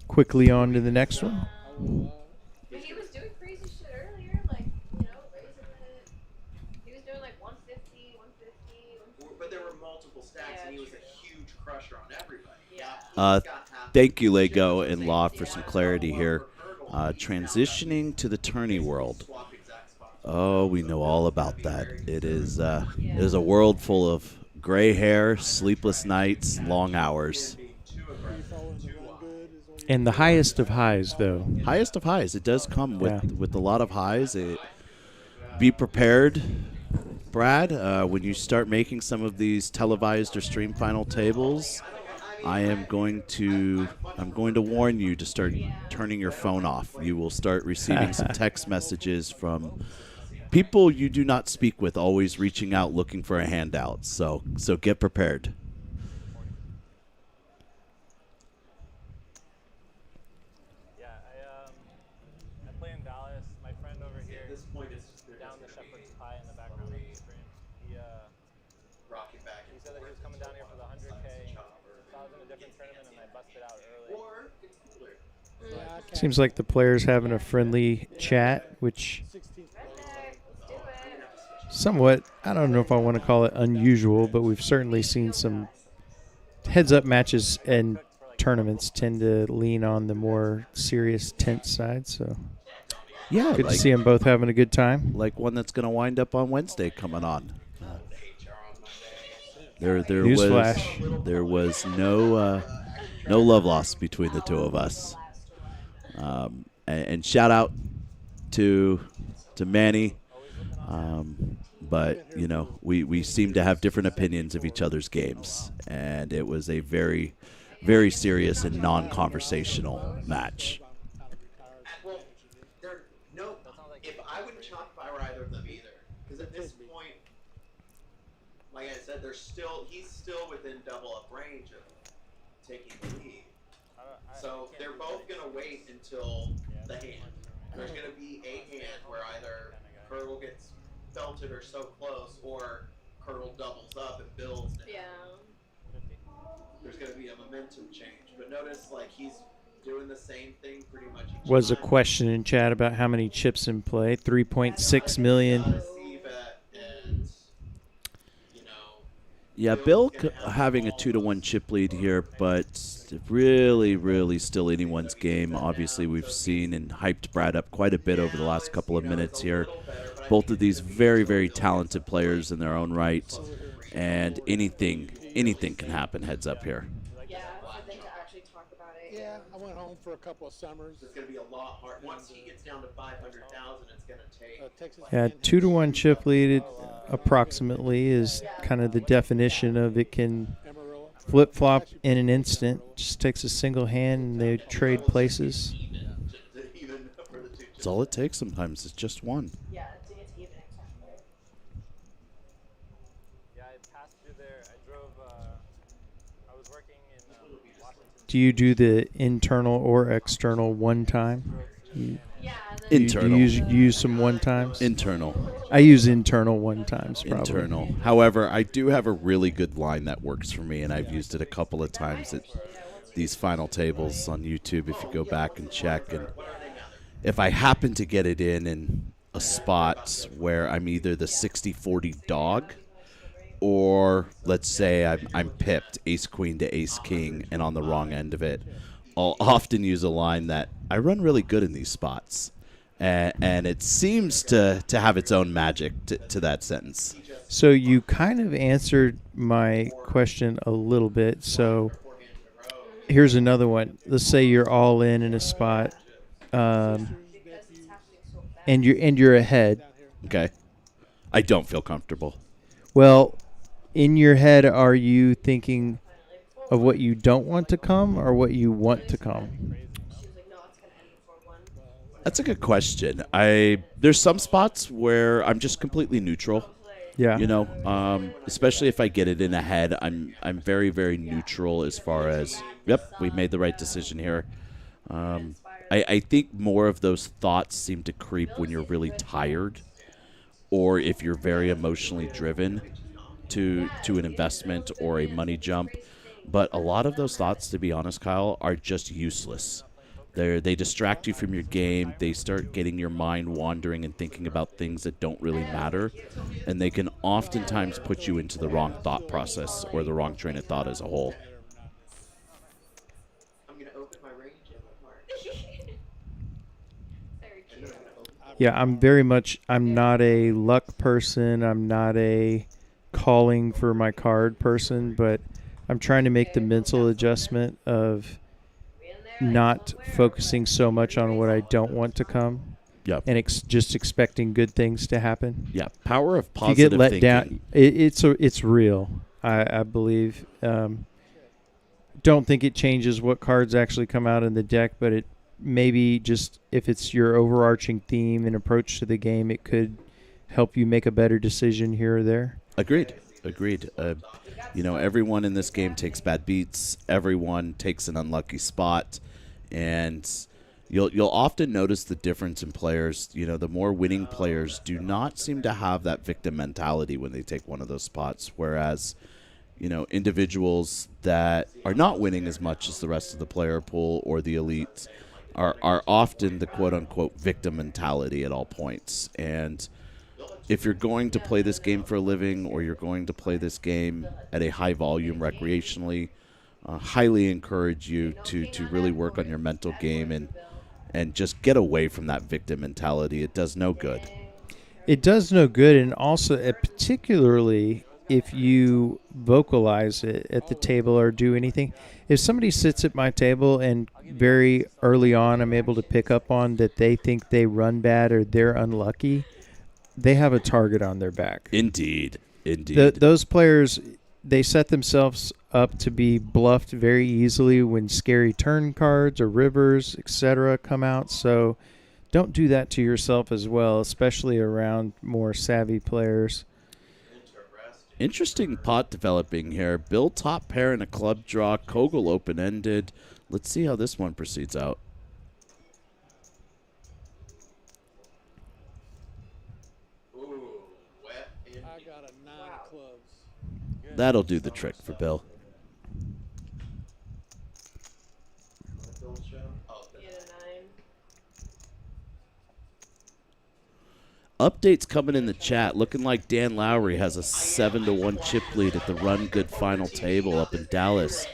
Quickly on to the next one. But he was doing crazy shit earlier, like, raising it. He was doing like 150, 150. But there were multiple stacks, and he was a huge crusher on everybody. Yeah. Thank you, Lego and Law, for some clarity here. Transitioning to the tourney world. Oh, we know all about that. It is a world full of Gray hair, sleepless nights, long hours. Free falling the run good is what And the highest of highs, though. Highest of highs. It does come Yeah. with a lot of highs. Be prepared, Brad. When you start making some of these televised or stream final tables, I'm going to warn you to start turning your phone off. You will start receiving some text messages from people you do not speak with, always reaching out looking for a handout. So get prepared. Yeah, I play in Dallas. My friend over here, At this point, it's down the shepherd's pie in the background of the stream. He rocking back. he said that he was coming down here for the 100K. So I was in a different tournament and I busted out early. Or it's cooler. Yeah, I can't- Seems like the players having a friendly chat, which 16th place. Let's do it. somewhat, I don't know if I want to call it unusual, but we've certainly seen some heads-up matches and tournaments tend to lean on the more serious, tense side. So Yeah, good to see them both having a good time. like one that's going to wind up on Wednesday coming on. There Newsflash. there was no love lost between the two of us. And shout out to Manny. But you know, we seem to have different opinions of each other's games, and it was a very, very serious and non-conversational match. Well, there no. If I wouldn't chalk if I were either of them either, because at this point, like I said, he's still within double up range of taking the lead. So they're both gonna wait until the hand. There's gonna be a hand where either Curdle gets belted or so close, or Curdle doubles up and builds. Now. Yeah. There's gonna be a momentum change. But notice, like, he's doing the same thing pretty much each Was a time. question in chat about how many chips in play. 3.6 million. Receive it, and, you know, Yeah, Bill having a 2-1 chip lead here, but really, really still anyone's game. Obviously, we've seen and hyped Brad up quite a bit over the last couple of minutes here. Both of these very, very talented players in their own right, and anything can happen heads up here. Yeah, for them to actually talk about it. Yeah, I went home for a couple of summers. it's gonna be a lot hard. Once he gets down to 500,000, it's gonna take. Texas Yeah, 2-1 chip lead approximately is kind of the definition of it can Amarillo. flip-flop in an instant. Just takes a single hand and they trade places. Even for the two. That's all it takes sometimes. It's just one. Yeah, to get to even exactly. Yeah, I passed through there. I drove. I was working in Washington. Do you do the internal or external one time? Yeah, and then Do Internal. you use some one times? Internal. I use internal one times probably. Internal. However, I do have a really good line that works for me, and I've used it a couple of times at these final tables on YouTube if you go back and check. And if I happen to get it in a spot where I'm either the 60-40 dog, or let's say I'm pipped ace-queen to ace-king and on the wrong end of it, I'll often use a line that I run really good in these spots. And it seems to have its own magic to that sentence. So you kind of answered my question a little bit. So here's another one. Let's say you're all in a spot, because it's happening so fast. and you're ahead. Okay? I don't feel comfortable. Well, in your head, are you thinking of what you don't want to come or what you want to come? She was like, no, it's gonna end before 1. That's a good question. There's some spots where I'm just completely neutral. Yeah. You know, especially if I get it in ahead, I'm very, very neutral as far as, yep, we made the right decision here. I think more of those thoughts seem to creep when you're really tired, or if you're very emotionally driven to an investment or a money jump. But a lot of those thoughts, to be honest, Kyle, are just useless. They distract you from your game. They start getting your mind wandering and thinking about things that don't really matter. And they can oftentimes put you into the wrong thought process or the wrong train of thought as a whole. I'm gonna open my range in my heart. Very cute. Yeah, I'm not a luck person. I'm not a calling for my card person, but I'm trying to make the mental adjustment of not focusing so much on what I don't want to come. Yeah. And just expecting good things to happen. Yeah, power of If positive you get let thinking. down, it's real. I believe. Don't think it changes what cards actually come out in the deck, but it maybe just if it's your overarching theme and approach to the game, it could help you make a better decision here or there. Agreed. Everyone in this game takes bad beats. Everyone takes an unlucky spot, and you'll often notice the difference in players. The more winning players do not seem to have that victim mentality when they take one of those spots, whereas individuals that are not winning as much as the rest of the player pool or the elites are often the quote-unquote victim mentality at all points. And if you're going to play this game for a living or you're going to play this game at a high volume recreationally, highly encourage you to really work on your mental game and just get away from that victim mentality. It does no good. It does no good, and also particularly if you vocalize it at the table or do anything. If somebody sits at my table and very early on I'm able to pick up on that they think they run bad or they're unlucky, they have a target on their back. Indeed. Those players, they set themselves up to be bluffed very easily when scary turn cards or rivers, etc. come out. So don't do that to yourself as well, especially around more savvy players. Interesting pot developing here. Bill top pair in a club draw. Kogel open-ended. Let's see how this one proceeds out. I got a 9 of clubs. That'll do the trick for Bill. Updates coming in the chat. Looking like Dan Lowry has a 7-1 chip lead at the Run Good final table up in Dallas.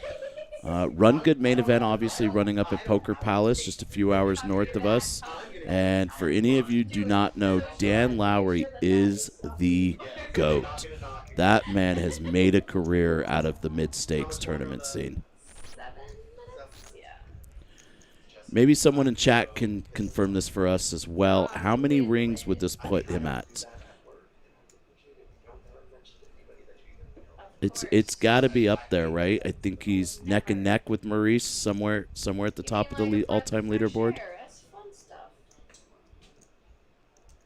Run Good main event obviously running up at Poker Palace, just a few hours north of us. And for any of you who do not know, Dan Lowry is the GOAT. That man has made a career out of the mid-stakes tournament scene. Maybe someone in chat can confirm this for us as well. How many rings would this put him at? It's got to be up there, right? I think he's neck and neck with Maurice somewhere at the top of the all-time leaderboard.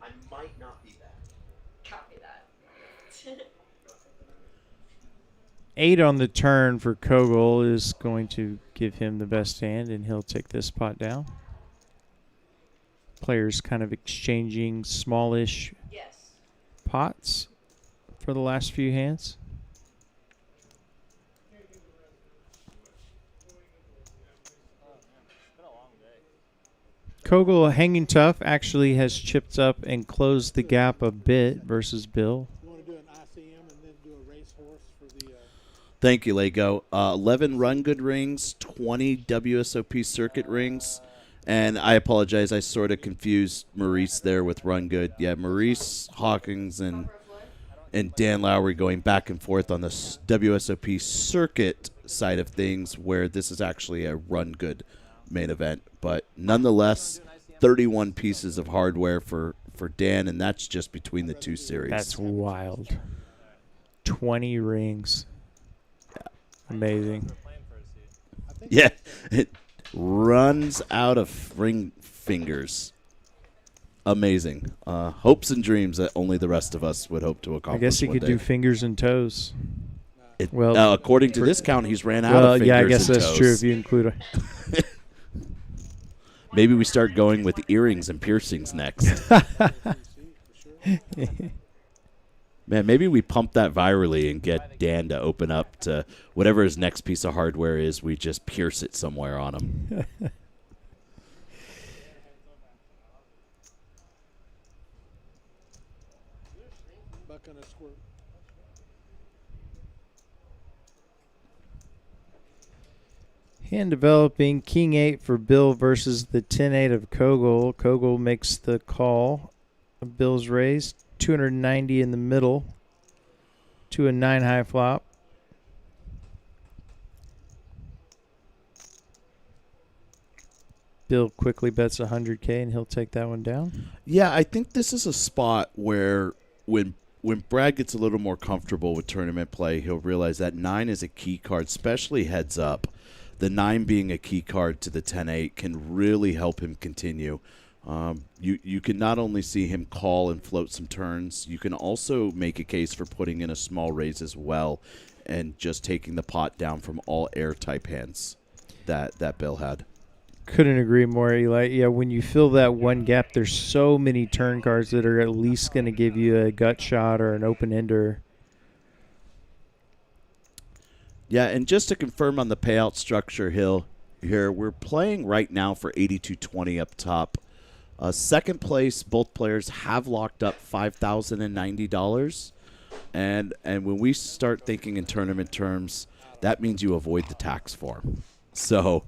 I might not be that. Copy that. 8 on the turn for Kogel is going to give him the best hand, and he'll take this pot down. Players kind of exchanging smallish pots for the last few hands. Kogel, hanging tough, actually has chipped up and closed the gap a bit versus Bill. You want to do an ICM and then do a racehorse for the... Thank you, Lego. 11 Run Good rings, 20 WSOP circuit rings. And I apologize, I sort of confused Maurice there with Run Good. Yeah, Maurice Hawkins and Dan Lowry going back and forth on the WSOP circuit side of things, where this is actually a Run Good main event. But nonetheless, 31 pieces of hardware for Dan, and that's just between the two series. That's wild. 20 rings. Amazing. Yeah, it runs out of ring fingers. Amazing. Hopes and dreams that only the rest of us would hope to accomplish. I guess he could do fingers and toes. Well, according to this count, he's ran out of fingers. Yeah, I guess and that's toes. true if you include Maybe we start going with earrings and piercings next. Man, maybe we pump that virally and get Dan to open up to whatever his next piece of hardware is. We just pierce it somewhere on him. Buck and a squirt. Hand developing, King 8 for Bill versus the 10-8 of Kogel. Kogel makes the call. Bill's raised. 290 in the middle. to a 9 high flop. Bill quickly bets 100K, and he'll take that one down. Yeah, I think this is a spot where when Brad gets a little more comfortable with tournament play, he'll realize that 9 is a key card, especially heads up. The 9 being a key card to the 10-8 can really help him continue. You can not only see him call and float some turns, you can also make a case for putting in a small raise as well and just taking the pot down from all air-type hands that Bill had. Couldn't agree more, Eli. Yeah, when you fill that one gap, there's so many turn cards that are at least going to give you a gut shot or an open-ender. Yeah, and just to confirm on the payout structure here, we're playing right now for 82.20 up top. Second place, both players have locked up $5,090. And when we start thinking in tournament terms, that means you avoid the tax form. So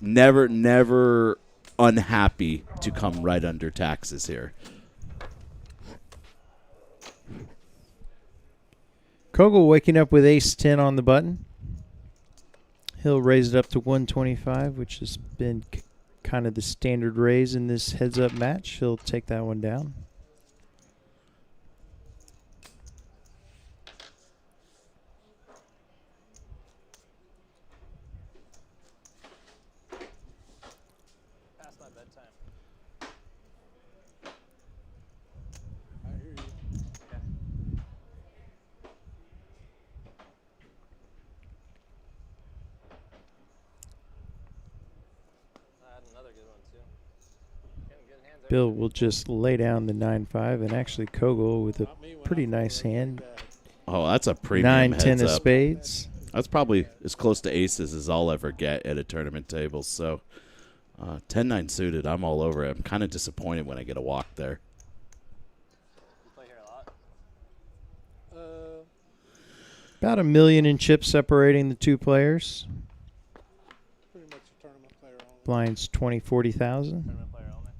never unhappy to come right under taxes here. Kogel waking up with ace-10 on the button. He'll raise it up to 125, which has been kind of the standard raise in this heads-up match. He'll take that one down. Past my bedtime. I hear you. I had another good one too. Getting good hands every Bill day. will just lay down the 9-5, and actually Kogel with a Not me when pretty I'm nice forward hand. like that. Oh, that's a premium 9-10 heads of up. spades. That's probably as close to aces as I'll ever get at a tournament table. So 10-9 suited, I'm all over it. I'm kind of disappointed when I get a walk there. You play here a lot? About $1 million in chips separating the two players. Pretty much a tournament player only. Blinds 20, 40,000. Tournament player only?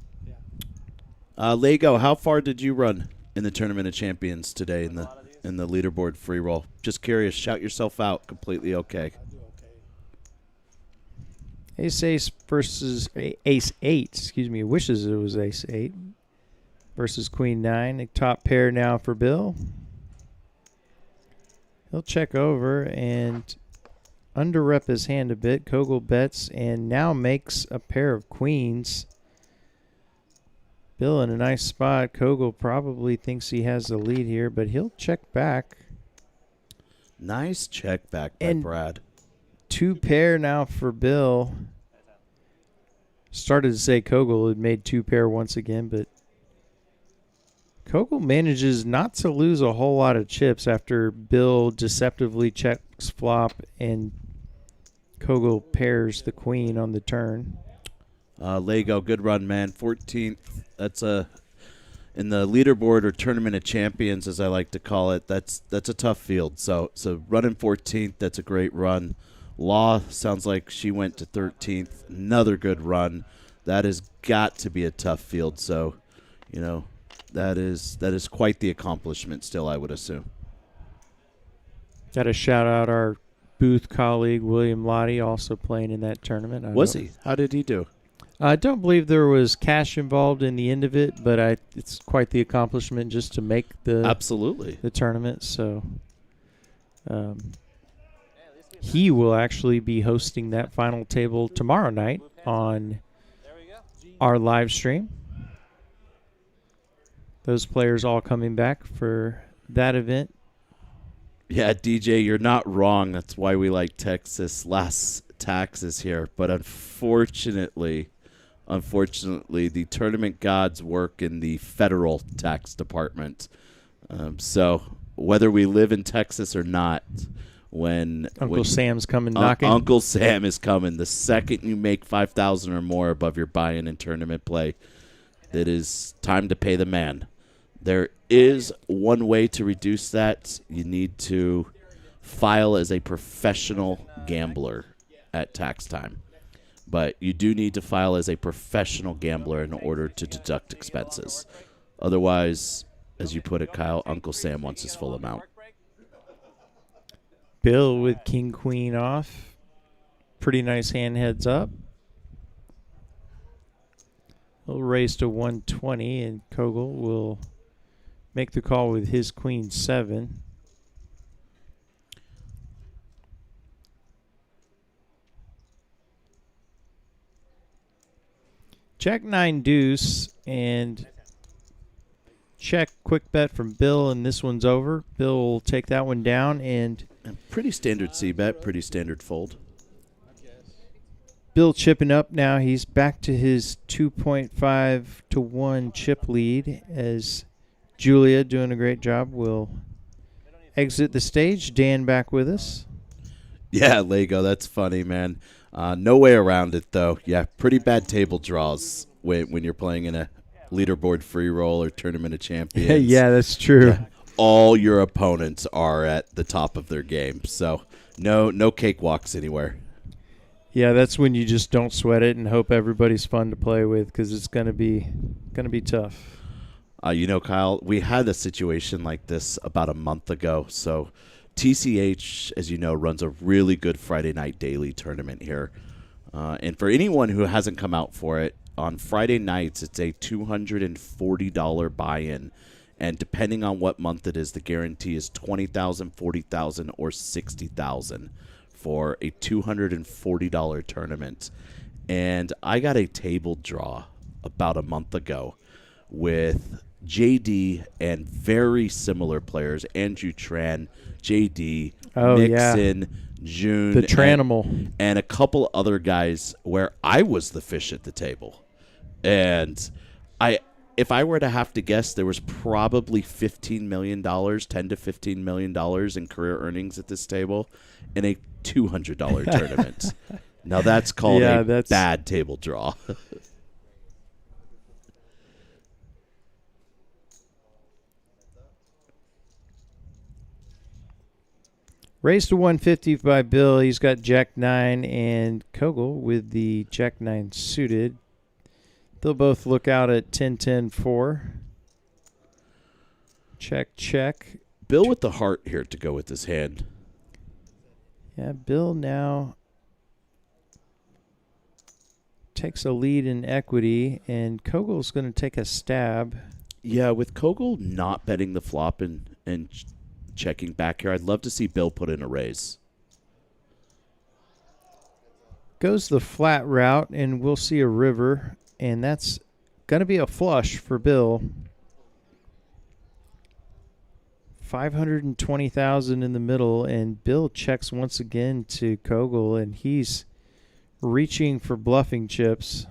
Yeah. Lego, how far did you run in the Tournament of Champions today in A the lot of these? in the leaderboard free roll? Just curious. Shout yourself out. Completely okay. I do okay. Ace-Ace versus Ace-8. Excuse me. Wishes it was Ace-8 versus Queen-9. A top pair now for Bill. He'll check over and under-rep his hand a bit. Kogel bets and now makes a pair of queens. Bill in a nice spot. Kogel probably thinks he has the lead here, but he'll check back. Nice check back by And- Brad. Two pair now for Bill. Started to say Kogel had made two pair once again, but Kogel manages not to lose a whole lot of chips after Bill deceptively checks flop and Kogel pairs the queen on the turn. Lego, good run, man. 14th. That's in the leaderboard or Tournament of Champions, as I like to call it. That's a tough field. So running 14th, that's a great run. Law sounds like she went to 13th. Another good run. That has got to be a tough field. So, that is quite the accomplishment still, I would assume. Got to shout out our booth colleague, William Lottie, also playing in that tournament. Was he? How did he do? I don't believe there was cash involved in the end of it, but it's quite the accomplishment just to make Absolutely. the tournament. So he will actually be hosting that final table tomorrow night on There we go. our live stream. Those players all coming back for that event. Yeah, DJ, you're not wrong. That's why we like Texas less taxes here. But unfortunately, the tournament gods work in the federal tax department. So whether we live in Texas or not, when Sam's coming knocking. Uncle Sam is coming. The second you make $5,000 or more above your buy-in in tournament play, it is time to pay the man. There is one way to reduce that. You need to file as a professional gambler at tax time. But you do need to file as a professional gambler in order to deduct expenses. Otherwise, as you put it, Kyle, Uncle Sam wants his full amount. Bill with king queen off. Pretty nice hand heads up. He'll raise to 120, and Kogel will make the call with his queen 7. Jack 9 deuce, and check, quick bet from Bill, and this one's over. Bill will take that one down, and Pretty standard C-bet, pretty standard fold. Bill chipping up now. He's back to his 2.5 to 1 chip lead as Julia, doing a great job, will exit the stage. Dan back with us. Yeah, Lego, that's funny, man. No way around it, though. Yeah, pretty bad table draws when you're playing in a leaderboard free roll or tournament of champions. Yeah, that's true. Yeah, all your opponents are at the top of their game, so no cakewalks anywhere. Yeah, that's when you just don't sweat it and hope everybody's fun to play with, because it's gonna be tough. Kyle, we had a situation like this about a month ago. So TCH, as you know, runs a really good Friday night daily tournament here. And for anyone who hasn't come out for it, on Friday nights, it's a $240 buy-in. And depending on what month it is, the guarantee is $20,000, $40,000, or $60,000 for a $240 tournament. And I got a table draw about a month ago with JD and very similar players, Andrew Tran, JD, Nixon, June, the Tranimal, and a couple other guys where I was the fish at the table. And if I were to have to guess, there was probably $15 million, $10 to $15 million in career earnings at this table in a $200 tournament. Now that's called a bad table draw. Raised to 150 by Bill. He's got Jack 9 and Kogel with the Jack 9 suited. They'll both look out at 10-10-4. Check, check. Bill with the heart here to go with his hand. Yeah, Bill now takes a lead in equity, and Kogel's going to take a stab. Yeah, with Kogel not betting the flop and checking back here, I'd love to see Bill put in a raise. Goes the flat route, and we'll see a river, and that's going to be a flush for Bill. 520,000 in the middle, and Bill checks once again to Kogel, and he's reaching for bluffing chips.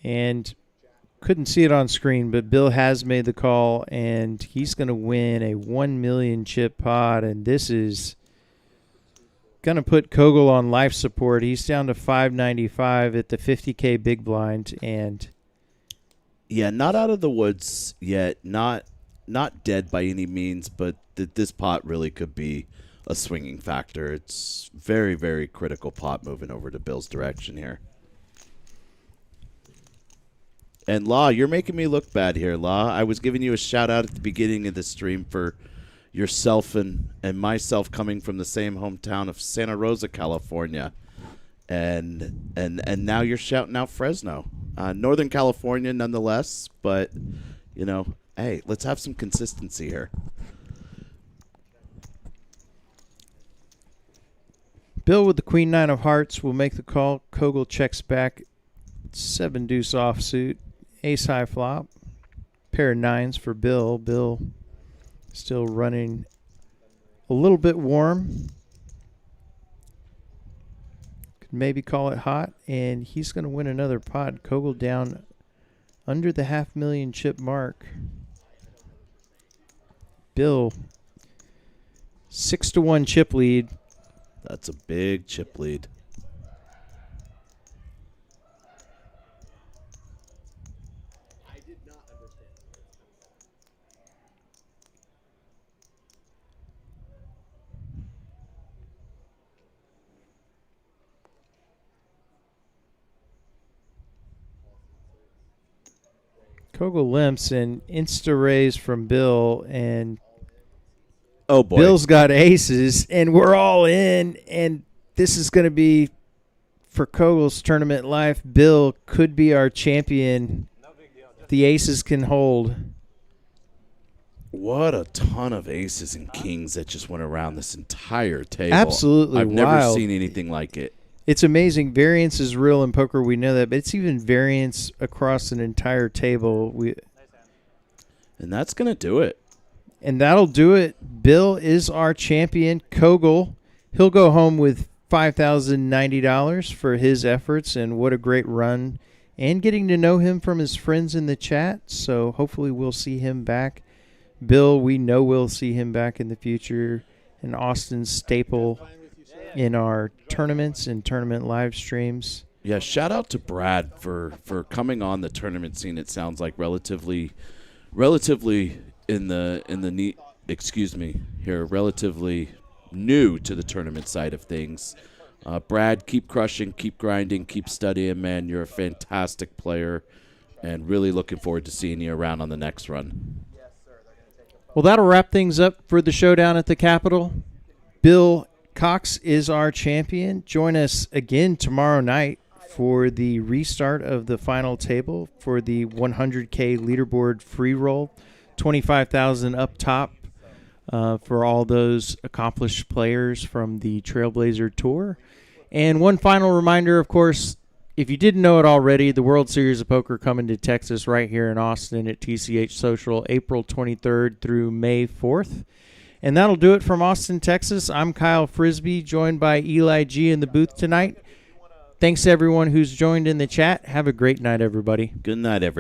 And couldn't see it on screen, but Bill has made the call, and he's going to win a 1 million chip pot, and this is going to put Kogel on life support. He's down to 595 at the 50K big blind, and yeah, not out of the woods yet, not dead by any means, but this pot really could be a swinging factor. It's very, very critical pot moving over to Bill's direction here. And Law, you're making me look bad here, Law. I was giving you a shout out at the beginning of the stream for yourself and myself coming from the same hometown of Santa Rosa, California. And now you're shouting out Fresno. Northern California nonetheless, but hey, let's have some consistency here. Bill with the queen 9 of hearts will make the call. Kogel checks back. 7 deuce offsuit. Ace high flop. Pair of 9s for Bill. Bill still running a little bit warm. Could maybe call it hot. And he's going to win another pot. Kogel down under the 500,000 chip mark. Bill 6-1 chip lead. That's a big chip lead. Kogel limps and insta raise from Bill, and Oh, boy. Bill's got aces, and we're all in, and this is going to be, for Kogel's tournament life, Bill could be our champion. The aces can hold. What a ton of aces and kings that just went around this entire table. Absolutely I've never wild. seen anything like it. It's amazing. Variance is real in poker. We know that, but it's even variance across an entire table. And that's going to do it. And that'll do it. Bill is our champion. Kogel, he'll go home with $5,090 for his efforts, and what a great run. And getting to know him from his friends in the chat, so hopefully we'll see him back. Bill, we know we'll see him back in the future. An Austin staple in our tournaments and tournament live streams. Yeah, shout out to Brad for coming on the tournament scene. It sounds like relatively relatively new to the tournament side of things. Brad, keep crushing, keep grinding, keep studying, man. You're a fantastic player, and really looking forward to seeing you around on the next run. Well, that'll wrap things up for the Showdown at the Capitol. Bill Cox is our champion. Join us again tomorrow night for the restart of the final table for the 100K leaderboard free roll. 25,000 up top for all those accomplished players from the Trailblazer Tour. And one final reminder, of course, if you didn't know it already, the World Series of Poker coming to Texas right here in Austin at TCH Social, April 23rd through May 4th. And that'll do it from Austin, Texas. I'm Kyle Frisbee, joined by Eli G in the booth tonight. Thanks to everyone who's joined in the chat. Have a great night, everybody. Good night, everybody.